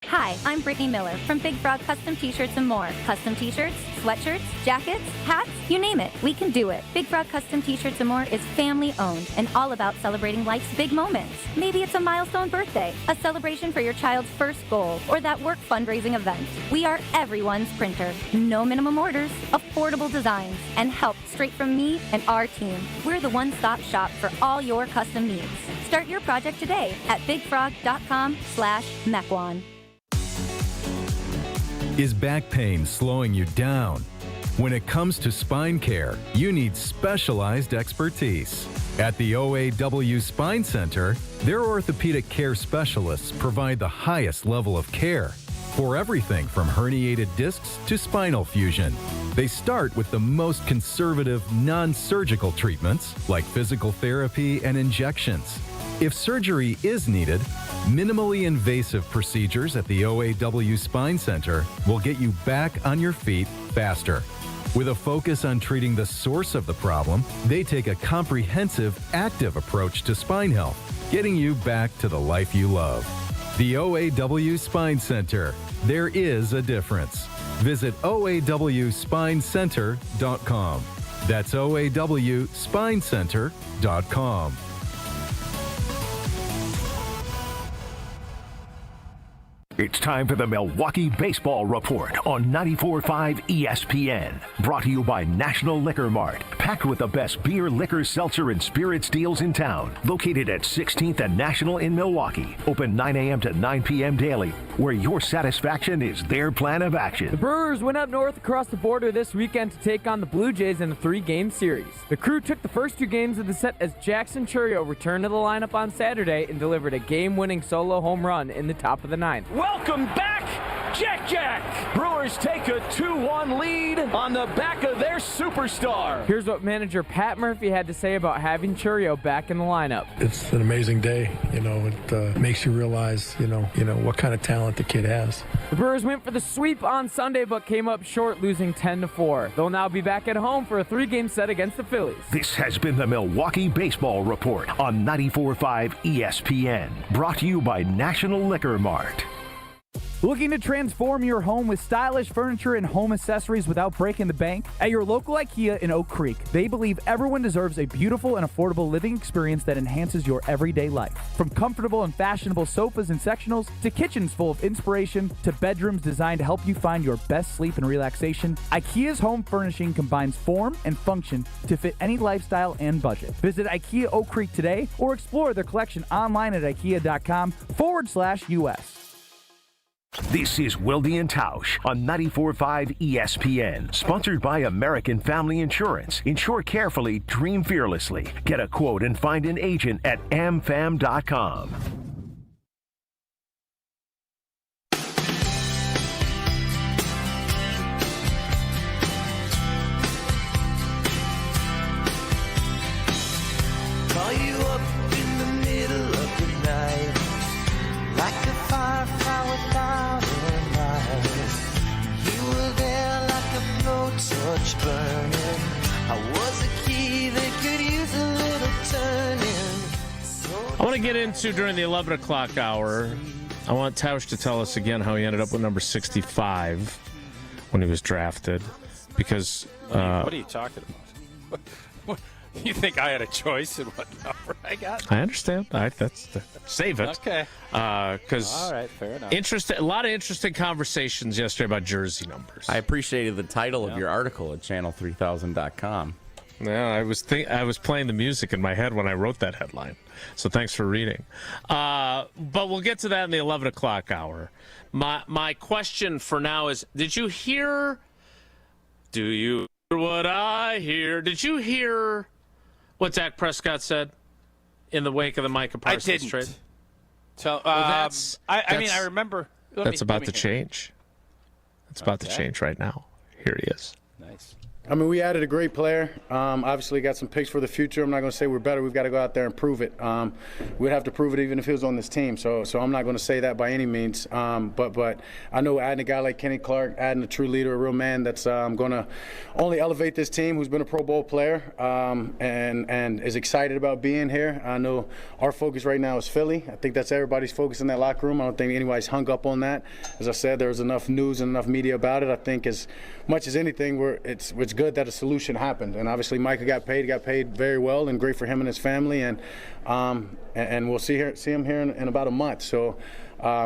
[SPEAKER 8] Hi, I'm Brittany Miller from Big Frog Custom T-Shirts and more. Custom T-shirts, sweatshirts, jackets, hats, you name it, we can do it. Big Frog Custom T-Shirts and more is family owned and all about celebrating life's big moments. Maybe it's a milestone birthday, a celebration for your child's first goal, or that work fundraising event. We are everyone's printer. No minimum orders, affordable designs, and help straight from me and our team. We're the one-stop shop for all your custom needs. Start your project today at bigfrog.com/Mequon.
[SPEAKER 16] Is back pain slowing you down? When it comes to spine care, you need specialized expertise. At the OAW Spine Center, their orthopedic care specialists provide the highest level of care for everything from herniated discs to spinal fusion. They start with the most conservative, non-surgical treatments like physical therapy and injections. If surgery is needed, minimally invasive procedures at the OAW Spine Center will get you back on your feet faster. With a focus on treating the source of the problem, they take a comprehensive, active approach to spine health, getting you back to the life you love. The OAW Spine Center. There is a difference. Visit OAWspinecenter.com. That's OAWspinecenter.com.
[SPEAKER 7] It's time for the Milwaukee Baseball Report on 94.5 ESPN. Brought to you by National Liquor Mart. Packed with the best beer, liquor, seltzer, and spirits deals in town. Located at 16th and National in Milwaukee. Open 9 a.m. to 9 p.m. daily, where your satisfaction is their plan of action.
[SPEAKER 11] The Brewers went up north across the border this weekend to take on the Blue Jays in a 3-game series. The Crew took the first 2 games of the set as Jackson Chourio returned to the lineup on Saturday and delivered a game-winning solo home run in the top of the 9th.
[SPEAKER 9] Welcome back, Jack! Brewers take a 2-1 lead on the back of their superstar.
[SPEAKER 11] Here's what manager Pat Murphy had to say about having Chourio back in the lineup.
[SPEAKER 13] It's an amazing day. It makes you realize, what kind of talent the kid has.
[SPEAKER 11] The Brewers went for the sweep on Sunday, but came up short, losing 10-4. They'll now be back at home for a 3-game set against the Phillies.
[SPEAKER 7] This has been the Milwaukee Baseball Report on 94.5 ESPN. Brought to you by National Liquor Mart.
[SPEAKER 2] Looking to transform your home with stylish furniture and home accessories without breaking the bank? At your local IKEA in Oak Creek, they believe everyone deserves a beautiful and affordable living experience that enhances your everyday life. From comfortable and fashionable sofas and sectionals, to kitchens full of inspiration, to bedrooms designed to help you find your best sleep and relaxation, IKEA's home furnishing combines form and function to fit any lifestyle and budget. Visit IKEA Oak Creek today or explore their collection online at ikea.com/US.
[SPEAKER 7] This is Wilde Tausch on 94.5 ESPN, sponsored by American Family Insurance. Insure carefully, dream fearlessly. Get a quote and find an agent at amfam.com.
[SPEAKER 3] Call you up in the middle of the night, like a firefly without a light. You were there like a blowtorch burning. I was a key that could use a little turning.
[SPEAKER 1] I want to get into, during the 11 o'clock hour, I want Tausch to tell us again how he ended up with number 65 when he was drafted. Because...
[SPEAKER 6] what are you talking about? You think I had a choice in what number I got?
[SPEAKER 1] I understand. Save it.
[SPEAKER 6] Okay.
[SPEAKER 1] Because
[SPEAKER 6] all right, fair enough.
[SPEAKER 1] A lot of interesting conversations yesterday about jersey numbers.
[SPEAKER 10] I appreciated the title of your article at channel3000.com.
[SPEAKER 1] Yeah, I was playing the music in my head when I wrote that headline. So thanks for reading. But we'll get to that in the 11 o'clock hour. My question for now is: do you hear what I hear? Did you hear what Dak Prescott said in the wake of the Micah Parsons trade?
[SPEAKER 6] I mean, I remember.
[SPEAKER 1] That's about to change. It's about to change right now. Here he is.
[SPEAKER 6] Nice.
[SPEAKER 19] I mean, we added a great player. Obviously, got some picks for the future. I'm not going to say we're better. We've got to go out there and prove it. We'd have to prove it even if he was on this team. So I'm not going to say that by any means. But I know adding a guy like Kenny Clark, adding a true leader, a real man that's going to only elevate this team, who's been a Pro Bowl player and is excited about being here. I know our focus right now is Philly. I think that's everybody's focus in that locker room. I don't think anybody's hung up on that. As I said, there was enough news and enough media about it. I think as much as anything, it's good that a solution happened. And obviously Micah got paid very well, and great for him and his family. And we'll see him here in about a month. So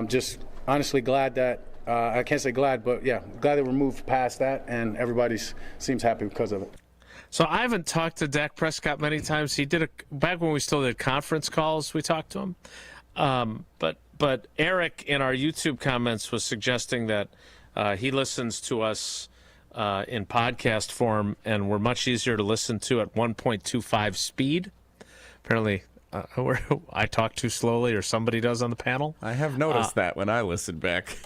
[SPEAKER 19] just honestly glad that I can't say glad, but yeah, glad that we're moved past that, and everybody seems happy because of it.
[SPEAKER 1] So I haven't talked to Dak Prescott many times. He did back when we still did conference calls. We talked to him, but Eric in our YouTube comments was suggesting that he listens to us in podcast form, and we're much easier to listen to at 1.25 speed. Apparently, I talk too slowly, or somebody does on the panel.
[SPEAKER 10] I have noticed that when I listen back.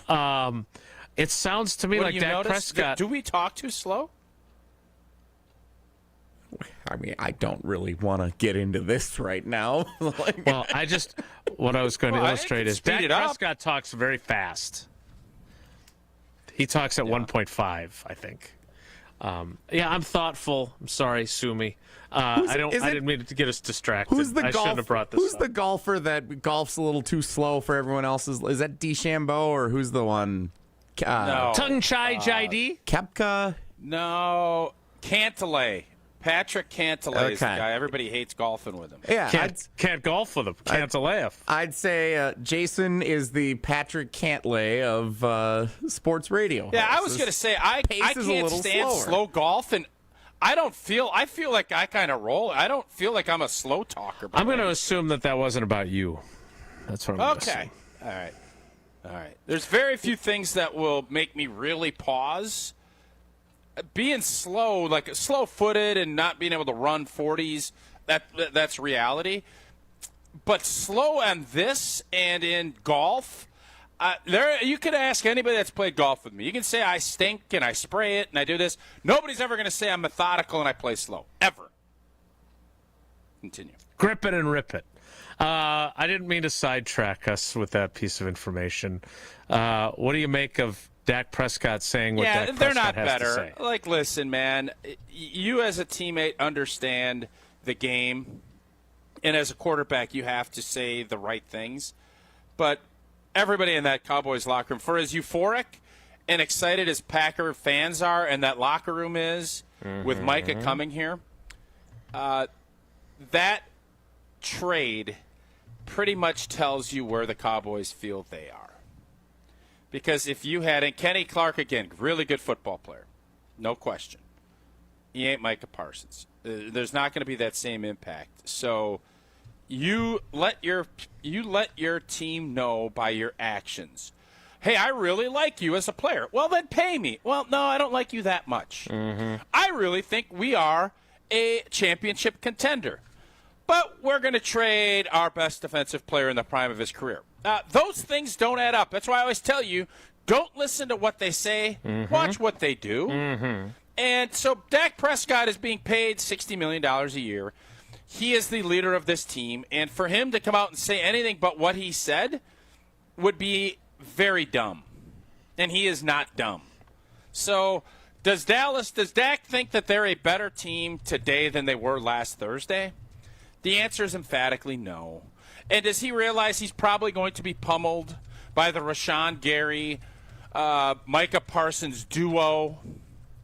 [SPEAKER 1] It sounds to me like Dak Prescott.
[SPEAKER 6] Do we talk too slow?
[SPEAKER 10] I mean, I don't really want to get into this right now.
[SPEAKER 1] Well, what I was going to illustrate is Dak Prescott talks very fast. He talks at 1.5, I think. I'm thoughtful. I'm sorry, sue me. I didn't mean to get us distracted. I shouldn't have brought this
[SPEAKER 10] Who's
[SPEAKER 1] up.
[SPEAKER 10] the golfer that golfs a little too slow for everyone else? Is that DeChambeau, or who's the one?
[SPEAKER 6] No.
[SPEAKER 1] Tongue Chai Jai
[SPEAKER 10] Koepka?
[SPEAKER 6] No. Cantlay. Patrick Cantlay is the guy. Everybody hates golfing with him.
[SPEAKER 10] Yeah,
[SPEAKER 1] can't golf with him. Cantlay.
[SPEAKER 10] I'd say Jason is the Patrick Cantlay of sports radio.
[SPEAKER 6] Yeah, I was going to say I can't stand slow golf, and I feel like I kind of roll. I don't feel like I'm a slow talker.
[SPEAKER 1] I'm going to assume that wasn't about you. That's what I'm going to assume.
[SPEAKER 6] Okay. All right. There's very few things that will make me really pause. Being slow, like slow-footed and not being able to run 40s, that's reality. But slow on this and in golf, you could ask anybody that's played golf with me. You can say I stink and I spray it and I do this. Nobody's ever going to say I'm methodical and I play slow, ever. Continue.
[SPEAKER 1] Grip it and rip it. I didn't mean to sidetrack us with that piece of information. What do you make of Dak Prescott saying what Dak Prescott
[SPEAKER 6] they're not
[SPEAKER 1] has
[SPEAKER 6] better.
[SPEAKER 1] to say?
[SPEAKER 6] Like, listen, man, you as a teammate understand the game, and as a quarterback, you have to say the right things. But everybody in that Cowboys locker room, for as euphoric and excited as Packer fans are and that locker room is with Micah coming here, that trade pretty much tells you where the Cowboys feel they are. Because if you had, and Kenny Clark, again, really good football player, no question. He ain't Micah Parsons. There's not going to be that same impact. So you let your team know by your actions. Hey, I really like you as a player. Well, then pay me. Well, no, I don't like you that much. I really think we are a championship contender. But we're going to trade our best defensive player in the prime of his career. Those things don't add up. That's why I always tell you, don't listen to what they say. Watch what they do. And so Dak Prescott is being paid $60 million a year. He is the leader of this team. And for him to come out and say anything but what he said would be very dumb. And he is not dumb. So does Dak think that they're a better team today than they were last Thursday? The answer is emphatically no. And does he realize he's probably going to be pummeled by the Rashawn Gary, Micah Parsons duo?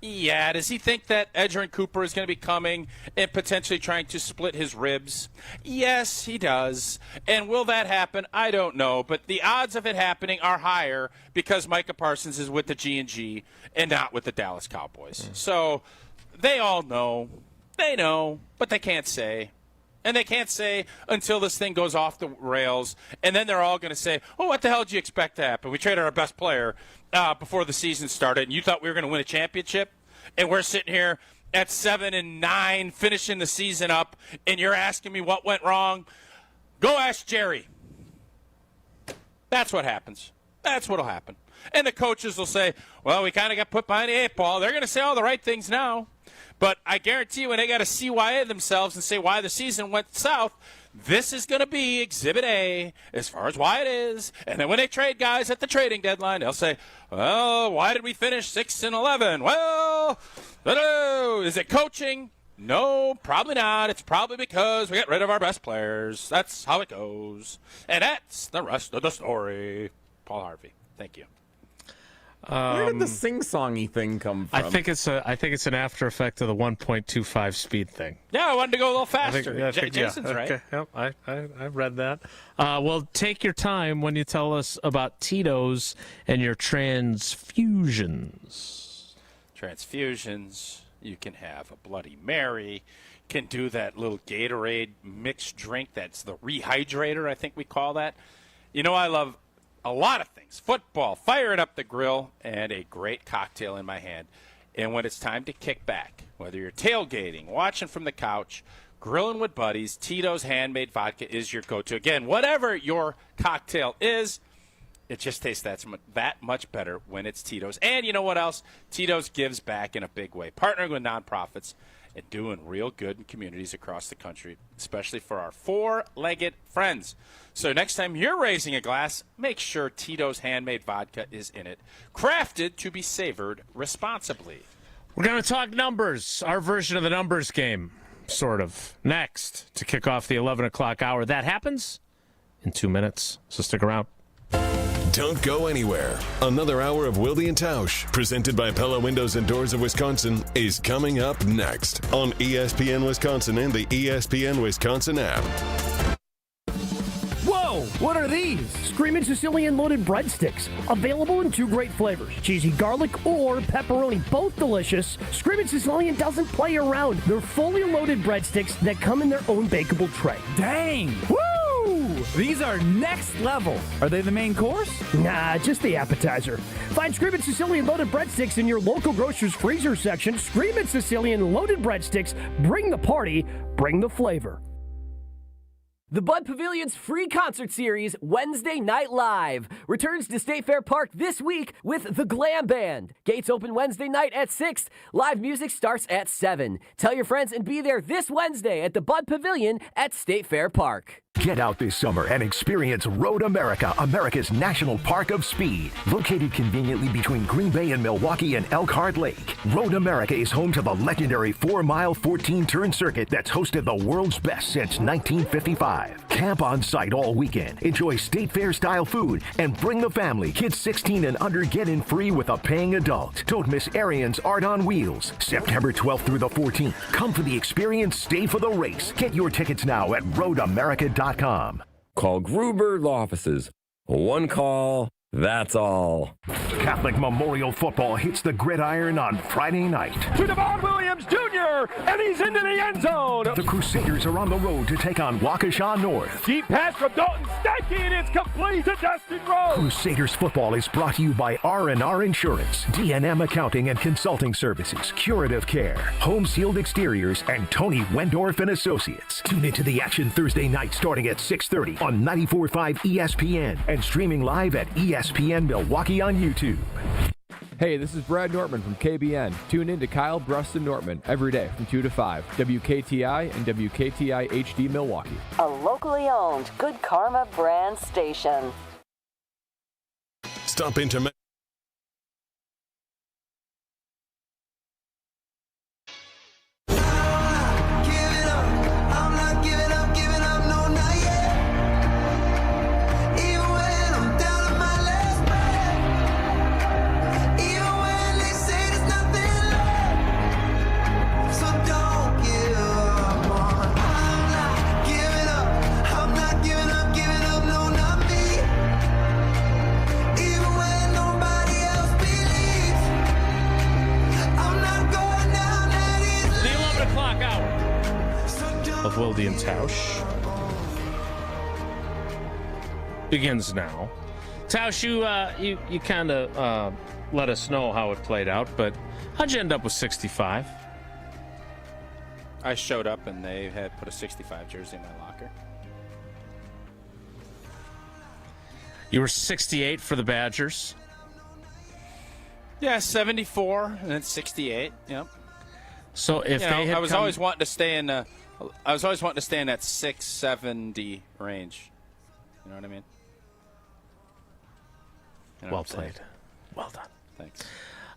[SPEAKER 6] Yeah. Does he think that Edgerrin Cooper is going to be coming and potentially trying to split his ribs? Yes, he does. And will that happen? I don't know. But the odds of it happening are higher because Micah Parsons is with the G&G and not with the Dallas Cowboys. So they all know. They know, but they can't say. And they can't say until this thing goes off the rails, and then they're all going to say, oh, what the hell did you expect to happen? We traded our best player before the season started, and you thought we were going to win a championship? And we're sitting here at 7-9, finishing the season up, and you're asking me what went wrong? Go ask Jerry. That's what happens. That's what will happen. And the coaches will say, well, we kind of got put behind the 8 ball. They're going to say all the right things now. But I guarantee you when they got to CYA themselves and say why the season went south, this is going to be Exhibit A as far as why it is. And then when they trade guys at the trading deadline, they'll say, well, why did we finish 6-11? Well, is it coaching? No, probably not. It's probably because we got rid of our best players. That's how it goes. And that's the rest of the story. Paul Harvey, thank you.
[SPEAKER 10] Where did the sing-songy thing come from?
[SPEAKER 1] I think it's an after effect of the 1.25 speed thing.
[SPEAKER 6] Yeah, I wanted to go a little faster. Jason's right.
[SPEAKER 1] Okay. Yep, I read that. Well, take your time when you tell us about Tito's and your transfusions.
[SPEAKER 6] Transfusions. You can have a Bloody Mary. Can do that little Gatorade mixed drink. That's the rehydrator, I think we call that. You know, I love a lot of things. Football, firing up the grill, and a great cocktail in my hand. And when it's time to kick back, whether you're tailgating, watching from the couch, grilling with buddies, Tito's handmade vodka is your go-to. Again, whatever your cocktail is, it just tastes that much better when it's Tito's. And you know what else? Tito's gives back in a big way, partnering with nonprofits and doing real good in communities across the country, especially for our four-legged friends. So next time you're raising a glass, make sure Tito's handmade vodka is in it, crafted to be savored responsibly.
[SPEAKER 1] We're going to talk numbers, our version of the numbers game, sort of, next to kick off the 11 o'clock hour. That happens in 2 minutes, so stick around.
[SPEAKER 12] Don't go anywhere. Another hour of Wilde Tausch, presented by Pella Windows and Doors of Wisconsin, is coming up next on ESPN Wisconsin and the ESPN Wisconsin app.
[SPEAKER 11] Whoa! What are these? Screamin' Sicilian loaded breadsticks. Available in 2 great flavors, cheesy garlic or pepperoni. Both delicious. Screamin' Sicilian doesn't play around. They're fully loaded breadsticks that come in their own bakeable tray.
[SPEAKER 2] Dang! Woo! These are next level. Are they the main course?
[SPEAKER 11] Nah, just the appetizer. Find Screamin' Sicilian loaded breadsticks in your local grocer's freezer section. Screamin' Sicilian loaded breadsticks. Bring the party, bring the flavor. The Bud Pavilion's free concert series, Wednesday Night Live, returns to State Fair Park this week with the Glam Band. Gates open Wednesday night at 6. Live music starts at 7. Tell your friends and be there this Wednesday at the Bud Pavilion at State Fair Park.
[SPEAKER 7] Get out this summer and experience Road America, America's national park of speed. Located conveniently between Green Bay and Milwaukee and Elkhart Lake, Road America is home to the legendary 4-mile, 14-turn circuit that's hosted the world's best since 1955. Camp on site all weekend, enjoy state fair-style food, and bring the family. Kids 16 and under get in free with a paying adult. Don't miss Arian's Art on Wheels, September 12th through the 14th. Come for the experience, stay for the race. Get your tickets now at roadamerica.com.
[SPEAKER 14] Call Gruber Law Offices. One call, that's all.
[SPEAKER 7] Catholic Memorial Football hits the gridiron on Friday night.
[SPEAKER 9] To Devon Williams Jr., and he's into the end zone.
[SPEAKER 7] The Crusaders are on the road to take on Waukesha North.
[SPEAKER 9] Deep pass from Dalton Steinke, and it's complete to Dustin Rose.
[SPEAKER 7] Crusaders football is brought to you by R&R Insurance, D&M Accounting and Consulting Services, Curative Care, Home Sealed Exteriors, and Tony Wendorf and Associates. Tune into the action Thursday night starting at 6:30 on 94.5 ESPN and streaming live at ESPN Milwaukee on YouTube.
[SPEAKER 18] Hey, this is Brad Nortman from KBN. Tune in to Kyle Bruston Nortman every day from 2 to 5, WKTI and WKTI HD Milwaukee.
[SPEAKER 20] A locally owned Good Karma brand station.
[SPEAKER 12] Stop into
[SPEAKER 1] of Wilde Tausch begins now. Tausch, you kind of let us know how it played out, but how'd you end up with 65?
[SPEAKER 6] I showed up and they had put a 65 jersey in my locker.
[SPEAKER 1] You were 68 for the Badgers.
[SPEAKER 6] Yeah, 74 and then 68. Yep.
[SPEAKER 1] So if they had
[SPEAKER 6] I was always wanting to stay in that 670 range. You know what I mean?
[SPEAKER 1] Well played. Well done.
[SPEAKER 6] Thanks.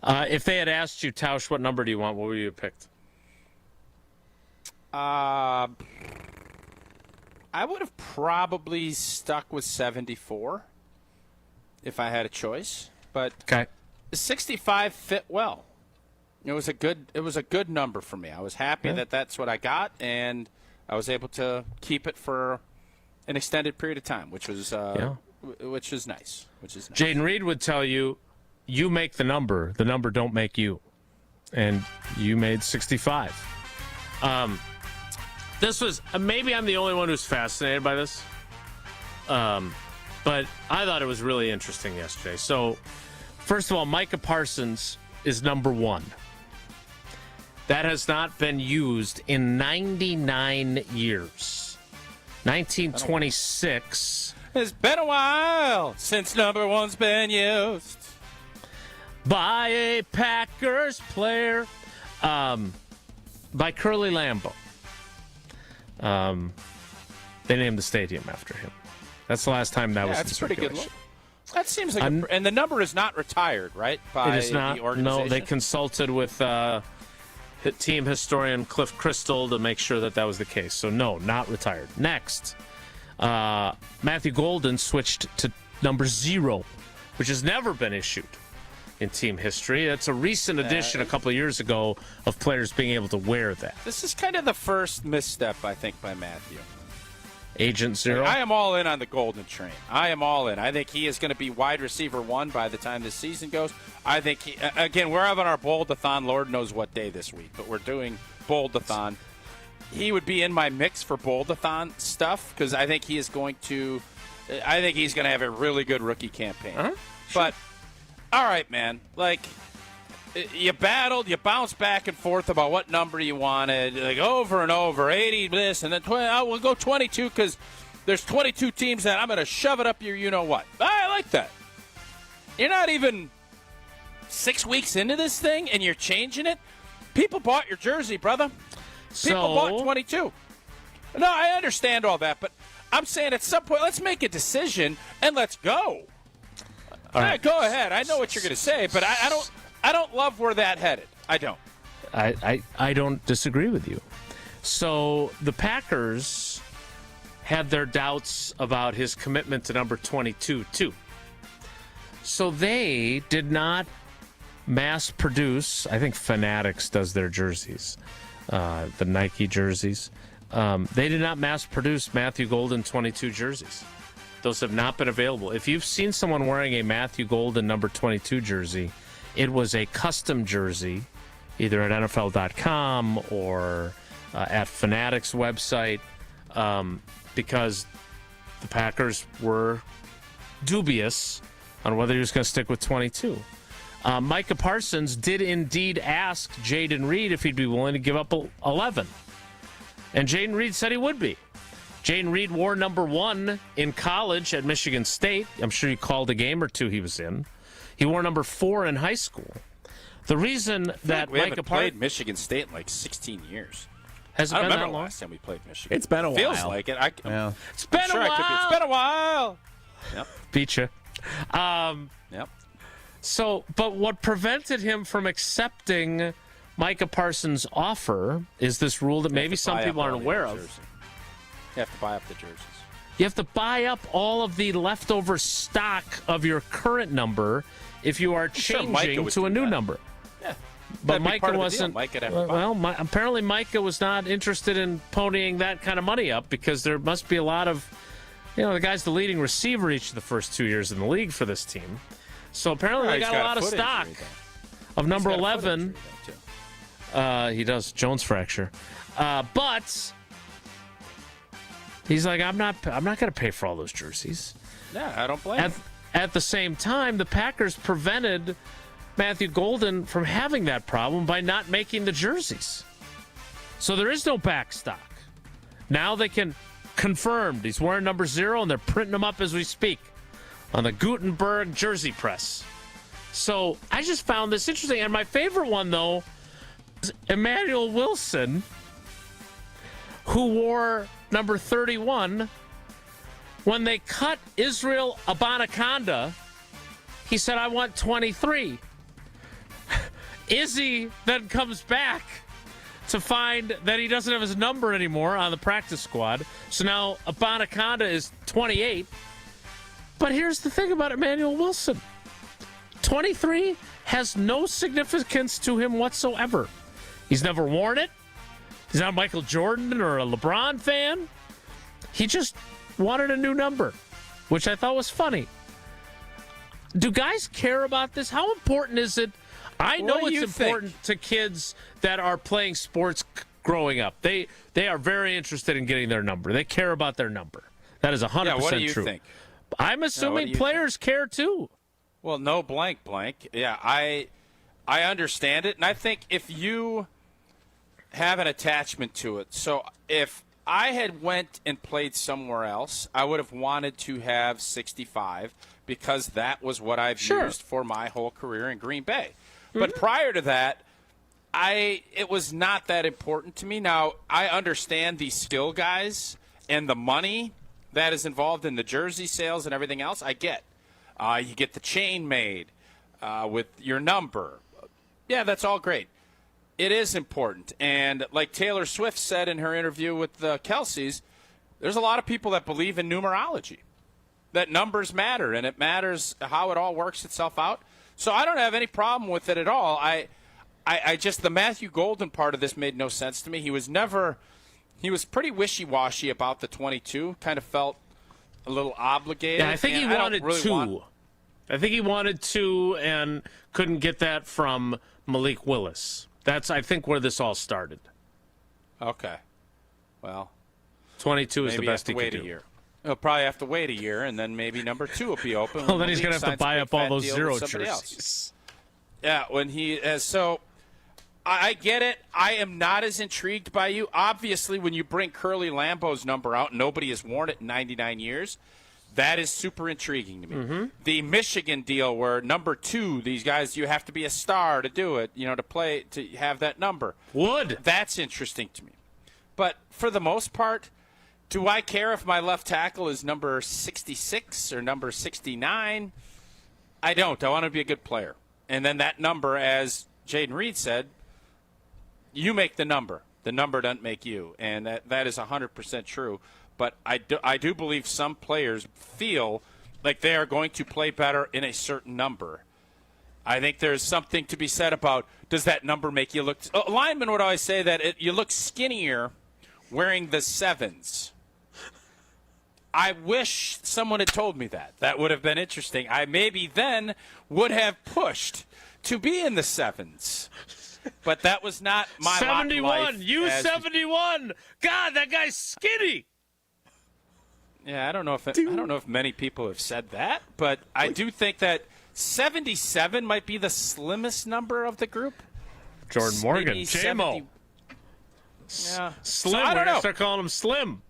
[SPEAKER 1] If they had asked you, Tausch, what number do you want? What would you have picked?
[SPEAKER 6] I would have probably stuck with 74 if I had a choice, but 65 fit well. It was a good number for me. I was happy that that's what I got, and I was able to keep it for an extended period of time, which was nice.
[SPEAKER 1] Jaden Reed would tell you, you make the number don't make you, and you made 65. This was maybe I'm the only one who's fascinated by this, but I thought it was really interesting yesterday. So, first of all, Micah Parsons is number 1. That has not been used in 99 years. 1926.
[SPEAKER 6] It's been a while since number 1's been used
[SPEAKER 1] by a Packers player, by Curly Lambeau. They named the stadium after him. That's the last time that was in
[SPEAKER 6] pretty good.
[SPEAKER 1] circulation.
[SPEAKER 6] That seems like, and the number is not retired, right? By
[SPEAKER 1] it is not.
[SPEAKER 6] The organization?
[SPEAKER 1] No, they consulted with team historian Cliff Crystal to make sure that was the case. So no, not retired. Next, Matthew Golden switched to number 0, which has never been issued in team history. That's a recent addition a couple of years ago of players being able to wear that.
[SPEAKER 6] This is kind of the first misstep, I think, by Matthew.
[SPEAKER 1] Agent 0.
[SPEAKER 6] I am all in on the Golden train. I am all in. I think he is going to be wide receiver 1 by the time this season goes. I think, again, we're having our Bold-a-thon, Lord knows what day this week, but we're doing Bold-a-thon. He would be in my mix for Bold-a-thon stuff because I think he is going to have a really good rookie campaign.
[SPEAKER 1] Sure.
[SPEAKER 6] But, all right, man, you battled, you bounced back and forth about what number you wanted, over and over, 80 this, and then we'll go 22 because there's 22 teams that I'm going to shove it up your you-know-what. I like that. You're not even 6 weeks into this thing, and you're changing it? People bought your jersey, brother. People bought 22. No, I understand all that, but I'm saying at some point, let's make a decision and let's go.
[SPEAKER 1] All right.
[SPEAKER 6] Go ahead. I know what you're going to say, but I don't love where that headed. I don't.
[SPEAKER 1] I don't disagree with you. So the Packers had their doubts about his commitment to number 22 too. So they did not mass produce. I think Fanatics does their jerseys, the Nike jerseys. They did not mass produce Matthew Golden 22 jerseys. Those have not been available. If you've seen someone wearing a Matthew Golden number 22 jersey, it was a custom jersey, either at NFL.com or at Fanatics website, because the Packers were dubious on whether he was going to stick with 22. Micah Parsons did indeed ask Jaden Reed if he'd be willing to give up 11. And Jaden Reed said he would be. Jaden Reed wore number 1 in college at Michigan State. I'm sure you called a game or two he was in. He wore number 4 in high school. The reason that
[SPEAKER 6] we
[SPEAKER 1] Micah
[SPEAKER 6] haven't played Michigan State in like 16 years.
[SPEAKER 1] Has it
[SPEAKER 6] I don't
[SPEAKER 1] been
[SPEAKER 6] remember
[SPEAKER 1] that long?
[SPEAKER 6] the last time we played Michigan.
[SPEAKER 10] It's been a while.
[SPEAKER 6] Feels like it.
[SPEAKER 1] It's been a while.
[SPEAKER 6] It's been a while. Yep.
[SPEAKER 1] Beat you.
[SPEAKER 6] Yep.
[SPEAKER 1] So, but what prevented him from accepting Micah Parsons' offer is this rule that maybe some people aren't aware of.
[SPEAKER 6] You have to buy up the jerseys.
[SPEAKER 1] You have to buy up all of the leftover stock of your current number if you are changing to a new number.
[SPEAKER 6] Yeah.
[SPEAKER 1] But
[SPEAKER 6] That'd be
[SPEAKER 1] Micah
[SPEAKER 6] part of the
[SPEAKER 1] wasn't.
[SPEAKER 6] deal. Micah'd have to buy it.
[SPEAKER 1] Apparently Micah was not interested in ponying that kind of money up because there must be a lot of, the guy's the leading receiver each of the first 2 years in the league for this team. So apparently they got a lot of stock of number 11. He does, Jones fracture. But he's like, I'm not going to pay for all those jerseys.
[SPEAKER 6] Yeah, I don't blame him.
[SPEAKER 1] At the same time, the Packers prevented Matthew Golden from having that problem by not making the jerseys. So there is no back stock. Now they can confirm he's wearing number 0, and they're printing them up as we speak on the Gutenberg jersey press. So I just found this interesting. And my favorite one, though, is Emmanuel Wilson, who wore number 31. When they cut Israel Abanikanda, he said, I want 23. Izzy then comes back to find that he doesn't have his number anymore on the practice squad. So now Abanikanda is 28. But here's the thing about Emmanuel Wilson. 23 has no significance to him whatsoever. He's never worn it. He's not a Michael Jordan or a LeBron fan. He just wanted a new number, which I thought was funny. Do guys care about this? How important is it? I know it's important to kids that are playing sports growing up. They are very interested in getting their number. They care about their number. That is 100% true.
[SPEAKER 6] What do you think?
[SPEAKER 1] I'm assuming players care too.
[SPEAKER 6] Well, no blank. Yeah, I understand it. And I think if you have an attachment to it, so if I had went and played somewhere else, I would have wanted to have 65 because that was what I've used for my whole career in Green Bay. But prior to that, it was not that important to me. Now, I understand the skill guys and the money that is involved in the jersey sales and everything else. I get. You get the chain made with your number. Yeah, that's all great. It is important. And like Taylor Swift said in her interview with the Kelseys, there's a lot of people that believe in numerology, that numbers matter, and it matters how it all works itself out. So I don't have any problem with it at all. I just, the Matthew Golden part of this made no sense to me. He was pretty wishy-washy about the 22, kind of felt a little obligated.
[SPEAKER 1] Yeah, I think he wanted two. I think he wanted 2 and couldn't get that from Malik Willis. That's, I think, where this all started.
[SPEAKER 6] Okay. Well,
[SPEAKER 1] 22 is the best he could do.
[SPEAKER 6] A year. He'll probably have to wait a year, and then maybe number 2 will be open.
[SPEAKER 1] Well, then he's going to have to buy up all those 0 jerseys.
[SPEAKER 6] Yeah, when he has. So I get it. I am not as intrigued by you. Obviously, when you bring Curly Lambeau's number out, nobody has worn it in 99 years. That is super intriguing to me. The Michigan deal where number 2, these guys, you have to be a star to do it, to play, to have that number.
[SPEAKER 1] Would.
[SPEAKER 6] That's interesting to me. But for the most part, Do I care if my left tackle is number 66 or number 69? I don't. I want to be a good player. And then that number, as Jaden Reed said, you make the number. The number doesn't make you. And that is 100% true. But I do believe some players feel like they are going to play better in a certain number. I think there's something to be said about, does that number make you look – linemen would always say that you look skinnier wearing the 7s. I wish someone had told me that. That would have been interesting. I maybe then would have pushed to be in the 7s. But that was not my
[SPEAKER 1] 71. You 71. God, that guy's skinny.
[SPEAKER 6] Yeah, I don't know if many people have said that, but I do think that 77 might be the slimmest number of the group.
[SPEAKER 1] Jordan Morgan, J-Mo.
[SPEAKER 6] Yeah.
[SPEAKER 1] Slim.
[SPEAKER 6] So,
[SPEAKER 1] We're
[SPEAKER 6] I don't
[SPEAKER 1] going to
[SPEAKER 6] know.
[SPEAKER 1] start calling him Slim.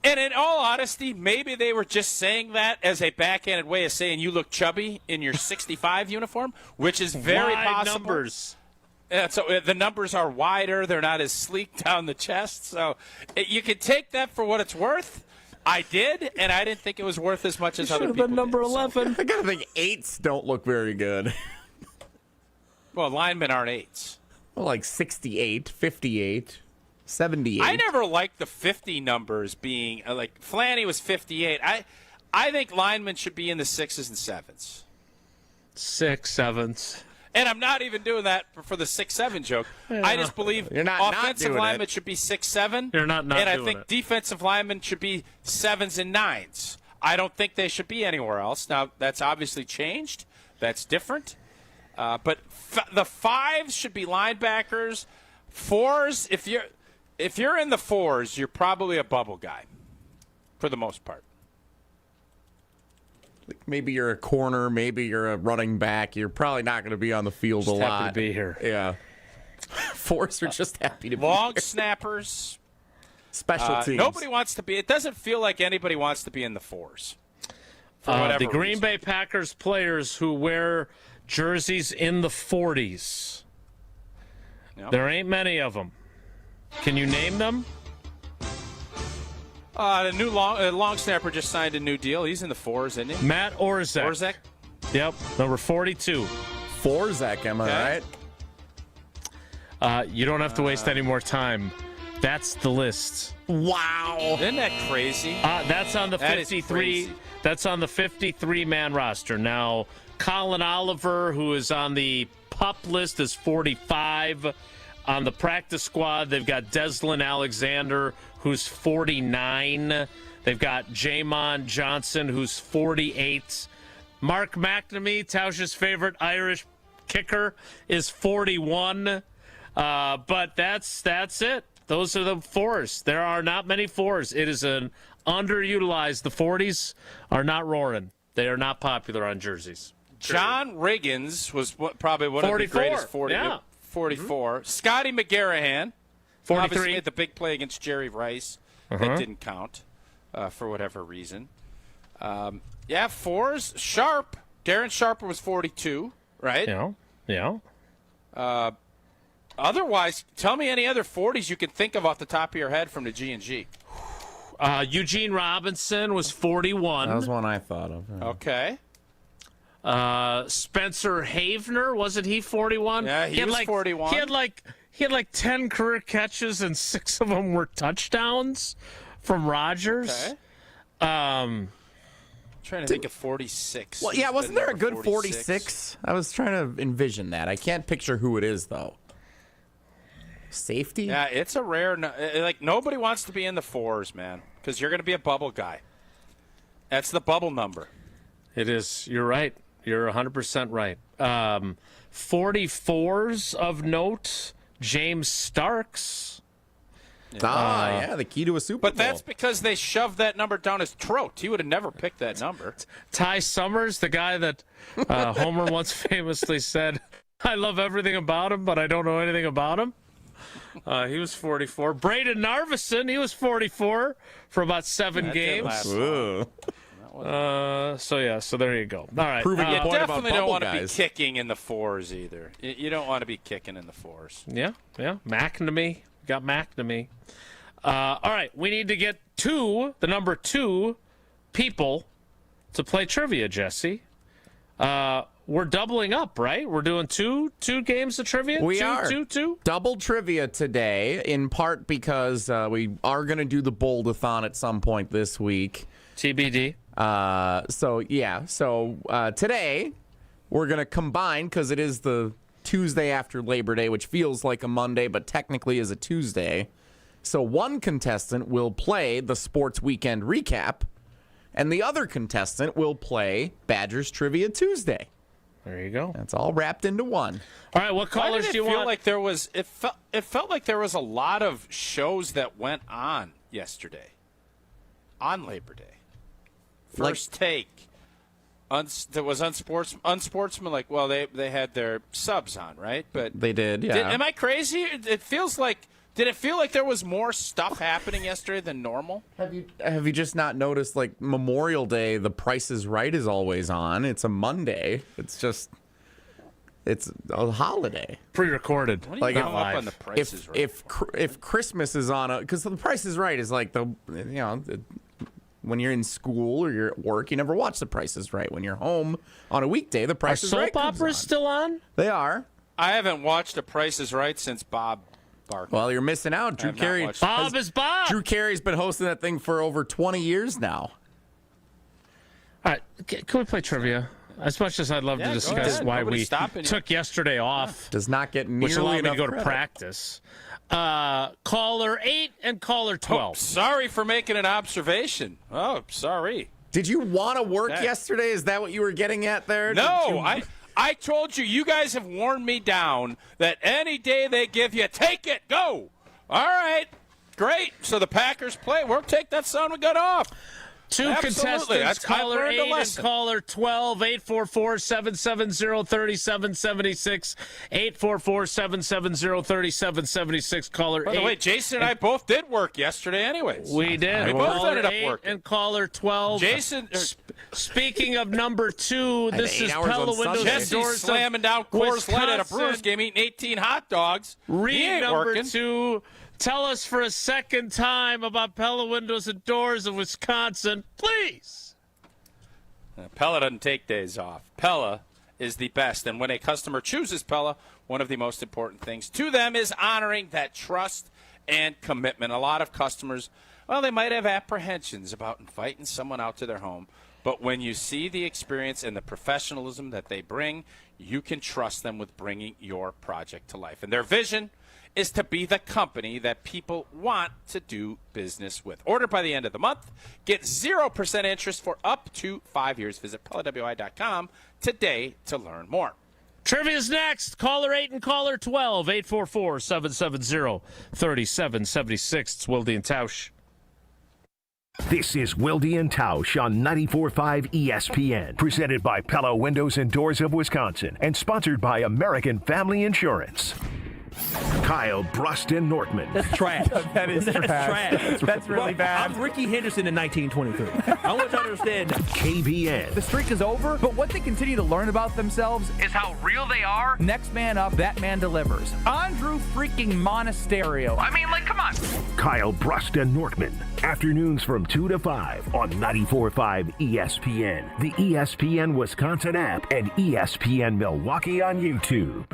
[SPEAKER 6] And in all honesty, maybe they were just saying that as a backhanded way of saying you look chubby in your 65 uniform, which is very
[SPEAKER 1] Wide
[SPEAKER 6] possible.
[SPEAKER 1] numbers.
[SPEAKER 6] Yeah, so the numbers are wider. They're not as sleek down the chest. So you can take that for what it's worth. I did, and I didn't think it was worth as much as other people
[SPEAKER 10] been number
[SPEAKER 6] did,
[SPEAKER 10] 11. I gotta think 8s don't look very good.
[SPEAKER 6] Well, linemen aren't 8s.
[SPEAKER 10] Well, like 68, 58, 78.
[SPEAKER 6] I never liked the 50 numbers being like Flanny was 58. I think linemen should be in the 6s and 7s.
[SPEAKER 1] 6, 7s.
[SPEAKER 6] And I'm not even doing that for the 6-7 joke.
[SPEAKER 1] Yeah.
[SPEAKER 6] I just believe
[SPEAKER 10] You're not
[SPEAKER 6] offensive
[SPEAKER 10] doing
[SPEAKER 6] linemen
[SPEAKER 10] it.
[SPEAKER 6] should be 6-7.
[SPEAKER 1] You're not
[SPEAKER 6] And I
[SPEAKER 1] doing
[SPEAKER 6] think
[SPEAKER 1] it.
[SPEAKER 6] defensive linemen should be 7s and 9s. I don't think they should be anywhere else. Now, that's obviously changed. That's different. But the 5s should be linebackers. 4s, if you're in the 4s, you're probably a bubble guy for the most part.
[SPEAKER 10] Maybe you're a corner, maybe you're a running back. You're probably not going to be on the field
[SPEAKER 1] Just
[SPEAKER 10] a lot.
[SPEAKER 1] happy to be here.
[SPEAKER 10] Yeah. 4s are just happy to be
[SPEAKER 6] Long
[SPEAKER 10] here.
[SPEAKER 6] snappers.
[SPEAKER 10] Special teams.
[SPEAKER 6] Nobody wants to be. It doesn't feel like anybody wants to be in the 4s. For whatever
[SPEAKER 1] the Green
[SPEAKER 6] reason.
[SPEAKER 1] Bay Packers players who wear jerseys in the 40s.
[SPEAKER 6] Yep.
[SPEAKER 1] There ain't many of them. Can you name them?
[SPEAKER 6] The new long snapper just signed a new deal. He's in the 4s, isn't he?
[SPEAKER 1] Matt Orzek.
[SPEAKER 6] Orzek?
[SPEAKER 1] Yep, number 42.
[SPEAKER 10] Forzak, am I right?
[SPEAKER 1] You don't have to waste any more time. That's the list.
[SPEAKER 10] Wow.
[SPEAKER 6] Isn't that crazy?
[SPEAKER 1] That's on the
[SPEAKER 6] That is
[SPEAKER 1] 53.
[SPEAKER 6] crazy.
[SPEAKER 1] That's on the 53-man roster. Now, Colin Oliver, who is on the PUP list, is 45. On the practice squad, they've got Deslin Alexander, who's 49. They've got Jamon Johnson, who's 48. Mark McNamee, Tausch's favorite Irish kicker, is 41. But that's it. Those are the 4s. There are not many 4s. It is an underutilized. The 40s are not roaring. They are not popular on jerseys.
[SPEAKER 6] John Riggins was probably one
[SPEAKER 1] 44.
[SPEAKER 6] of the greatest 40.
[SPEAKER 1] Yeah.
[SPEAKER 6] 44. Scotty McGarrahan.
[SPEAKER 1] 43.
[SPEAKER 6] Obviously made the big play against Jerry Rice. That didn't count for whatever reason. 4s. Sharp. Darren Sharper was 42, right?
[SPEAKER 1] Yeah.
[SPEAKER 6] Otherwise, tell me any other 40s you can think of off the top of your head from the G&G.
[SPEAKER 1] Eugene Robinson was 41.
[SPEAKER 10] That was one I thought of. Yeah.
[SPEAKER 6] Okay.
[SPEAKER 1] Spencer Havener, wasn't he 41?
[SPEAKER 6] Yeah, he was 41.
[SPEAKER 1] He had like 10 career catches and 6 of them were touchdowns from Rodgers.
[SPEAKER 6] Okay. Trying to think of 46.
[SPEAKER 10] Well, yeah, wasn't there a good
[SPEAKER 6] 46?
[SPEAKER 10] 46? I was trying to envision that. I can't picture who it is, though. Safety?
[SPEAKER 6] Yeah, it's a rare. Like, nobody wants to be in the 4s, man, because you're going to be a bubble guy. That's the bubble number.
[SPEAKER 1] It is. You're right. You're 100% right. 44s of note, James Starks.
[SPEAKER 10] Yeah, the key to a Super Bowl.
[SPEAKER 6] But that's because they shoved that number down his throat. He would have never picked that number.
[SPEAKER 1] Ty Summers, the guy that Homer once famously said, I love everything about him, but I don't know anything about him. He was 44. Braden Narvison, he was 44 for about 7 games. So there you go. All right.
[SPEAKER 10] Proving your
[SPEAKER 6] You
[SPEAKER 10] point about
[SPEAKER 6] definitely don't
[SPEAKER 10] bubble
[SPEAKER 6] want to be
[SPEAKER 10] guys.
[SPEAKER 6] kicking in the 4s either. You don't want to be kicking in the 4s.
[SPEAKER 1] Yeah. McNamee. Got McNamee. All right, we need to get the number 2 people to play trivia, Jesse. We're doubling up, right? We're doing two games of trivia?
[SPEAKER 10] We are.
[SPEAKER 1] Two?
[SPEAKER 10] Double trivia today, in part because we are going to do the Bold-a-thon at some point this week.
[SPEAKER 1] TBD.
[SPEAKER 10] So today we're going to combine, because it is the Tuesday after Labor Day, which feels like a Monday, but technically is a Tuesday. So one contestant will play the Sports Weekend Recap, and the other contestant will play Badgers Trivia Tuesday.
[SPEAKER 1] There you go.
[SPEAKER 10] That's all wrapped into one.
[SPEAKER 1] All right, what callers do you want?
[SPEAKER 6] Like there was, it felt like there was a lot of shows that went on yesterday, on Labor Day. First Take. There was unsportsmanlike. Well, they had their subs on, right? But
[SPEAKER 10] they did. Yeah.
[SPEAKER 6] Am I crazy? It feels like. Did it feel like there was more stuff happening yesterday than normal?
[SPEAKER 10] Have you just not noticed, like, Memorial Day, The Price is Right is always on. It's a Monday. It's a holiday.
[SPEAKER 1] Pre-recorded.
[SPEAKER 6] What are you going up on The Price is Right?
[SPEAKER 10] If Christmas is on, because The Price is Right is like when you're in school or you're at work, you never watch The Price is Right. When you're home on a weekday, The Price is Right
[SPEAKER 1] soap operas still on?
[SPEAKER 10] They are.
[SPEAKER 6] I haven't watched The Price is Right since Bob Barker.
[SPEAKER 10] Well, you're missing out. Drew Carey.
[SPEAKER 1] Bob is Bob.
[SPEAKER 10] Drew Carey's been hosting that thing for over 20 years now.
[SPEAKER 1] All right, can we play trivia? As much as I'd love to discuss why we took yesterday off,
[SPEAKER 10] does not get nearly
[SPEAKER 1] which allowed me to go
[SPEAKER 10] credit.
[SPEAKER 1] to practice. Caller 8 and caller 12.
[SPEAKER 6] Oh, sorry for making an observation. Oh, sorry.
[SPEAKER 10] Did you want to work yesterday? Is that what you were getting at there?
[SPEAKER 6] No, I told you guys have worn me down that any day they give you, take it, go. All right, great. So the Packers play. We'll take that son of a gun off.
[SPEAKER 1] Two contestants, caller 8 and caller 12, 844-770-3776, 844-770-3776, caller 8.
[SPEAKER 6] By the way, Jason and I both did work yesterday anyways.
[SPEAKER 1] We did.
[SPEAKER 6] We both ended up
[SPEAKER 1] caller 8
[SPEAKER 6] working.
[SPEAKER 1] and caller 12.
[SPEAKER 6] Jason,
[SPEAKER 1] speaking of number 2, this is Pella Windows
[SPEAKER 6] Jesse's
[SPEAKER 1] and Doors
[SPEAKER 6] slamming down Coors Light at a Brewers game, eating 18 hot dogs.
[SPEAKER 1] Read number 2. Tell us for a second time about Pella Windows and Doors of Wisconsin, please.
[SPEAKER 6] Pella doesn't take days off. Pella is the best. And when a customer chooses Pella, one of the most important things to them is honoring that trust and commitment. A lot of customers, well, they might have apprehensions about inviting someone out to their home. But when you see the experience and the professionalism that they bring, you can trust them with bringing your project to life. And their vision is to be the company that people want to do business with. Order by the end of the month. Get 0% interest for up to 5 years. Visit PellaWI.com today to learn more.
[SPEAKER 1] Trivia's next. Caller 8 and caller 12, 844-770-3776. It's Wilde Tausch.
[SPEAKER 7] This is Wilde Tausch on 94.5 ESPN, presented by Pella Windows and Doors of Wisconsin, and sponsored by American Family Insurance. Kyle Bruston Nortman.
[SPEAKER 15] That's trash.
[SPEAKER 2] That is trash.
[SPEAKER 15] That's really bad. I'm Ricky Henderson in 1923. I want you to understand.
[SPEAKER 7] KBN.
[SPEAKER 2] The streak is over, but what they continue to learn about themselves is how real they are. Next man up, that man delivers. Andrew freaking Monasterio. I mean, like, come on.
[SPEAKER 7] Kyle Bruston Nortman. Afternoons from 2 to 5 on 94.5 ESPN, the ESPN Wisconsin app, and ESPN Milwaukee on YouTube.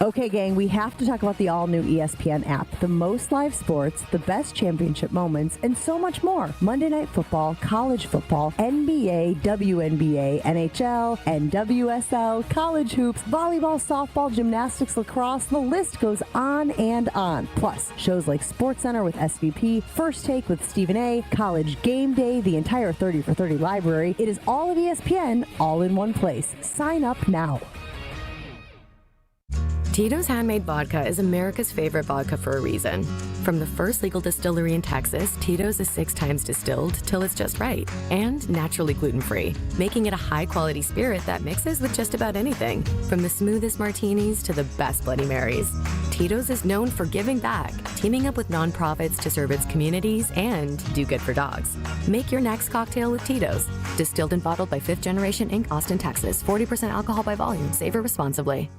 [SPEAKER 17] Okay, gang, we have to talk about the all-new ESPN app. The most live sports, the best championship moments, and so much more. Monday Night Football, college football, NBA, WNBA, NHL, NWSL, college hoops, volleyball, softball, gymnastics, lacrosse, the list goes on and on. Plus, shows like SportsCenter with SVP, First Take with Stephen A., College Game Day, the entire 30 for 30 library. It is all of ESPN, all in one place. Sign up now.
[SPEAKER 21] Tito's Handmade Vodka is America's favorite vodka for a reason. From the first legal distillery in Texas, Tito's is 6 times distilled till it's just right, and naturally gluten-free, making it a high-quality spirit that mixes with just about anything, from the smoothest martinis to the best Bloody Marys. Tito's is known for giving back, teaming up with nonprofits to serve its communities and do good for dogs. Make your next cocktail with Tito's. Distilled and bottled by 5th Generation Inc., Austin, Texas. 40% alcohol by volume. Savor responsibly.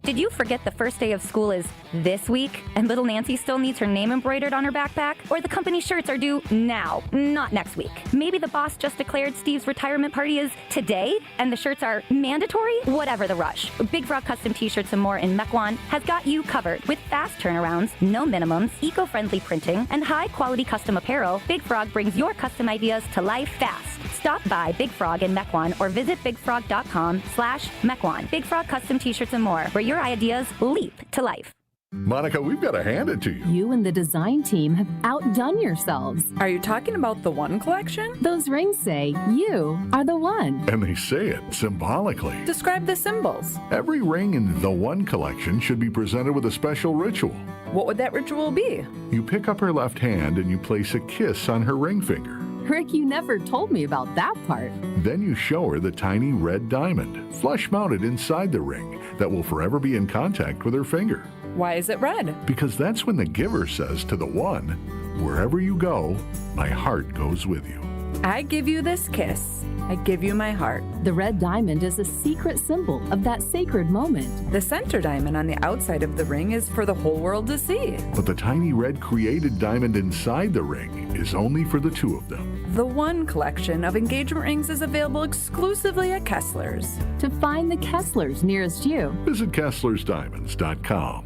[SPEAKER 8] Did you forget the first day of school is this week and little Nancy still needs her name embroidered on her backpack? Or the company shirts are due now, not next week? Maybe the boss just declared Steve's retirement party is today and the shirts are mandatory? Whatever the rush, Big Frog Custom T-Shirts and more in Mequon has got you covered. With fast turnarounds, no minimums, eco-friendly printing, and high-quality custom apparel, Big Frog brings your custom ideas to life fast. Stop by Big Frog in Mequon or visit bigfrog.com/Mequon. Big Frog Custom T-Shirts and more, where your ideas leap to life.
[SPEAKER 4] Monica, we've got to hand it to you.
[SPEAKER 22] You and the design team have outdone yourselves. Are you talking about the One collection? Those rings say you are the one.
[SPEAKER 4] And they say it symbolically.
[SPEAKER 22] Describe the symbols.
[SPEAKER 4] Every ring in the One collection should be presented with a special ritual.
[SPEAKER 22] What would that ritual be?
[SPEAKER 4] You pick up her left hand and you place a kiss on her ring finger.
[SPEAKER 22] Rick, you never told me about that part.
[SPEAKER 4] Then you show her the tiny red diamond, flush mounted inside the ring, that will forever be in contact with her finger.
[SPEAKER 22] Why is it red?
[SPEAKER 4] Because that's when the giver says to the one, wherever you go, my heart goes with you.
[SPEAKER 22] I give you this kiss. I give you my heart. The red diamond is a secret symbol of that sacred moment. The center diamond on the outside of the ring is for the whole world to see.
[SPEAKER 4] But the tiny red created diamond inside the ring is only for the two of them.
[SPEAKER 22] The One collection of engagement rings is available exclusively at Kessler's. To find the Kessler's nearest you,
[SPEAKER 4] visit KesslersDiamonds.com.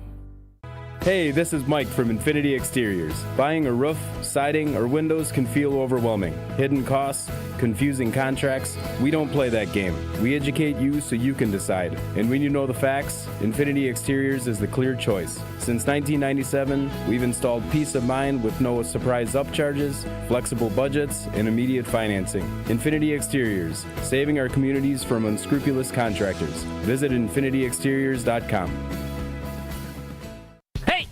[SPEAKER 5] Hey, this is Mike from Infinity Exteriors. Buying a roof, siding, or windows can feel overwhelming. Hidden costs, confusing contracts. We don't play that game. We educate you so you can decide. And when you know the facts, Infinity Exteriors is the clear choice. Since 1997, we've installed peace of mind with no surprise upcharges, flexible budgets, and immediate financing. Infinity Exteriors, saving our communities from unscrupulous contractors. Visit infinityexteriors.com.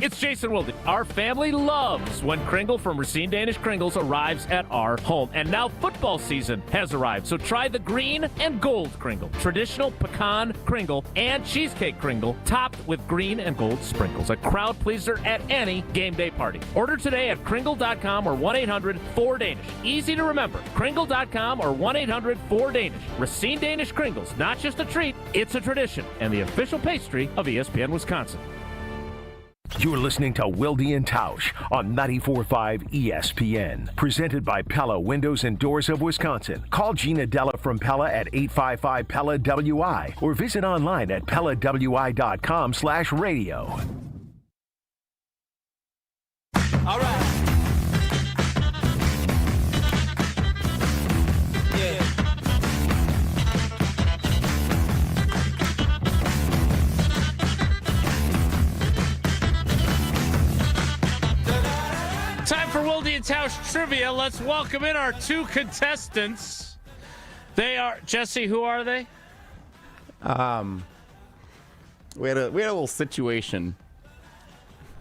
[SPEAKER 15] It's Jason Wilde. Our family loves when Kringle from Racine Danish Kringles arrives at our home. And now football season has arrived, so try the green and gold Kringle. Traditional pecan Kringle and cheesecake Kringle topped with green and gold sprinkles. A crowd pleaser at any game day party. Order today at Kringle.com or 1-800-4DANISH. Easy to remember. Kringle.com or 1-800-4DANISH. Racine Danish Kringles, not just a treat, it's a tradition and the official pastry of ESPN Wisconsin.
[SPEAKER 7] You're listening to Wilde Tausch on 94.5 ESPN. Presented by Pella Windows and Doors of Wisconsin. Call Gina Della from Pella at 855-PELLA-WI or visit online at PellaWI.com/radio.
[SPEAKER 3] All right. Yeah.
[SPEAKER 1] Time for Wilde Tausch Trivia. Let's welcome in our two contestants. They are, Jesse, who are they?
[SPEAKER 10] We had a little situation.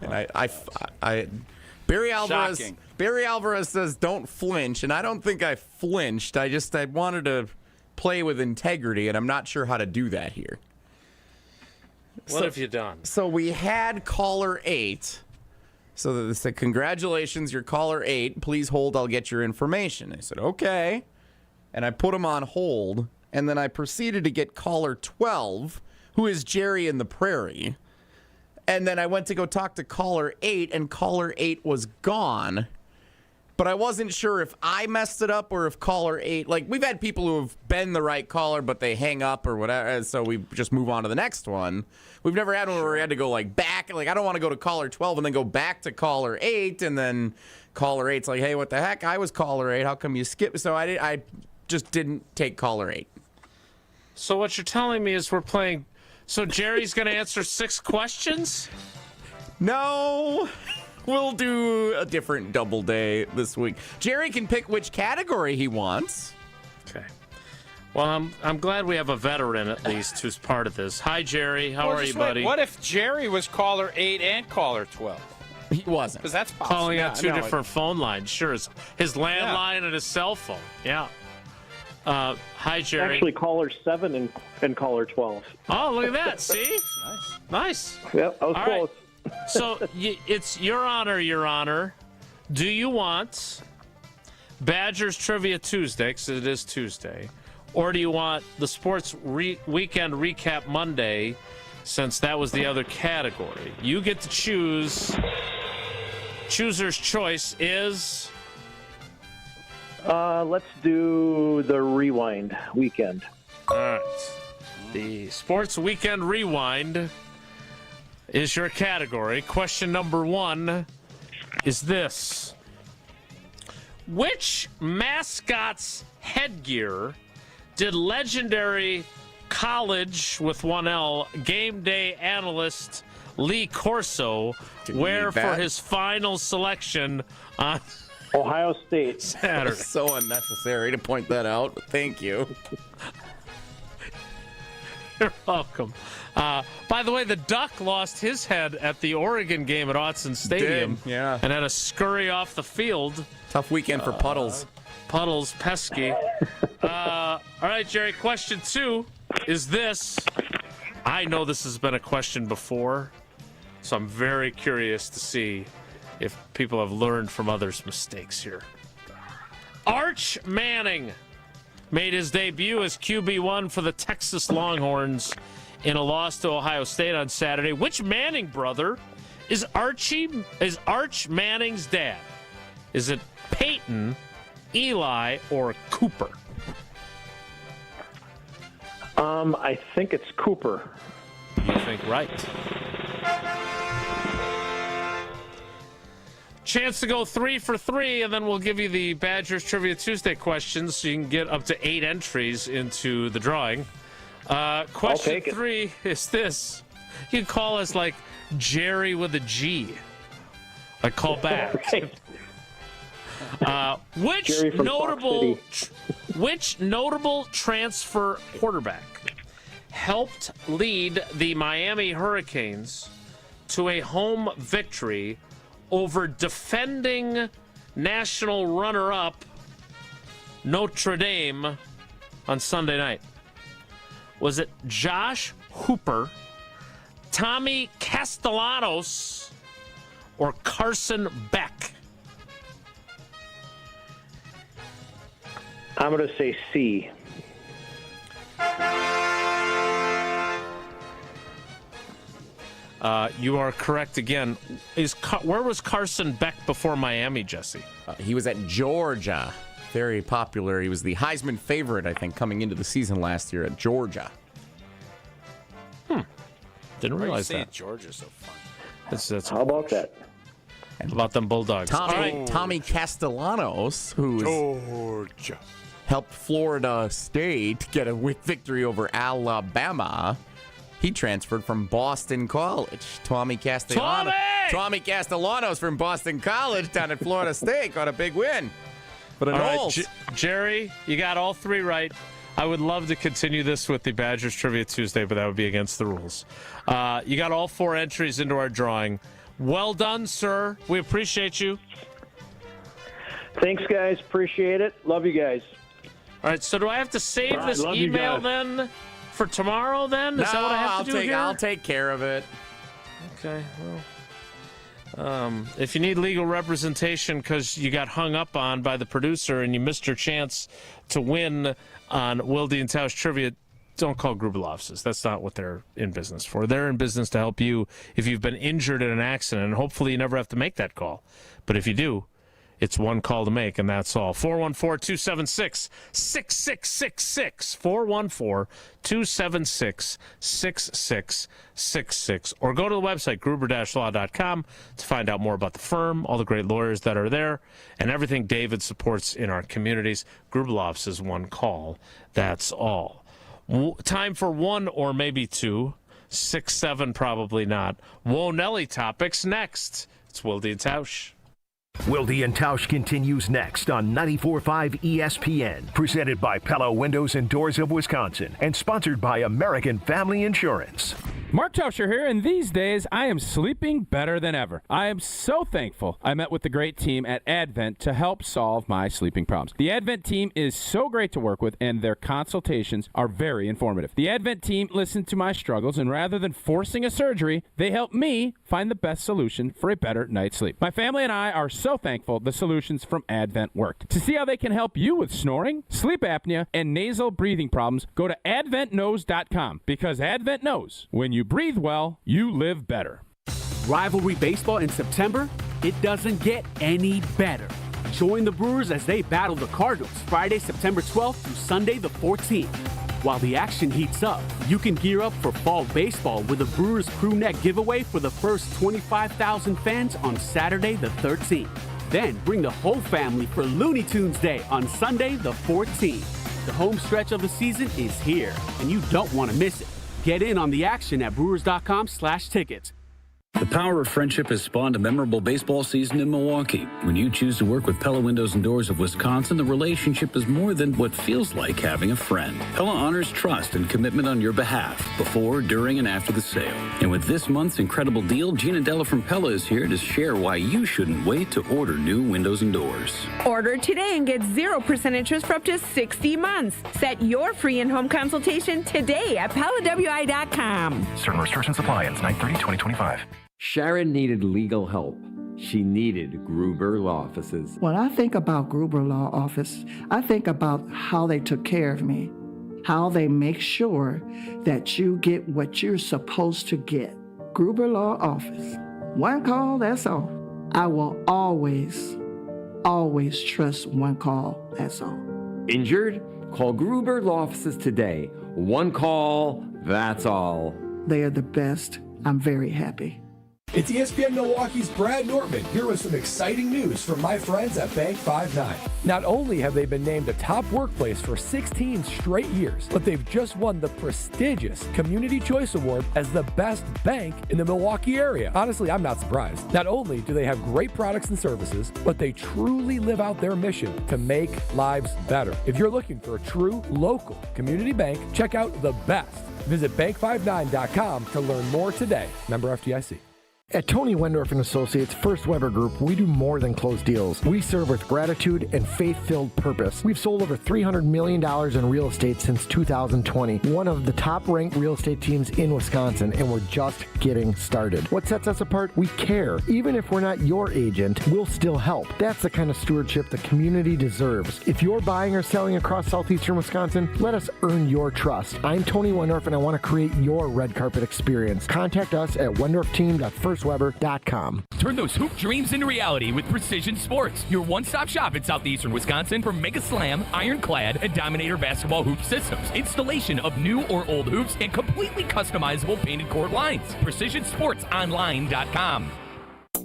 [SPEAKER 10] And Barry Alvarez.
[SPEAKER 6] Shocking.
[SPEAKER 10] Barry Alvarez says don't flinch, and I don't think I flinched. I wanted to play with integrity, and I'm not sure how to do that here.
[SPEAKER 1] What have you done?
[SPEAKER 10] So we had caller 8. So they said, congratulations, you're caller 8. Please hold, I'll get your information. I said, okay. And I put him on hold, and then I proceeded to get caller 12, who is Jerry in the Prairie. And then I went to go talk to caller 8, and caller 8 was gone. But I wasn't sure if I messed it up or if caller 8, like we've had people who have been the right caller, but they hang up or whatever, so we just move on to the next one. We've never had one where we had to go like back. Like I don't want to go to caller 12 and then go back to caller 8, and then caller 8's like, hey, what the heck? I was caller 8. How come you skipped? So I just didn't take caller 8.
[SPEAKER 1] So what you're telling me is we're playing. So Jerry's going to answer 6 questions?
[SPEAKER 10] No. We'll do a different double day this week. Jerry can pick which category he wants.
[SPEAKER 1] Okay. Well, I'm glad we have a veteran at least who's part of this. Hi, Jerry. How are you, buddy?
[SPEAKER 6] What if Jerry was caller 8 and caller 12?
[SPEAKER 10] He wasn't.
[SPEAKER 6] Because that's possible.
[SPEAKER 1] Calling out two different phone lines. Sure. His landline and his cell phone. Yeah. Hi, Jerry.
[SPEAKER 23] Actually, caller 7 and caller 12.
[SPEAKER 1] Oh, look at that. See? Nice.
[SPEAKER 23] Yep, I was
[SPEAKER 1] All
[SPEAKER 23] close.
[SPEAKER 1] Right. So it's your honor, Your Honor. Do you want Badgers Trivia Tuesday, because it is Tuesday, or do you want the Sports Weekend Recap Monday, since that was the other category. You get to choose. Chooser's choice is...
[SPEAKER 23] Let's do the Rewind Weekend.
[SPEAKER 1] All right. The Sports Weekend Rewind is your category. Question number 1 is this. Which mascot's headgear did legendary college with 1L game day analyst Lee Corso wear for his final selection on
[SPEAKER 23] Ohio State
[SPEAKER 1] Saturday?
[SPEAKER 10] So unnecessary to point that out, but thank you.
[SPEAKER 1] You're welcome. By the way, the Duck lost his head at the Oregon game at Autzen Stadium.
[SPEAKER 10] Yeah.
[SPEAKER 1] And had to scurry off the field.
[SPEAKER 10] Tough weekend for Puddles.
[SPEAKER 1] Puddles, pesky. All right, Jerry, question 2 is this. I know this has been a question before, so I'm very curious to see if people have learned from others' mistakes here. Arch Manning made his debut as QB1 for the Texas Longhorns in a loss to Ohio State on Saturday. Which Manning brother is Arch Manning's dad? Is it Peyton, Eli, or Cooper?
[SPEAKER 23] I think it's Cooper.
[SPEAKER 1] You think right. Chance to go 3 for 3, and then we'll give you the Badgers Trivia Tuesday questions so you can get up to 8 entries into the drawing. Question 3 is this. You can call us like Jerry with a G. I call back. Which notable transfer quarterback helped lead the Miami Hurricanes to a home victory over defending national runner-up Notre Dame on Sunday night? Was it Josh Hooper, Tommy Castellanos, or Carson Beck?
[SPEAKER 23] I'm going to say C.
[SPEAKER 1] You are correct again. Where was Carson Beck before Miami, Jesse?
[SPEAKER 10] He was at Georgia. Very popular. He was the Heisman favorite, I think, coming into the season last year at Georgia.
[SPEAKER 1] Didn't realize
[SPEAKER 6] Why you
[SPEAKER 1] that.
[SPEAKER 6] say Georgia's so fun?
[SPEAKER 1] That's
[SPEAKER 23] How about that?
[SPEAKER 1] How about them Bulldogs?
[SPEAKER 10] Tommy Castellanos, who
[SPEAKER 6] Georgia
[SPEAKER 10] helped Florida State get a victory over Alabama. He transferred from Boston College. Tommy Castellanos from Boston College down at Florida State got a big win. But
[SPEAKER 1] All right, Jerry, you got all 3 right. I would love to continue this with the Badgers Trivia Tuesday, but that would be against the rules. You got all 4 entries into our drawing. Well done, sir. We appreciate you.
[SPEAKER 23] Thanks, guys. Appreciate it. Love you guys.
[SPEAKER 1] All right, so do I have to save this email then for tomorrow then? Is that what I have to do here?
[SPEAKER 10] I'll take care of it.
[SPEAKER 1] Okay, well, if you need legal representation because you got hung up on by the producer and you missed your chance to win on Wilde Tausch Trivia, don't call Gruber offices. That's not what they're in business for. They're in business to help you if you've been injured in an accident, and hopefully you never have to make that call. But if you do, it's one call to make, and that's all. 414-276-6666. 414-276-6666. Or go to the website, gruber-law.com, to find out more about the firm, all the great lawyers that are there, and everything David supports in our communities. Gruber Law Office is one call. That's all. Time for 1 or maybe 2. 6, 7, probably not. Whoa, Nelly topics next. It's Wilde Tausch.
[SPEAKER 7] Wilde and Tausch continues next on 94.5 ESPN, presented by Pella Windows and Doors of Wisconsin, and sponsored by American Family Insurance.
[SPEAKER 13] Mark Tauscher here, and these days I am sleeping better than ever. I am so thankful I met with the great team at Advent to help solve my sleeping problems. The Advent team is so great to work with, and their consultations are very informative. The Advent team listened to my struggles, and rather than forcing a surgery, they helped me find the best solution for a better night's sleep. My family and I are so thankful the solutions from Advent worked. To see how they can help you with snoring, sleep apnea, and nasal breathing problems, go to adventknows.com, because Advent knows when you breathe well, you live better.
[SPEAKER 11] Rivalry baseball in September? It doesn't get any better. Join the Brewers as they battle the Cardinals Friday, September 12th through Sunday the 14th. While the action heats up, you can gear up for fall baseball with the Brewers crew neck giveaway for the first 25,000 fans on Saturday the 13th. Then bring the whole family for Looney Tunes Day on Sunday the 14th. The home stretch of the season is here, and you don't want to miss it. Get in on the action at brewers.com/tickets.
[SPEAKER 16] The power of friendship has spawned a memorable baseball season in Milwaukee. When you choose to work with Pella Windows and Doors of Wisconsin, the relationship is more than what feels like having a friend. Pella honors trust and commitment on your behalf, before, during, and after the sale. And with this month's incredible deal, Gina Della from Pella is here to share why you shouldn't wait to order new windows and doors.
[SPEAKER 19] Order today and get 0% interest for up to 60 months. Set your free in-home consultation today at PellaWI.com.
[SPEAKER 24] Certain restrictions apply. Ends 9/30/2025.
[SPEAKER 25] Sharon needed legal help. She needed Gruber Law Offices.
[SPEAKER 26] When I think about Gruber Law Office, I think about how they took care of me, how they make sure that you get what you're supposed to get. Gruber Law Office. One call, that's all. I will always trust one call, that's all.
[SPEAKER 25] Injured? Call Gruber Law Offices today. One call, that's all.
[SPEAKER 26] They are the best. I'm very happy.
[SPEAKER 27] It's ESPN Milwaukee's Brad Nortman here with some exciting news from my friends at Bank 5-9.
[SPEAKER 18] Not only have they been named a top workplace for 16 straight years, but they've just won the prestigious Community Choice Award as the best bank in the Milwaukee area. Honestly, I'm not surprised. Not only do they have great products and services, but they truly live out their mission to make lives better. If you're looking for a true local community bank, check out the best. Visit bank59.com to learn more today. Member FDIC.
[SPEAKER 28] At Tony Wendorf & Associates First Weber Group, we do more than close deals. We serve with gratitude and faith-filled purpose. We've sold over $300 million in real estate since 2020, one of the top-ranked real estate teams in Wisconsin, and we're just getting started. What sets us apart? We care. Even if we're not your agent, we'll still help. That's the kind of stewardship the community deserves. If you're buying or selling across southeastern Wisconsin, let us earn your trust. I'm Tony Wendorf, and I want to create your red carpet experience. Contact us at wendorfteam.firstweber.com.
[SPEAKER 29] Turn those hoop dreams into reality with Precision Sports, your one-stop shop in southeastern Wisconsin for Mega Slam, Ironclad, and Dominator basketball hoop systems, installation of new or old hoops, and completely customizable painted court lines. PrecisionSportsOnline.com.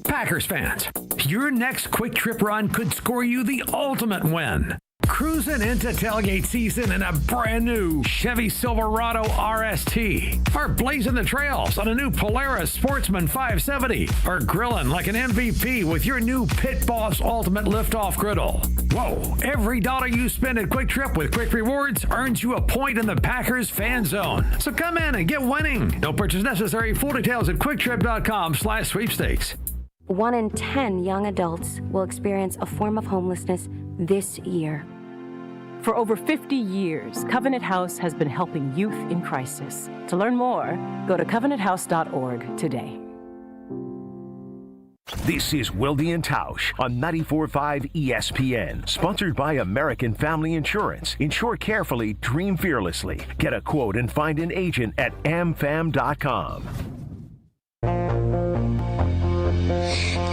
[SPEAKER 30] Packers fans, your next quick trip run could score you the ultimate win. Cruising into tailgate season in a brand new Chevy Silverado RST, or blazing the trails on a new Polaris Sportsman 570, or grilling like an MVP with your new Pit Boss Ultimate Liftoff Griddle. Whoa, every dollar you spend at Quick Trip with Quick Rewards earns you a point in the Packers fan zone. So come in and get winning. No purchase necessary. Full details at quicktrip.com/sweepstakes.
[SPEAKER 31] 1 in 10 young adults will experience a form of homelessness this year.
[SPEAKER 32] For over 50 years, Covenant House has been helping youth in crisis. To learn more, go to covenanthouse.org today.
[SPEAKER 7] This is Wilde Tausch on 94.5 ESPN, sponsored by American Family Insurance. Insure carefully, dream fearlessly. Get a quote and find an agent at amfam.com.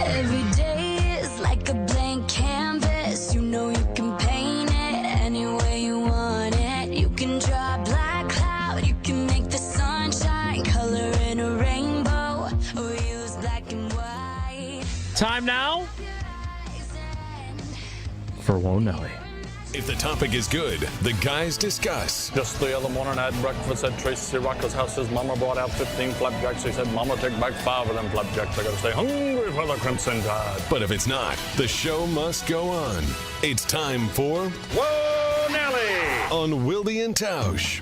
[SPEAKER 3] Every day is like a blank canvas. You know you can paint it any way you want it. You can draw a black cloud. You can make the sunshine color in a rainbow, or use black and white.
[SPEAKER 1] Time now for Whoa Nelly.
[SPEAKER 12] If the topic is good, the guys discuss.
[SPEAKER 33] Just the other morning I had breakfast at Tracy Rocker's house. His mama brought out 15 flapjacks. He said, Mama, take back 5 of them flapjacks. I gotta stay hungry for the Crimson Tide.
[SPEAKER 12] But if it's not, the show must go on. It's time for
[SPEAKER 33] Whoa Nelly
[SPEAKER 12] on Wilde Tausch.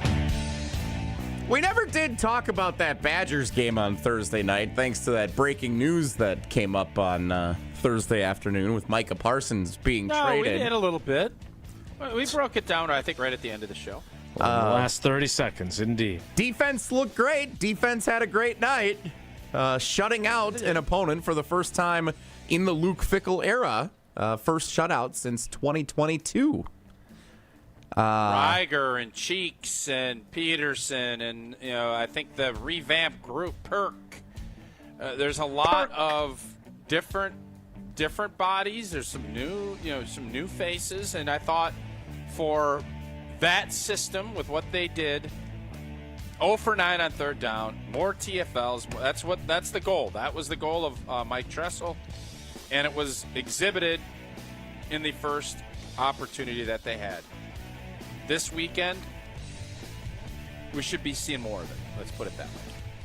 [SPEAKER 10] We never did talk about that Badgers game on Thursday night, thanks to that breaking news that came up on Thursday afternoon with Micah Parsons being traded.
[SPEAKER 6] No, we did a little bit. We broke it down, I think, right at the end of the show.
[SPEAKER 1] The last 30 seconds, indeed.
[SPEAKER 10] Defense looked great. Defense had a great night, shutting out an opponent for the first time in the Luke Fickell era. First shutout since 2022.
[SPEAKER 6] Reiger and Cheeks and Peterson and, I think the revamped group, Perk. There's a lot of different bodies. There's some new faces. And I thought for that system with what they did, 0 for 9 on third down, more TFLs. That's the goal. That was the goal of Mike Tressel. And it was exhibited in the first opportunity that they had. This weekend, we should be seeing more of it. Let's put it that way.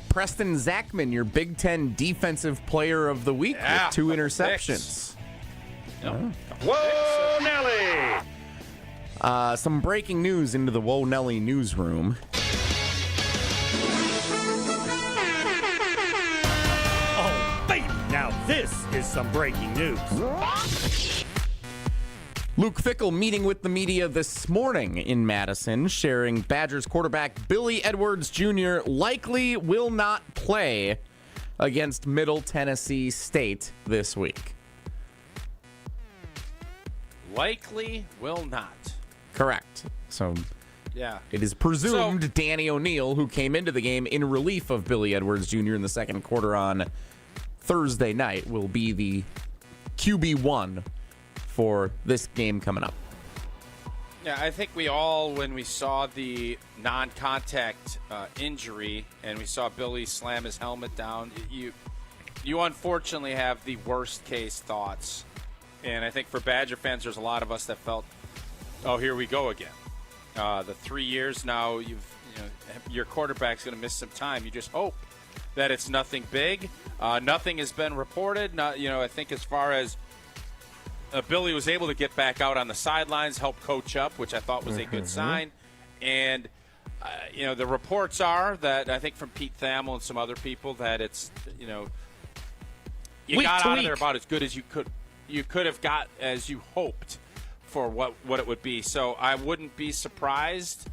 [SPEAKER 10] Preston Zachman, your Big Ten Defensive Player of the Week with 2 interceptions.
[SPEAKER 2] Whoa, Nelly!
[SPEAKER 10] Some breaking news into the Whoa Nelly newsroom.
[SPEAKER 2] Oh, baby! Now this is some breaking news.
[SPEAKER 10] Luke Fickell meeting with the media this morning in Madison, sharing Badgers quarterback Billy Edwards Jr. likely will not play against Middle Tennessee State this week.
[SPEAKER 6] Likely will not.
[SPEAKER 10] Correct. So
[SPEAKER 6] yeah,
[SPEAKER 10] it is presumed Danny O'Neal, who came into the game in relief of Billy Edwards Jr. in the second quarter on Thursday night, will be the QB1 for this game coming up.
[SPEAKER 6] Yeah, I think we all, when we saw the non-contact injury and we saw Billy slam his helmet down, you unfortunately have the worst case thoughts. And I think for Badger fans, there's a lot of us that felt, oh, here we go again. The 3 years now, your quarterback's going to miss some time. You just hope that it's nothing big. Nothing has been reported. I think as far as Billy was able to get back out on the sidelines, help coach up, which I thought was a good sign. And, the reports are that I think from Pete Thamel and some other people that it's, you got out of there about as good as you could have got as you hoped for what it would be. So I wouldn't be surprised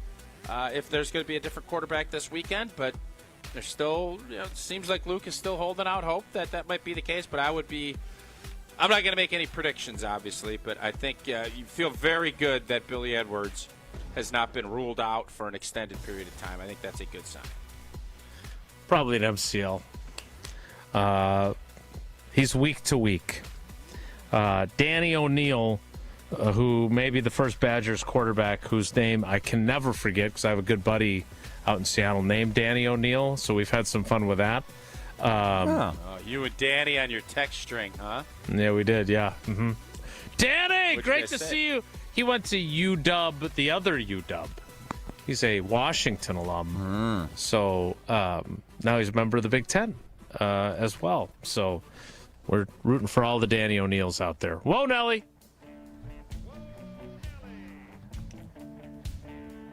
[SPEAKER 6] if there's going to be a different quarterback this weekend, but there's still, it seems like Luke is still holding out hope that might be the case, but I'm not going to make any predictions, obviously, but I think you feel very good that Billy Edwards has not been ruled out for an extended period of time. I think that's a good sign.
[SPEAKER 1] Probably an MCL. He's week to week. Danny O'Neal, who may be the first Badgers quarterback whose name I can never forget because I have a good buddy out in Seattle named Danny O'Neal, so we've had some fun with that.
[SPEAKER 6] You and Danny on your text string, huh?
[SPEAKER 1] Yeah, we did, yeah. Mm-hmm. Danny,
[SPEAKER 6] What'd
[SPEAKER 1] great to see you. He went to UW, the other UW. He's a Washington alum. So now he's a member of the Big Ten as well. So we're rooting for all the Danny O'Neals out there. Whoa, Nelly.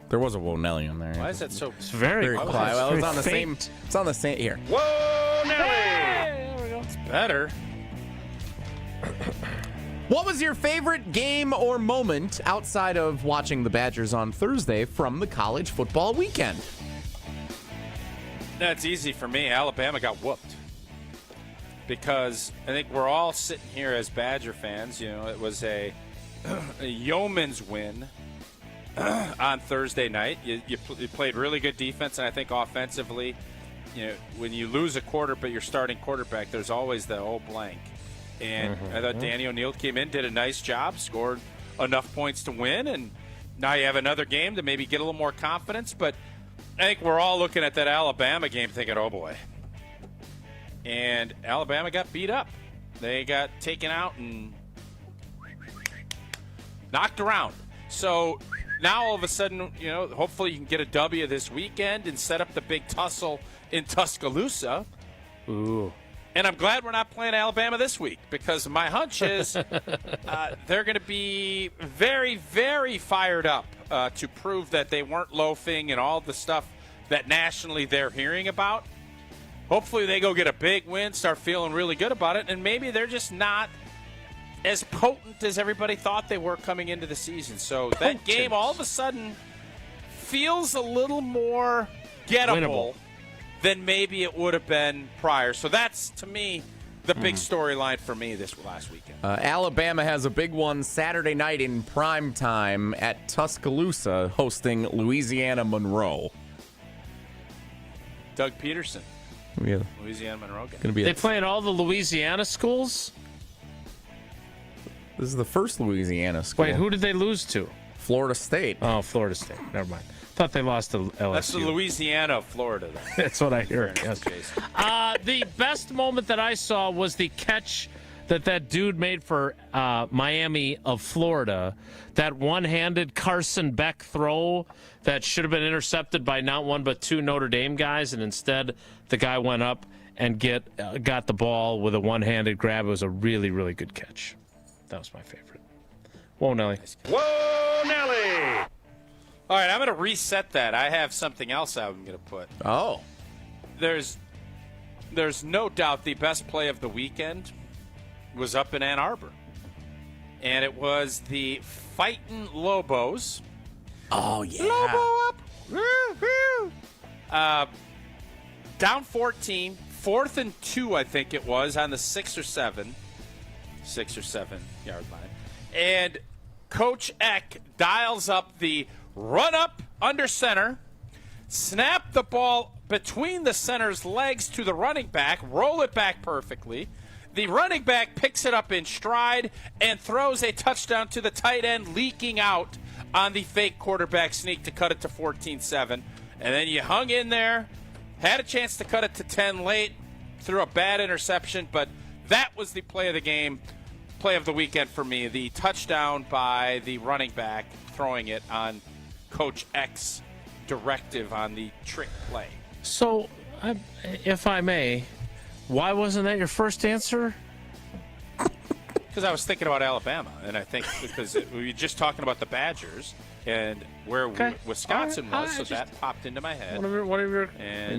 [SPEAKER 10] There was a Whoa Nelly in there.
[SPEAKER 6] Why is that so?
[SPEAKER 1] It's very
[SPEAKER 10] quiet.
[SPEAKER 1] quiet.
[SPEAKER 10] Well, it's on the same. It's on the same here.
[SPEAKER 2] Whoa, Nelly!
[SPEAKER 6] There we go. It's better.
[SPEAKER 10] What was your favorite game or moment outside of watching the Badgers on Thursday from the college football weekend?
[SPEAKER 6] That's easy for me. Alabama got whooped. Because I think we're all sitting here as Badger fans. It was a yeoman's win on Thursday night. You played really good defense, and I think offensively, when you lose a quarter but you're starting quarterback, there's always the blank. And I thought Danny O'Neal came in, did a nice job, scored enough points to win, and now you have another game to maybe get a little more confidence. But I think we're all looking at that Alabama game thinking, oh boy. And Alabama got beat up. They got taken out and knocked around. So now all of a sudden, hopefully you can get a W this weekend and set up the big tussle in Tuscaloosa.
[SPEAKER 1] Ooh.
[SPEAKER 6] And I'm glad we're not playing Alabama this week because my hunch is they're going to be very, very fired up to prove that they weren't loafing and all the stuff that nationally they're hearing about. Hopefully they go get a big win, start feeling really good about it, and maybe they're just not as potent as everybody thought they were coming into the season. So that game all of a sudden feels a little more gettable than maybe it would have been prior. So that's, to me, the big storyline for me this last weekend.
[SPEAKER 10] Alabama has a big one Saturday night in prime time at Tuscaloosa, hosting Louisiana Monroe.
[SPEAKER 6] Doug Peterson.
[SPEAKER 10] Yeah.
[SPEAKER 6] Louisiana Monroe game.
[SPEAKER 10] Gonna be
[SPEAKER 1] They play in all the Louisiana schools?
[SPEAKER 10] This is the first Louisiana school.
[SPEAKER 1] Wait, who did they lose to?
[SPEAKER 10] Florida State.
[SPEAKER 1] Oh, Florida State. Never mind. Thought they lost to LSU.
[SPEAKER 6] That's the Louisiana of Florida.
[SPEAKER 1] That's what I heard. Yes. The best moment that I saw was the catch that dude made for Miami of Florida. That one-handed Carson Beck throw that should have been intercepted by not one but two Notre Dame guys, and instead the guy went up and got the ball with a one-handed grab. It was a really, really good catch. That was my favorite. Whoa, Nelly.
[SPEAKER 6] Whoa, Nelly! All right, I'm going to reset that. I have something else I'm going to put.
[SPEAKER 10] Oh.
[SPEAKER 6] There's no doubt the best play of the weekend was up in Ann Arbor. And it was the Fightin' Lobos.
[SPEAKER 10] Oh, yeah.
[SPEAKER 6] Lobo up. Woo, woo. Down 14, 4th and 2, I think it was, on the 6 or 7 yard line. And Coach Eck dials up the run up under center, snap the ball between the center's legs to the running back, roll it back perfectly. The running back picks it up in stride and throws a touchdown to the tight end, leaking out on the fake quarterback sneak to cut it to 14-7. And then you hung in there, had a chance to cut it to 10 late, threw a bad interception, but that was the play of the game, play of the weekend for me. The touchdown by the running back, throwing it on Coach Eck's directive on the trick play.
[SPEAKER 1] So, if I may, why wasn't that your first answer?
[SPEAKER 6] Because I was thinking about Alabama, and I think because we were just talking about the Badgers and where Wisconsin was, so that popped into my head.
[SPEAKER 1] One of your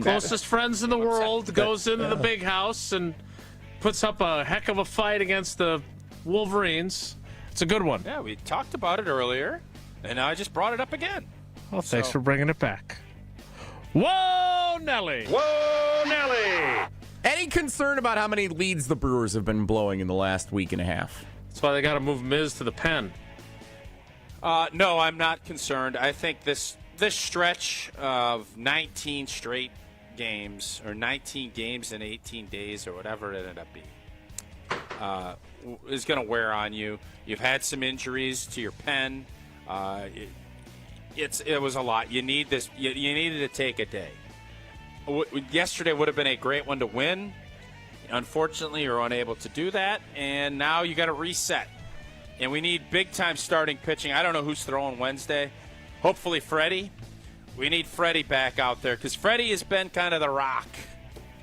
[SPEAKER 1] closest friends in the world goes into the big house and puts up a heck of a fight against the Wolverines. It's a good one.
[SPEAKER 6] Yeah, we talked about it earlier, and I just brought it up again.
[SPEAKER 1] Well, thanks for bringing it back. Whoa, Nelly!
[SPEAKER 6] Whoa, Nelly!
[SPEAKER 10] Any concern about how many leads the Brewers have been blowing in the last week and a half?
[SPEAKER 1] That's why they got to move Miz to the pen.
[SPEAKER 6] No, I'm not concerned. I think this stretch of 19 straight games, or 19 games in 18 days, or whatever it ended up being, is going to wear on you. You've had some injuries to your pen. It was a lot. You need this. You needed to take a day. Yesterday would have been a great one to win. Unfortunately, you're unable to do that, and now you got to reset. And we need big-time starting pitching. I don't know who's throwing Wednesday. Hopefully Freddie. We need Freddie back out there because Freddie has been kind of the rock.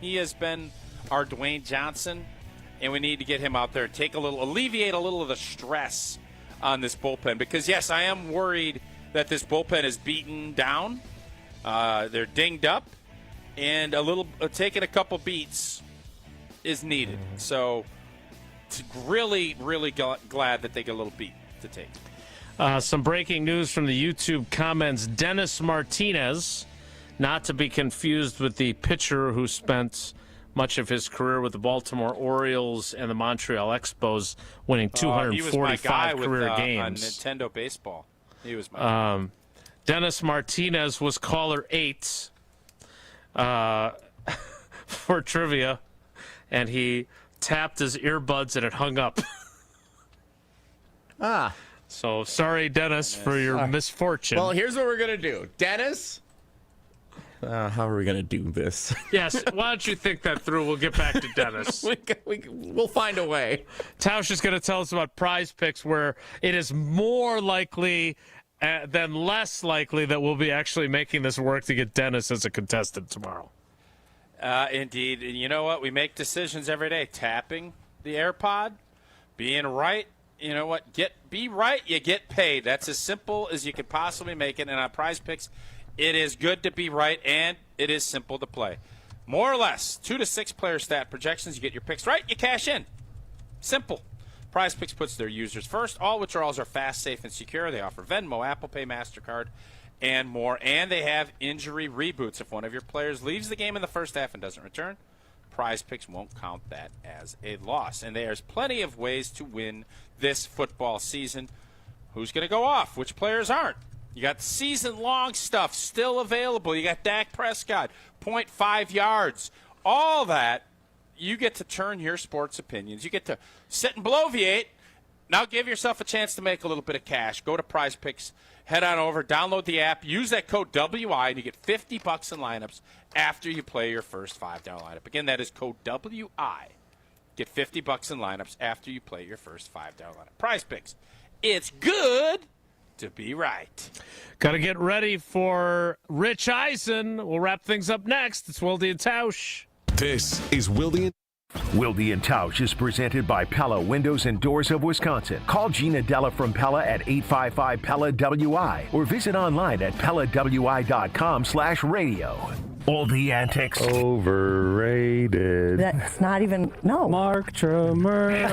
[SPEAKER 6] He has been our Dwayne Johnson, and we need to get him out there and alleviate a little of the stress on this bullpen. Because, yes, I am worried that this bullpen is beaten down. They're dinged up. And taking a couple beats is needed. So, really, really glad that they get a little beat to take.
[SPEAKER 1] Some breaking news from the YouTube comments. Dennis Martinez, not to be confused with the pitcher who spent much of his career with the Baltimore Orioles and the Montreal Expos, winning 245 career games.
[SPEAKER 6] On Nintendo Baseball. He was my guy.
[SPEAKER 1] Dennis Martinez was caller 8. For trivia, and he tapped his earbuds and it hung up. So sorry, Dennis, for your misfortune.
[SPEAKER 10] Well, here's what we're gonna do, Dennis. How are we gonna do this?
[SPEAKER 1] Yes, why don't you think that through? We'll get back to Dennis.
[SPEAKER 10] We'll find a way.
[SPEAKER 1] Tausch is going to tell us about Prize Picks, where it is more likely than less likely that we'll be actually making this work to get Dennis as a contestant tomorrow.
[SPEAKER 6] Indeed. And you know what? We make decisions every day. Tapping the AirPod, being right. You know what? Be right, you get paid. That's as simple as you could possibly make it. And on Prize Picks, it is good to be right, and it is simple to play. More or less, 2 to 6 player stat projections. You get your picks right, you cash in. Simple. Prize Picks puts their users first. All withdrawals are fast, safe, and secure. They offer Venmo, Apple Pay, MasterCard, and more. And they have injury reboots. If one of your players leaves the game in the first half and doesn't return, Prize Picks won't count that as a loss. And there's plenty of ways to win this football season. Who's going to go off? Which players aren't? You got season-long stuff still available. You got Dak Prescott, 0.5 yards. All that, you get to turn your sports opinions. You get to sit and bloviate. Now give yourself a chance to make a little bit of cash. Go to Prize Picks. Head on over, download the app, use that code WI, and you get $50 in lineups after you play your first $5 lineup. Again, that is code WI. Get $50 in lineups after you play your first $5 lineup. Prize Picks. It's good to be right.
[SPEAKER 1] Got to get ready for Rich Eisen. We'll wrap things up next. It's Wilde Tausch.
[SPEAKER 12] This is Wilde
[SPEAKER 7] Wilde and Tausch is presented by Pella Windows and Doors of Wisconsin. Call Gina Della from Pella at 855-PELLA-WI or visit online at PellaWI.com/radio. All the antics.
[SPEAKER 28] Overrated.
[SPEAKER 4] That's not even, no.
[SPEAKER 28] Mark Tremere.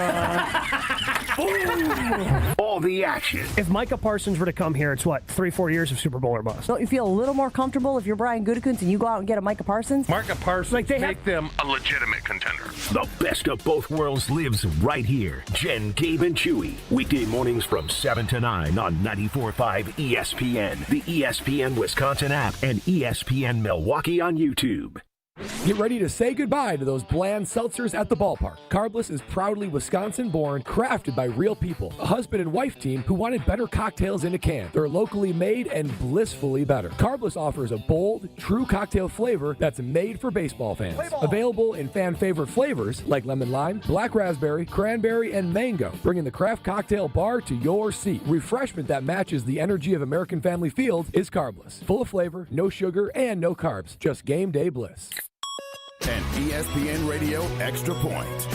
[SPEAKER 7] All the action.
[SPEAKER 5] If Micah Parsons were to come here, it's 3-4 years of Super Bowl or bust.
[SPEAKER 4] Don't you feel a little more comfortable if you're Brian Gutekunst and you go out and get a Micah Parsons?
[SPEAKER 7] Micah Parsons make them a legitimate contender. The best of both worlds lives right here. Jen, Gabe, and Chewy. Weekday mornings from 7 to 9 on 94.5 ESPN, the ESPN Wisconsin app, and ESPN Milwaukee on YouTube.
[SPEAKER 18] Get ready to say goodbye to those bland seltzers at the ballpark. Carbless is proudly Wisconsin-born, crafted by real people. A husband and wife team who wanted better cocktails in a can. They're locally made and blissfully better. Carbless offers a bold, true cocktail flavor that's made for baseball fans. Available in fan-favorite flavors like lemon lime, black raspberry, cranberry, and mango, bringing the craft cocktail bar to your seat. Refreshment that matches the energy of American Family Field is Carbless. Full of flavor, no sugar, and no carbs. Just game day bliss.
[SPEAKER 8] An ESPN Radio Extra Point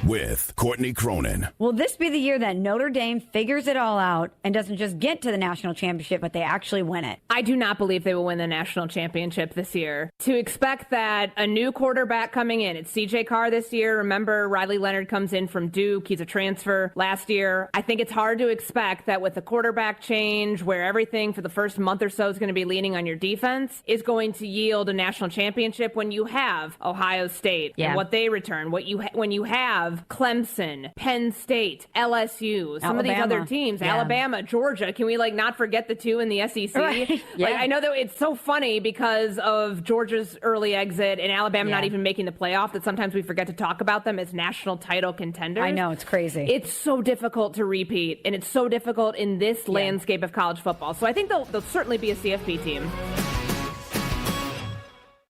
[SPEAKER 8] with Courtney Cronin.
[SPEAKER 9] Will this be the year that Notre Dame figures it all out and doesn't just get to the national championship, but they actually win it?
[SPEAKER 19] I do not believe they will win the national championship this year. To expect that a new quarterback coming in, it's CJ Carr this year. Remember, Riley Leonard comes in from Duke. He's a transfer last year. I think it's hard to expect that with the quarterback change, where everything for the first month or so is going to be leaning on your defense, is going to yield a national championship when you have Ohio State and what they return, when you have Clemson, Penn State, LSU, some of these other teams, Alabama, Georgia. Can we not forget the two in the SEC?
[SPEAKER 9] Right. Yeah.
[SPEAKER 19] I know that it's so funny because of Georgia's early exit and Alabama not even making the playoff that sometimes we forget to talk about them as national title contenders.
[SPEAKER 9] I know, it's crazy.
[SPEAKER 19] It's so difficult to repeat, and it's so difficult in this landscape of college football. So I think they'll certainly be a CFP team.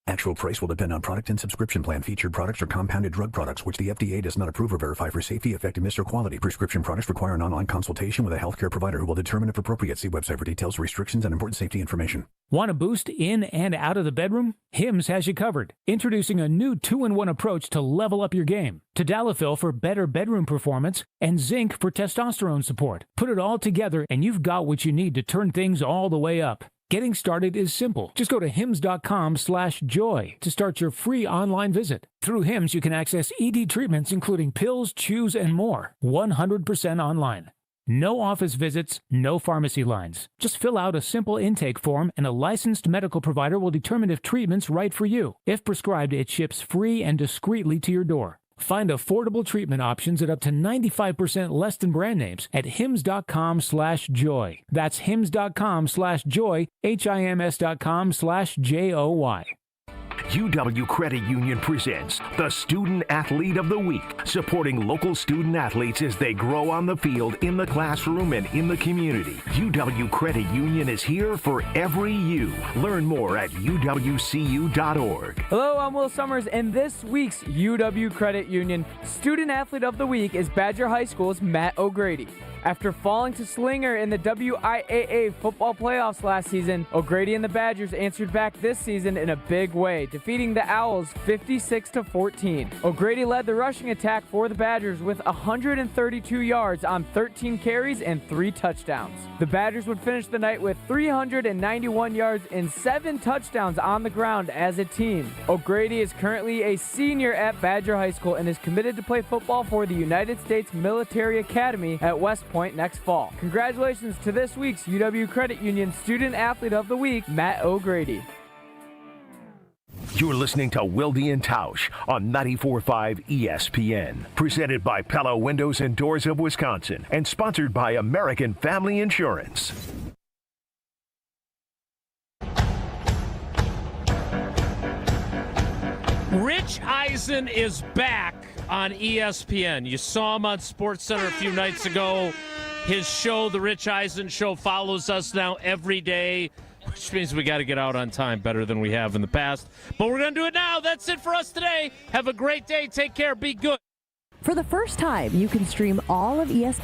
[SPEAKER 11] Actual price will depend on product and subscription plan. Featured products are compounded drug products, which the FDA does not approve or verify for safety, effectiveness, or quality. Prescription products require an online consultation with a healthcare provider who will determine if appropriate. See website for details, restrictions, and important safety information.
[SPEAKER 30] Want a boost in and out of the bedroom? Hims has you covered. Introducing a new 2-in-1 approach to level up your game. Tadalafil for better bedroom performance and zinc for testosterone support. Put it all together and you've got what you need to turn things all the way up. Getting started is simple. Just go to hims.com/joy to start your free online visit. Through Hims, you can access ED treatments including pills, chews, and more. 100% online. No office visits, no pharmacy lines. Just fill out a simple intake form and a licensed medical provider will determine if treatment's right for you. If prescribed, it ships free and discreetly to your door. Find affordable treatment options at up to 95% less than brand names at hims.com/joy. That's hims.com/joy, hims.com/joy.
[SPEAKER 7] UW Credit Union presents the Student Athlete of the Week, supporting local student athletes as they grow on the field, in the classroom, and in the community. UW Credit Union is here for every you. Learn more at uwcu.org.
[SPEAKER 11] Hello, I'm Will Summers, and this week's UW Credit Union Student Athlete of the Week is Badger High School's Matt O'Grady. After falling to Slinger in the WIAA football playoffs last season, O'Grady and the Badgers answered back this season in a big way, defeating the Owls 56-14. O'Grady led the rushing attack for the Badgers with 132 yards on 13 carries and 3 touchdowns. The Badgers would finish the night with 391 yards and 7 touchdowns on the ground as a team. O'Grady is currently a senior at Badger High School and is committed to play football for the United States Military Academy at West Point next fall. Congratulations to this week's UW Credit Union Student Athlete of the Week, Matt O'Grady.
[SPEAKER 7] You're listening to Wilde Tausch on 94.5 ESPN. Presented by Pella Windows and Doors of Wisconsin and sponsored by American Family Insurance.
[SPEAKER 1] Rich Eisen is back on ESPN. You saw him on SportsCenter a few nights ago. His show, The Rich Eisen Show, follows us now every day, which means we got to get out on time better than we have in the past. But we're going to do it now. That's it for us today. Have a great day. Take care. Be good.
[SPEAKER 4] For the first time, you can stream all of ESPN